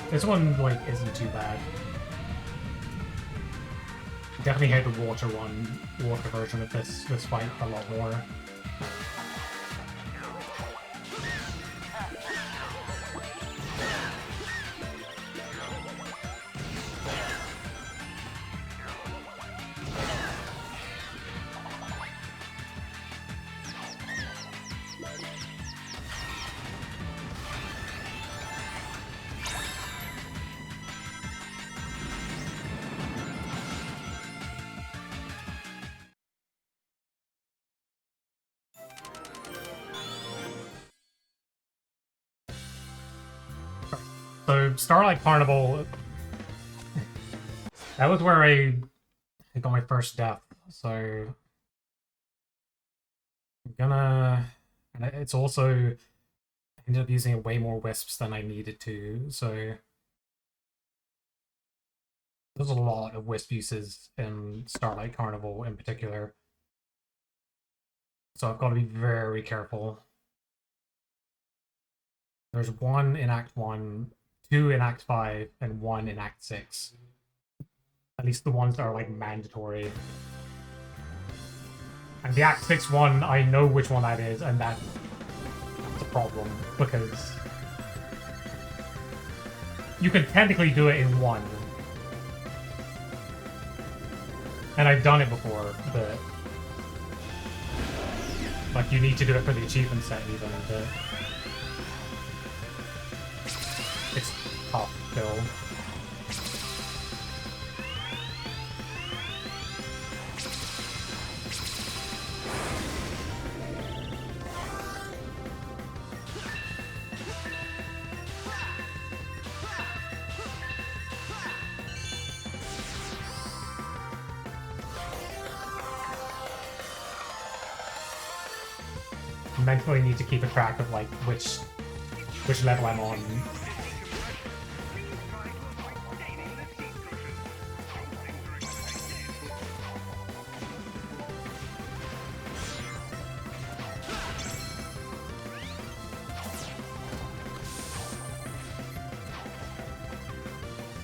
This one, like, isn't too bad. Definitely hate the water version of this fight a lot more. So, Starlight Carnival, that was where I got my first death, so I'm gonna... And it's also... I ended up using way more wisps than I needed to, so... There's a lot of wisp uses in Starlight Carnival in particular. So I've got to be very careful. There's one in Act 1, 2 in Act 5, and 1 in Act 6. At least the ones that are, like, mandatory. And the Act 6 one, I know which one that is, and that's a problem, because you can technically do it in one. And I've done it before, but like you need to do it for the achievement set even, but it's tough still. Mentally need to keep a track of like which level I'm on.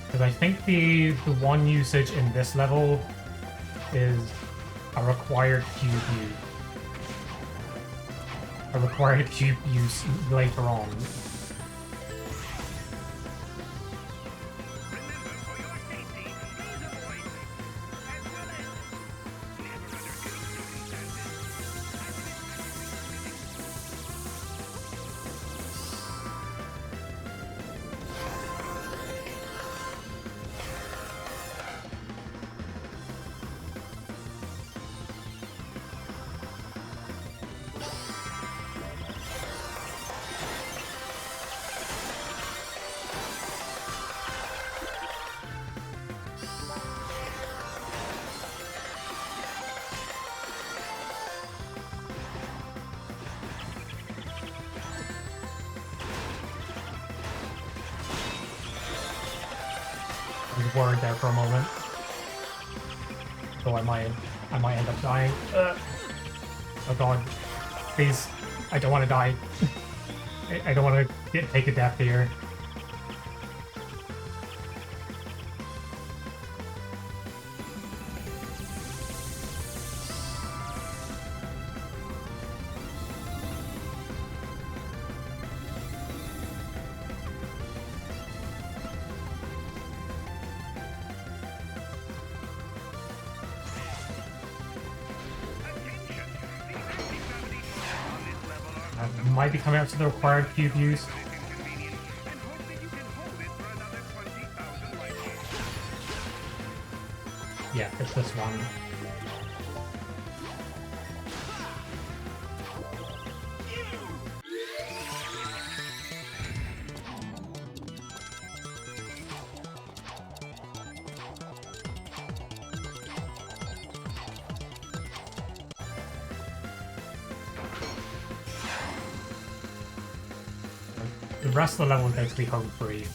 Because I think the one usage in this level is a required cube use. A required cube use later on. I was worried there for a moment. So I might end up dying. Oh god. Please. I don't want to die. I don't want to take a death here. Might be coming up to the required cube use. Yeah, it's this one. The rest of the level is basically home free.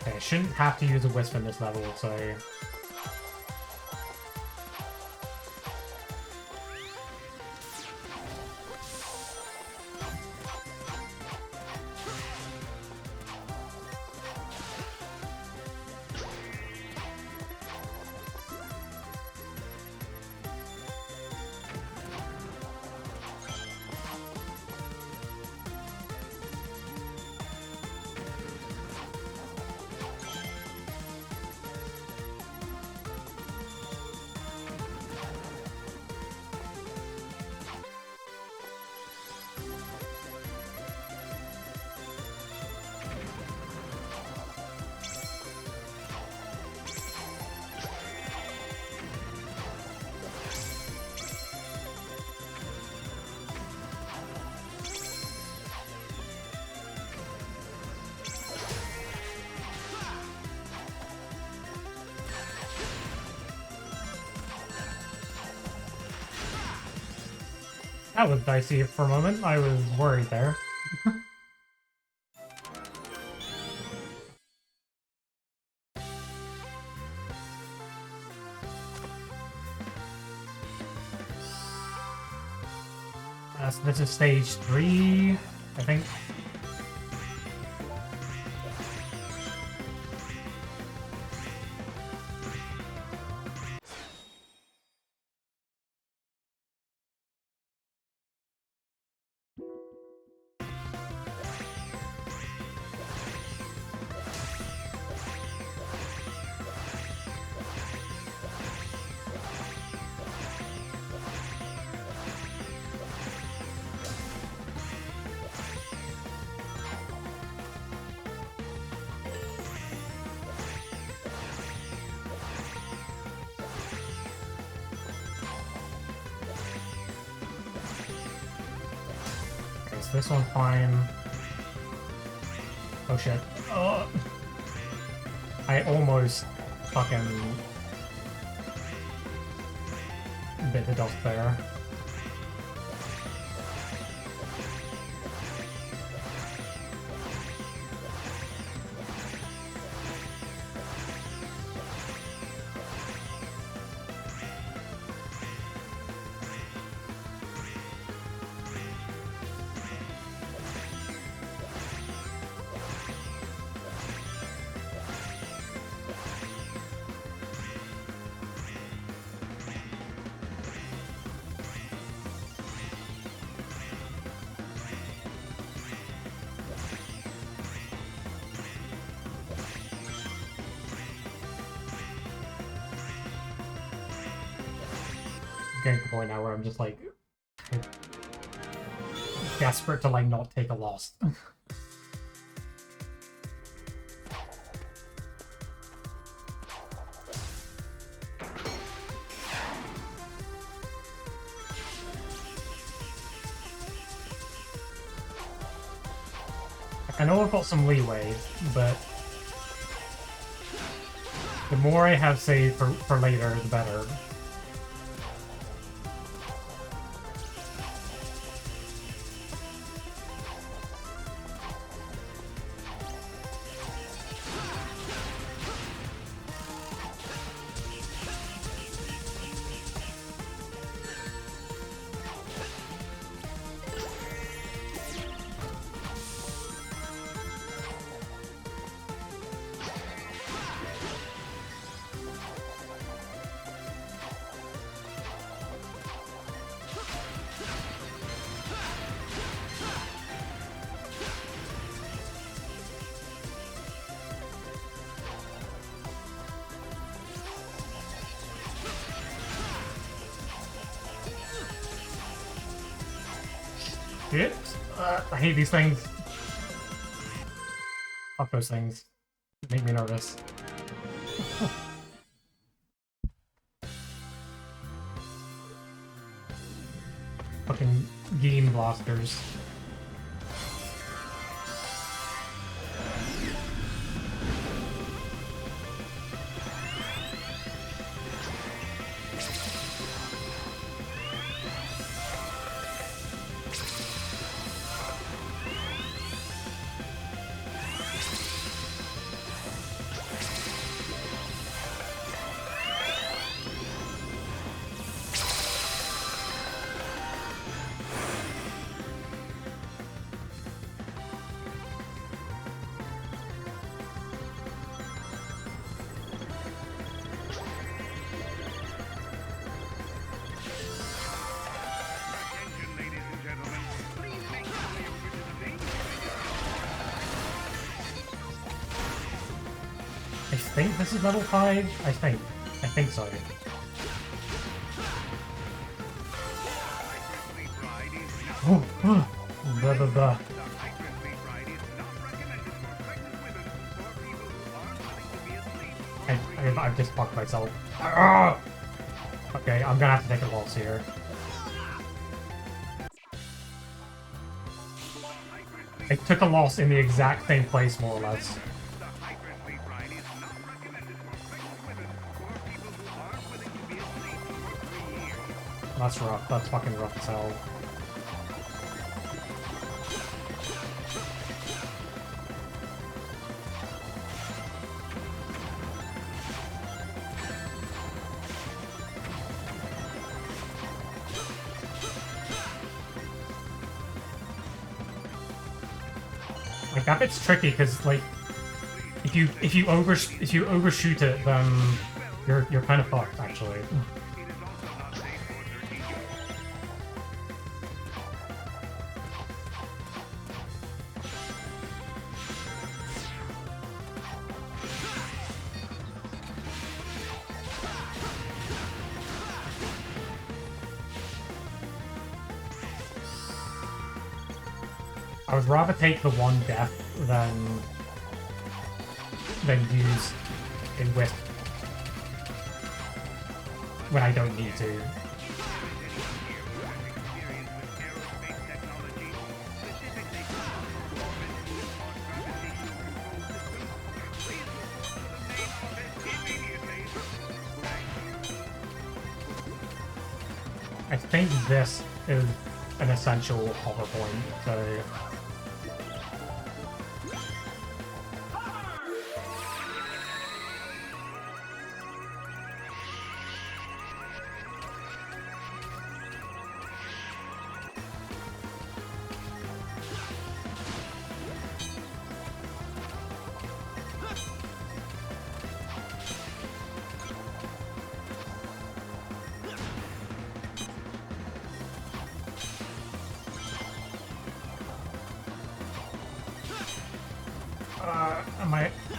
Okay, I shouldn't have to use a Wisp in this level, so... That was dicey for a moment. I was worried there. So this is stage 3, I think. So this one's fine. Oh shit. Oh. I almost fucking bit the dust there. Getting to the point now where I'm just like desperate to like not take a loss. I know I've got some leeway, but the more I have saved for later, the better. Shit. I hate these things. Fuck those things. They make me nervous. Fucking game blasters. I think this is level 5? I think so. Blah blah blah. I've just fucked myself. Okay, I'm gonna have to take a loss here. I took a loss in the exact same place, more or less. That's rough. That's fucking rough as hell. That bit's tricky because like if you overshoot it, then you're kind of fucked actually. I would rather take the one death than use a whip when I don't need to. I think this is an essential hover point, so...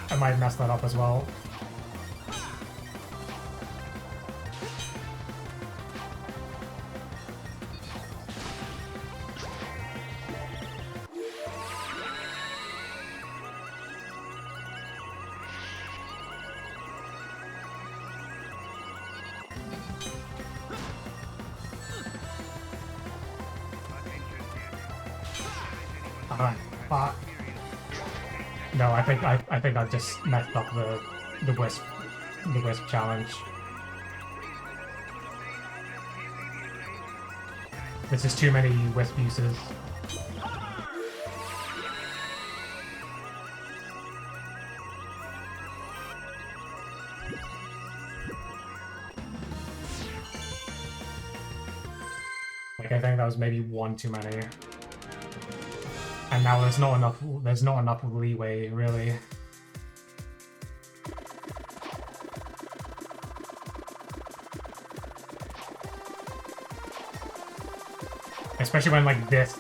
I might mess that up as well. Fuck. No, I think I just messed up the wisp challenge. This is too many wisp uses. Like I think that was maybe one too many. And now there's not enough leeway, really. Especially when like this,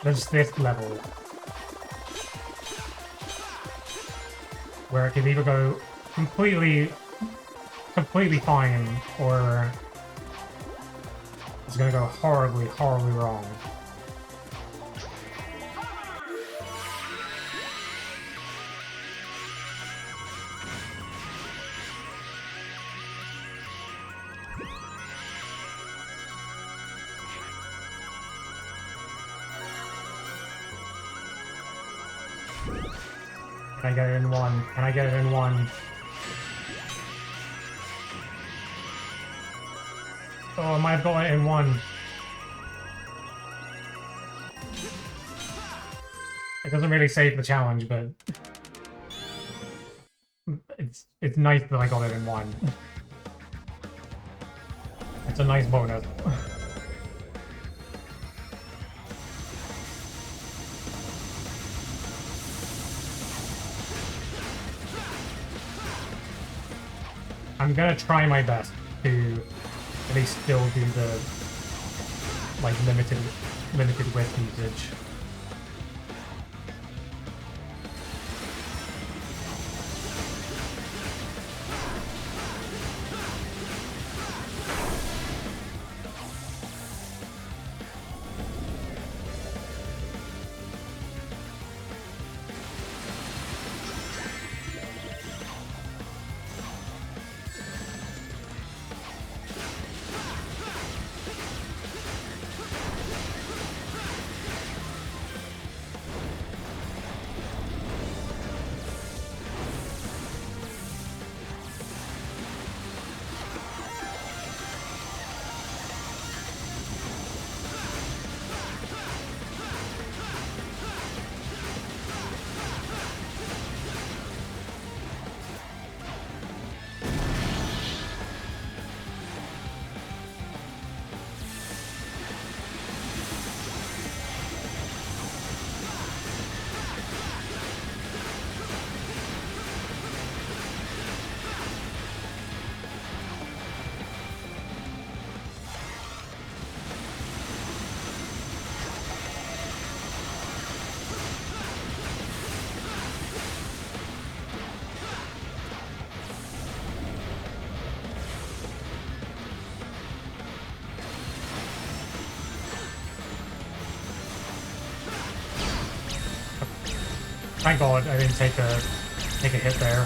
there's this level where it can either go completely fine, or it's gonna go horribly wrong. Can I get it in one? Can I get it in one? Oh, I might have got it in one. It doesn't really save the challenge, but it's nice that I got it in one. It's a nice bonus. I'm gonna try my best to at least still do the like limited width usage. Thank God I didn't take a hit there.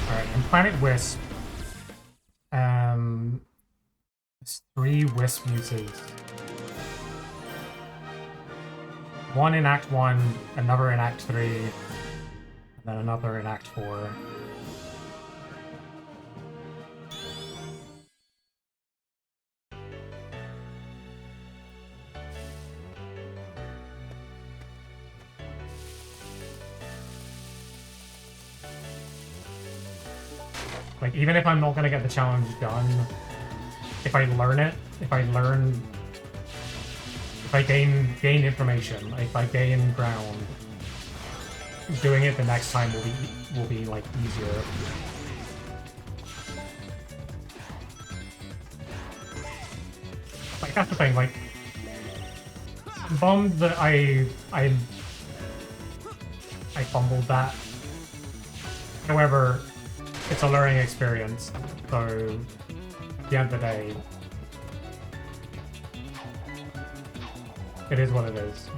Alright, and Planet Wisp. There's 3 Wisp uses. One in Act 1, another in Act 3, and then another in Act 4. Like, even if I'm not gonna get the challenge done, if I learn it, if I gain information, if I gain ground, doing it the next time will be like easier. Like that's the thing. Like, I'm bummed that I fumbled that. However, it's a learning experience, so at the end of the day, it is what it is.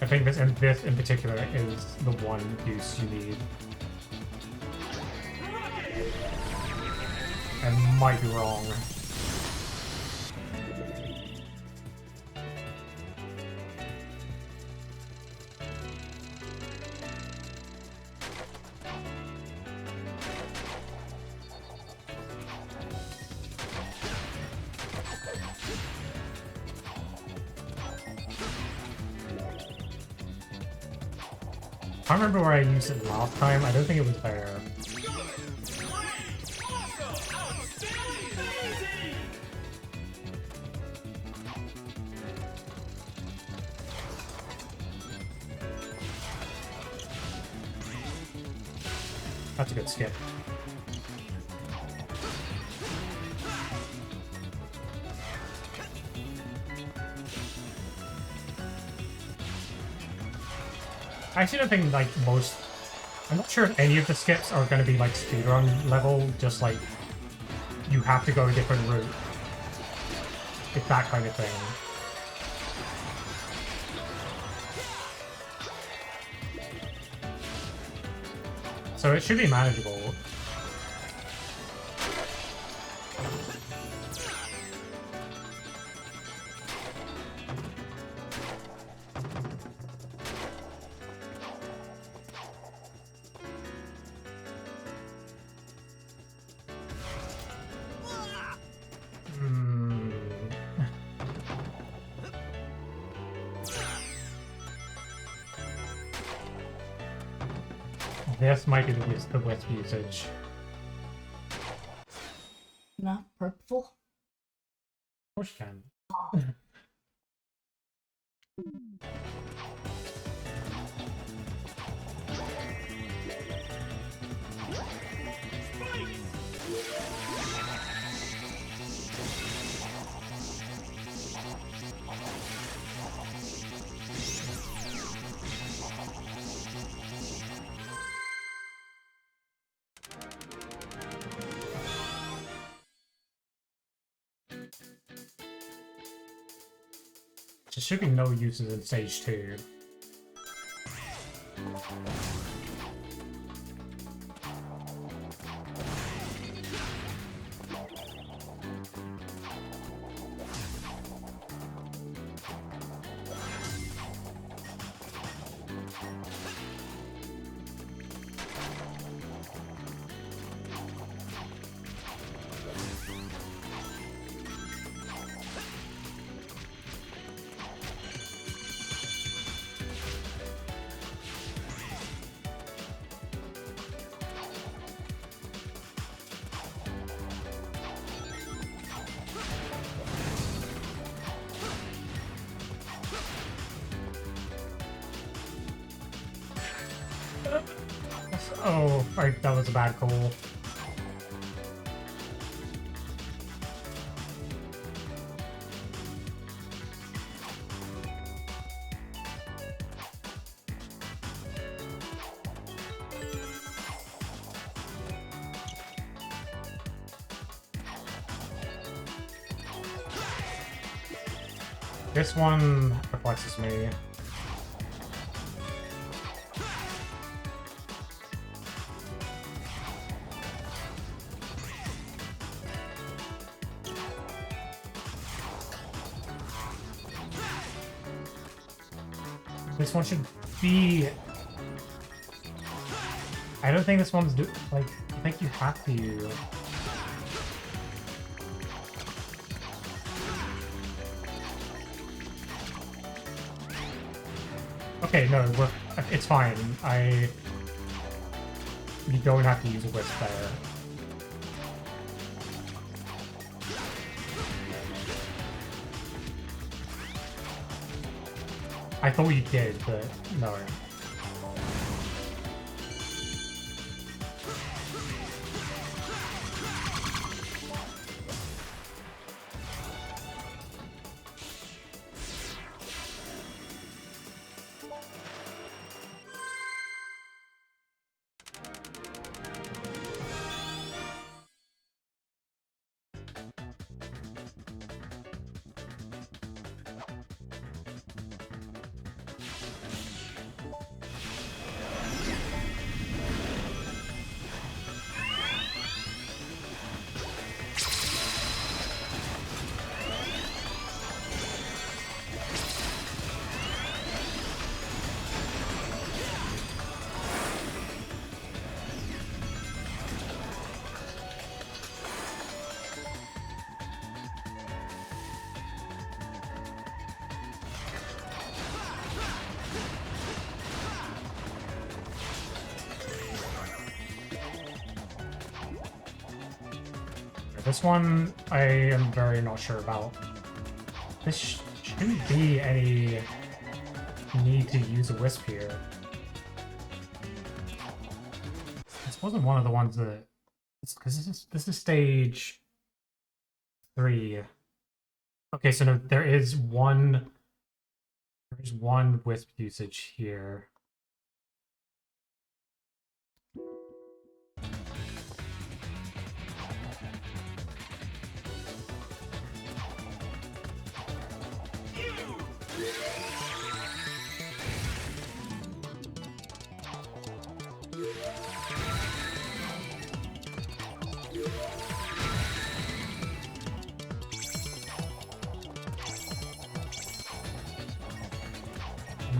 I think this in particular is the one use you need. I might be wrong. I don't remember where I used it last time. I don't think it was there. That's a good skip. I actually don't think, like, most... I'm not sure if any of the skips are going to be, like, speedrun level, just, like, you have to go a different route. It's that kind of thing. So it should be manageable. This might be the Wisp usage. Not purple? Of course you can. There should be no uses in Stage 2. Oh, that was a bad call. This one perplexes me. This one should be... I don't think this one's like, I think you have to use... Okay, no, it's fine. You don't have to use a wisp there. I thought you did, but no. This one, I am very not sure about. This shouldn't be any need to use a wisp here. This wasn't one of the ones that... Because this is stage 3. Okay, so no, there is one wisp usage here.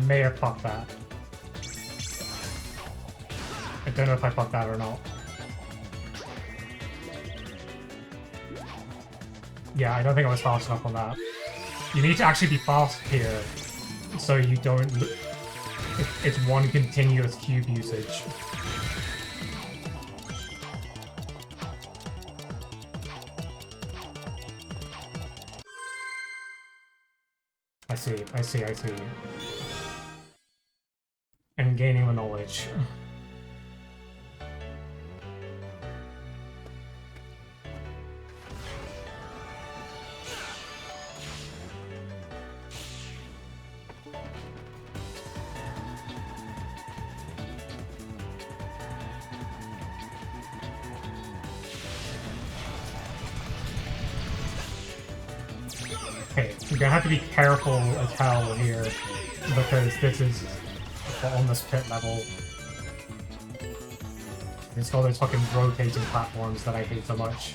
May have fucked that. I don't know if I fucked that or not. Yeah, I don't think I was fast enough on that. You need to actually be fast here, so you don't... It's one continuous cube usage. I see. And gaining the knowledge. Okay, you're gonna have to be careful as hell here, because this is on this pit level. It's got those fucking rotating platforms that I hate so much.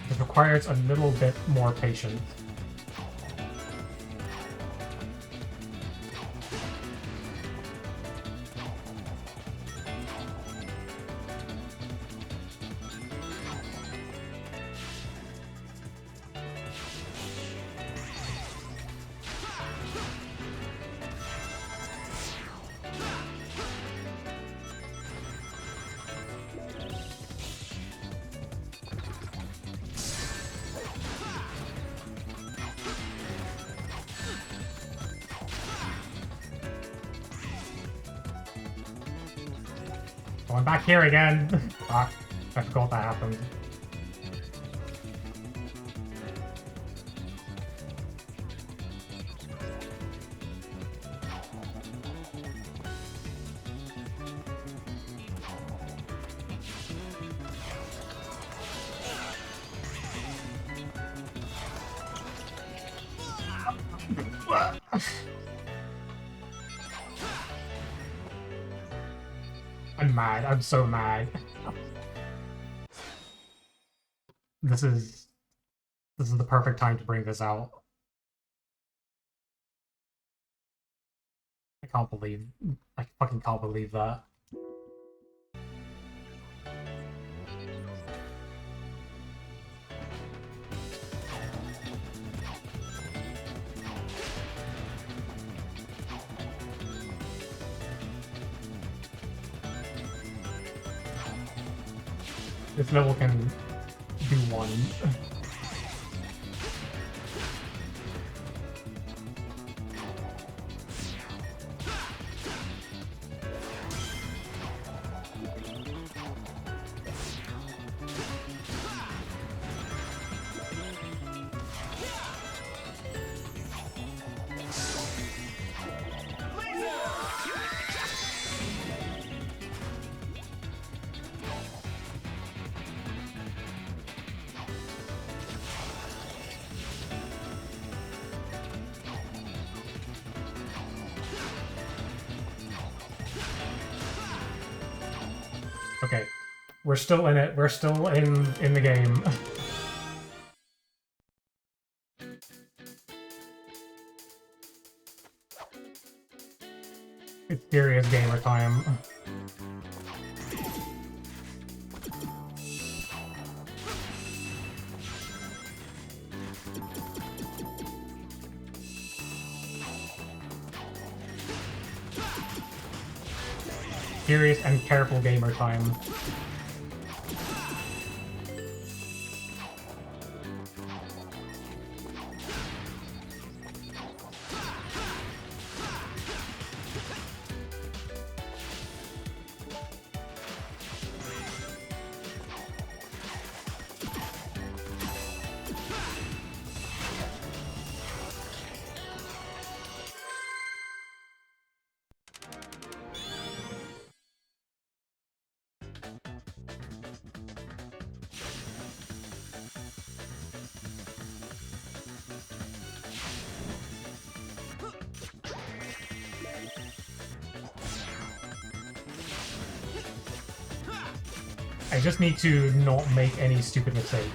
It requires a little bit more patience. Oh, I'm back here again. Fuck. I forgot that happened. I'm mad. I'm so mad. This is the perfect time to bring this out. I fucking can't believe that. This level can do one. Okay, we're still in it. We're still in the game. It's serious gamer time. Serious and careful gamer time. I just need to not make any stupid mistake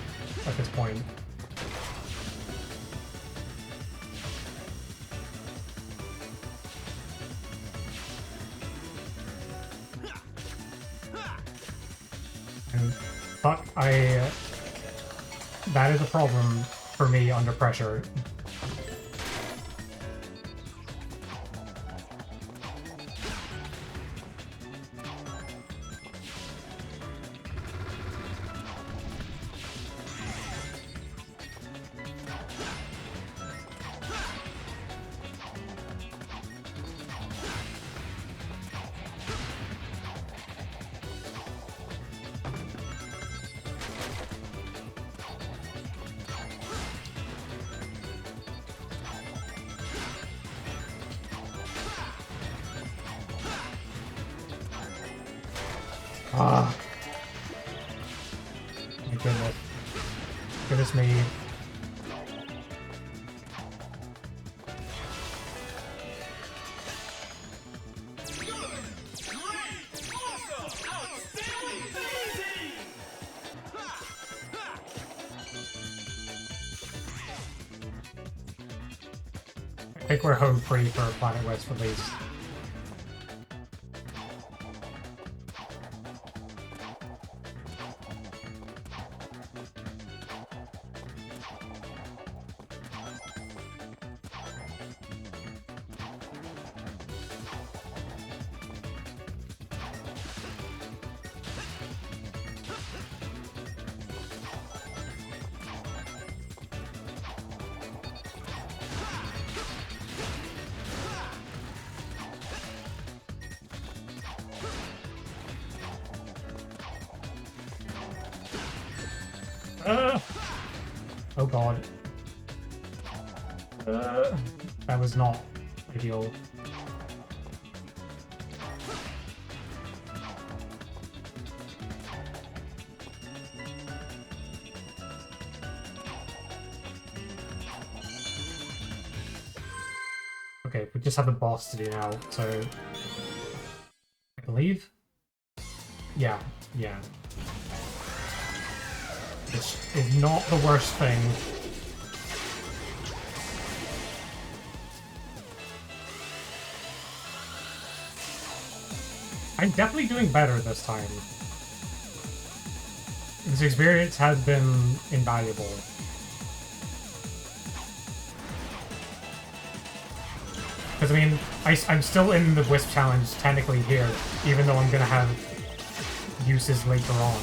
at this point. And, but that is a problem for me under pressure. Ah. My goodness. Goodness me. I think we're home free for Planet West release. Oh god. That was not ideal. Okay, we just have the boss to do now, so... I believe? Yeah, yeah. Which is not the worst thing. I'm definitely doing better this time. This experience has been invaluable. Because, I mean, I'm still in the Wisp Challenge technically here, even though I'm going to have uses later on.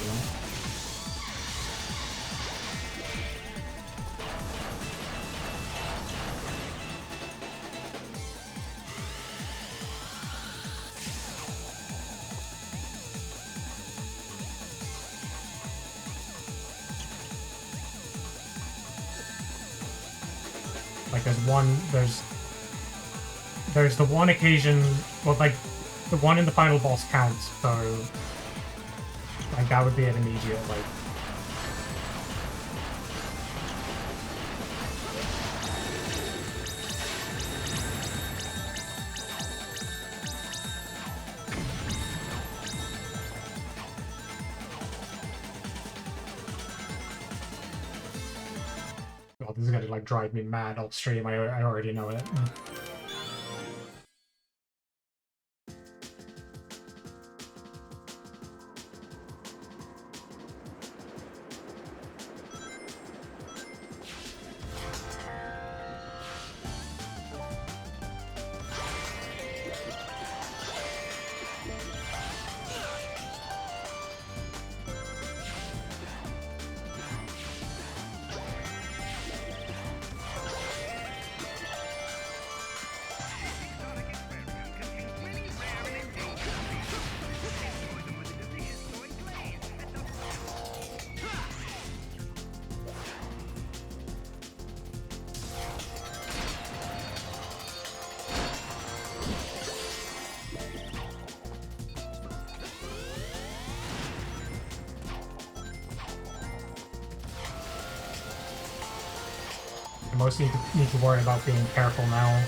Like, there's the one occasion, well, like, the one in the final boss counts, so, like, that would be an immediate, like... Well, this is gonna, like, drive me mad off stream, I already know it. I mostly need to worry about being careful now.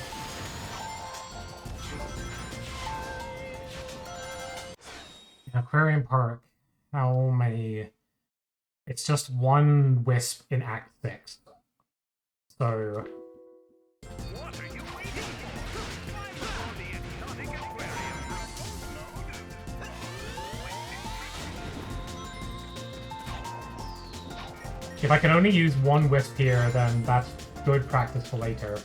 In Aquarium Park, how many... It's just one Wisp in Act 6. So... What are you waiting for? The exotic aquarium mode. If I can only use one Wisp here, then that's good practice for later.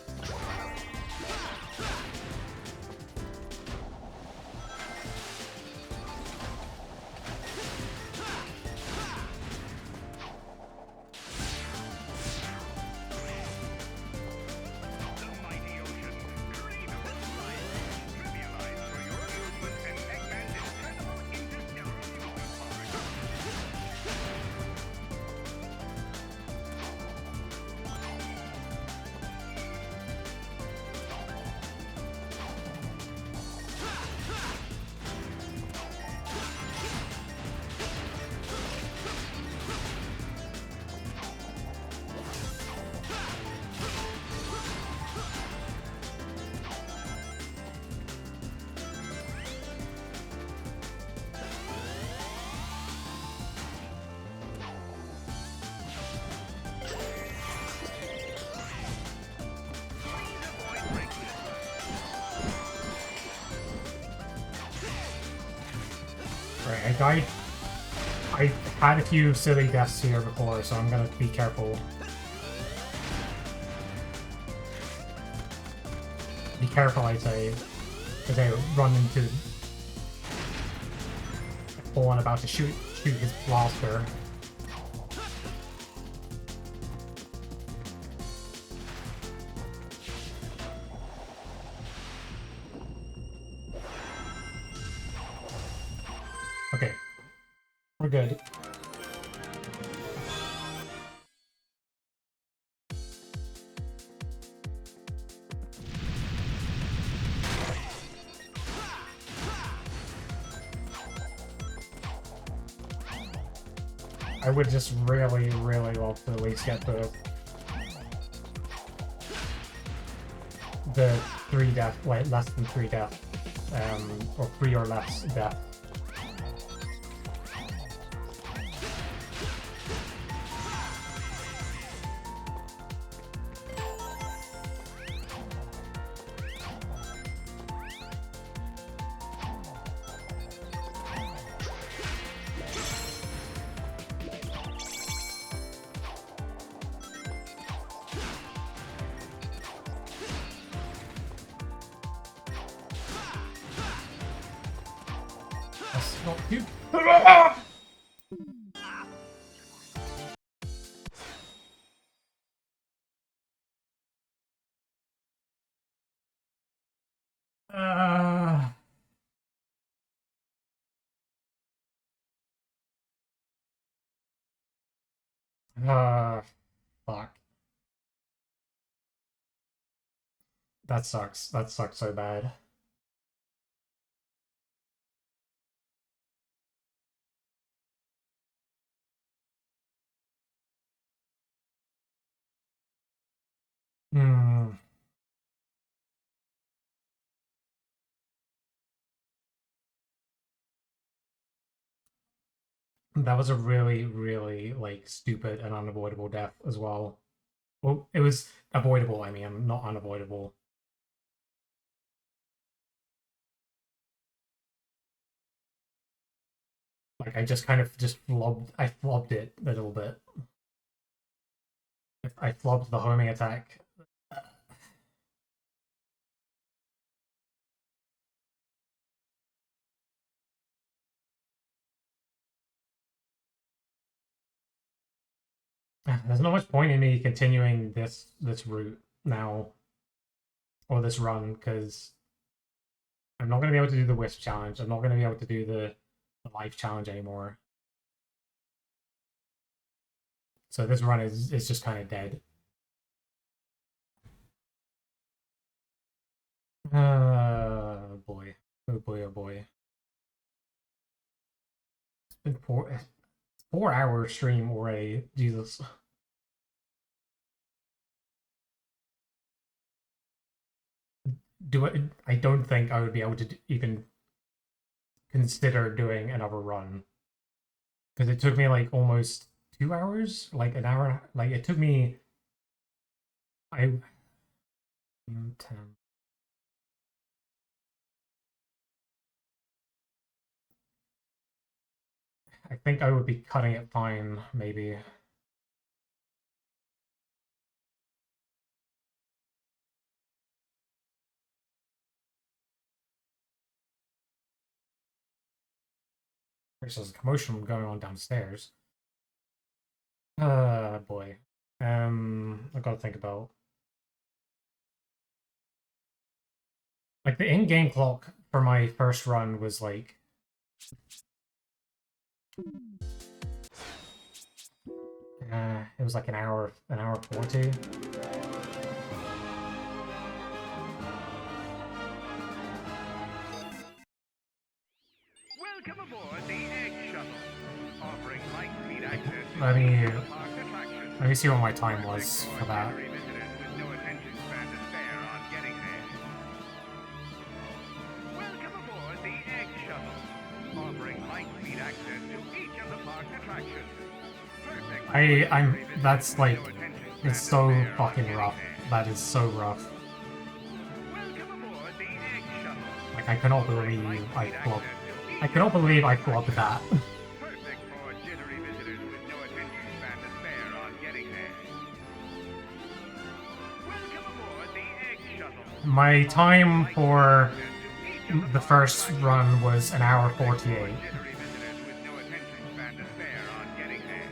Right, I had a few silly deaths here before, so I'm gonna be careful. Be careful, I say, because I run into a one about to shoot his blaster. Okay, we're good. I would just really, really love to at least get the the 3 death, like less than 3 death, or 3 or less death. That's not you. Uh, uh, fuck. That sucks. That sucks so bad. Hmm. That was a really, really, like, stupid and unavoidable death as well. Well, it was avoidable, I mean, not unavoidable. Like, I just kind of just I flobbed it a little bit. I flobbed the homing attack. There's not much point in me continuing this route now, or this run, because I'm not going to be able to do the Wisp challenge. I'm not going to be able to do the life challenge anymore. So this run is just kind of dead. Boy. Oh boy, oh boy. It's been 4 hour stream already. Jesus. I don't think I would be able to even consider doing another run. Because it took me like almost 2 hours, like an hour. Like it took me. I 10. I think I would be cutting it fine, maybe. There's a commotion going on downstairs. Boy. I gotta think about. Like the in-game clock for my first run was like. It was like an hour 40. Welcome aboard the Egg Shuttle, offering light-speed access to Let me the park attractions. let me see what my time was for that. Jittery visitors with no attention span to spare on getting there. Welcome aboard the Egg Shuttle, offering light-speed access to each of the park's attractions. Perfect for I'm jittery visitors that's with like no attention span it's to so spare on fucking getting rough. there. That is so rough. Welcome aboard the Egg Shuttle. Like I cannot believe I cannot believe I flopped that. Perfect for jittery visitors with no attention span to spare on getting there. Welcome aboard the Egg Shuttle. My time for the first run was an hour 48. Jittery visitors with no attention span to spare on getting there.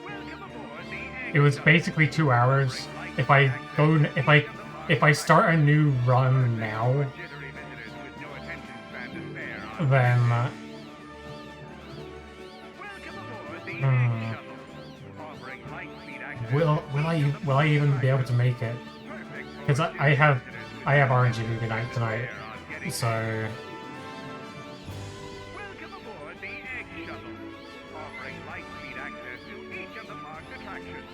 Welcome aboard the Egg It was Shuttle. basically 2 hours. If I go if I start a new run now, Jittery visitors with no attention span to spare on then welcome aboard the Egg Shuttle. Offering light-speed access will I even be able to make it? perfect for Because I have RNG movie night tonight, so welcome aboard the Egg Shuttle, offering light-speed access to each of the park's attractions.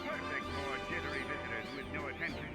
Perfect for jittery visitors with no attention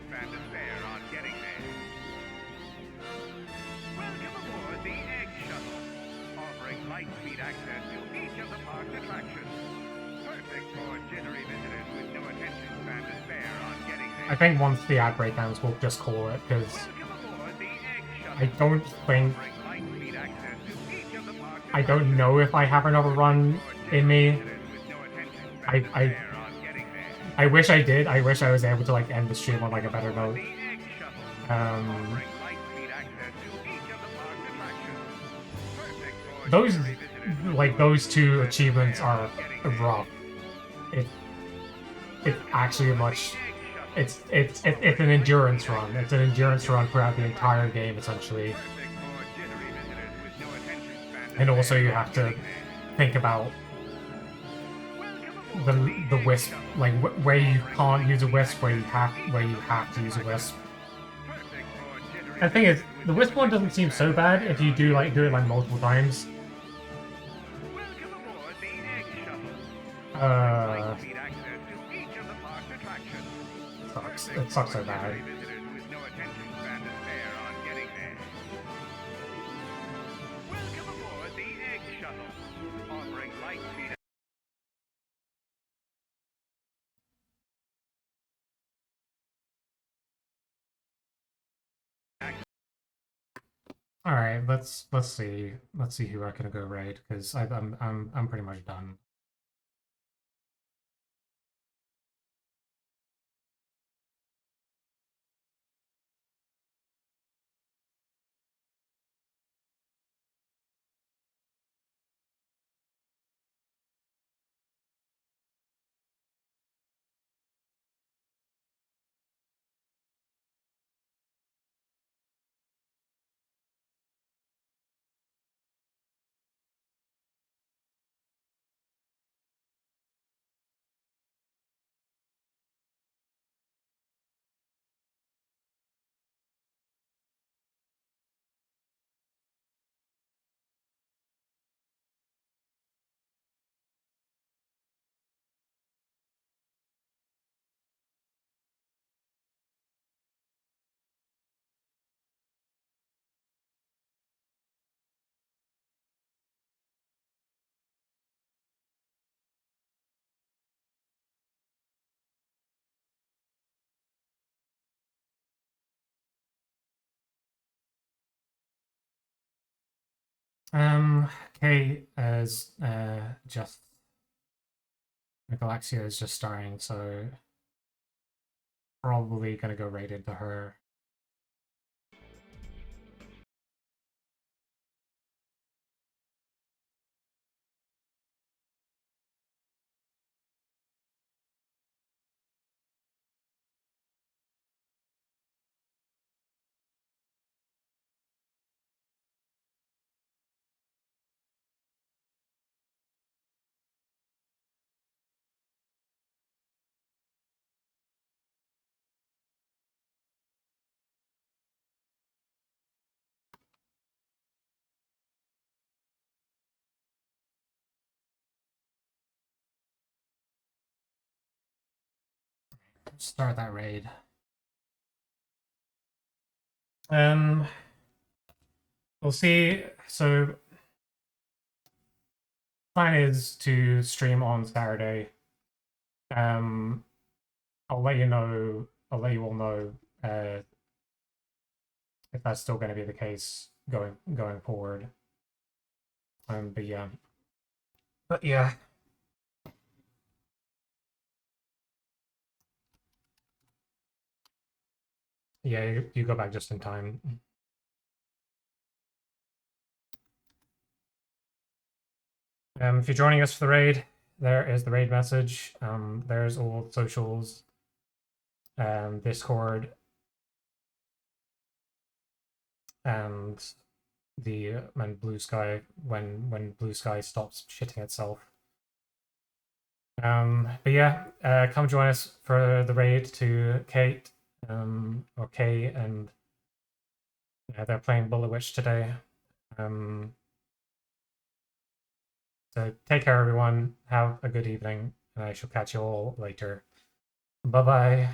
I think once the ad break ends, we'll just call it, because Welcome aboard the Egg Shuttle. I don't think... Offering high-speed access to each of the park's I don't attractions. know if I have another run in me. With no attention I, span to I, spare on getting there. I wish I did. I wish I was able to, like, end the stream on, like, a better note. The Egg Shuttle. Offering high-speed access to each of the park's attractions. Perfect for Those, ordinary visitors like, those two achievements are rough. It's actually a much... It's an endurance run. It's an endurance run throughout the entire game, essentially. And also you have to think about the wisp, like where you can't use a wisp, where you have to use a wisp. And the thing is, the wisp one doesn't seem so bad if you do it like multiple times. Sucks. It sucks so bad. Welcome aboard the Egg Shuttle, offering light-speed. All right, let's see who I can go raid, because I'm pretty much done. Okay, as just Galaxia is just starting, so probably gonna go right into her. Start that raid. We'll see. So, plan is to stream on Saturday. I'll let you know. I'll let you all know if that's still going to be the case going forward. But yeah. Yeah, you go back just in time. If you're joining us for the raid, there is the raid message. There's all socials, Discord, and Blue Sky when Blue Sky stops shitting itself. But yeah, come join us for the raid to Kate, or Kay, and they're playing Bullet Witch today. So take care, everyone. Have a good evening, and I shall catch you all later. Bye bye.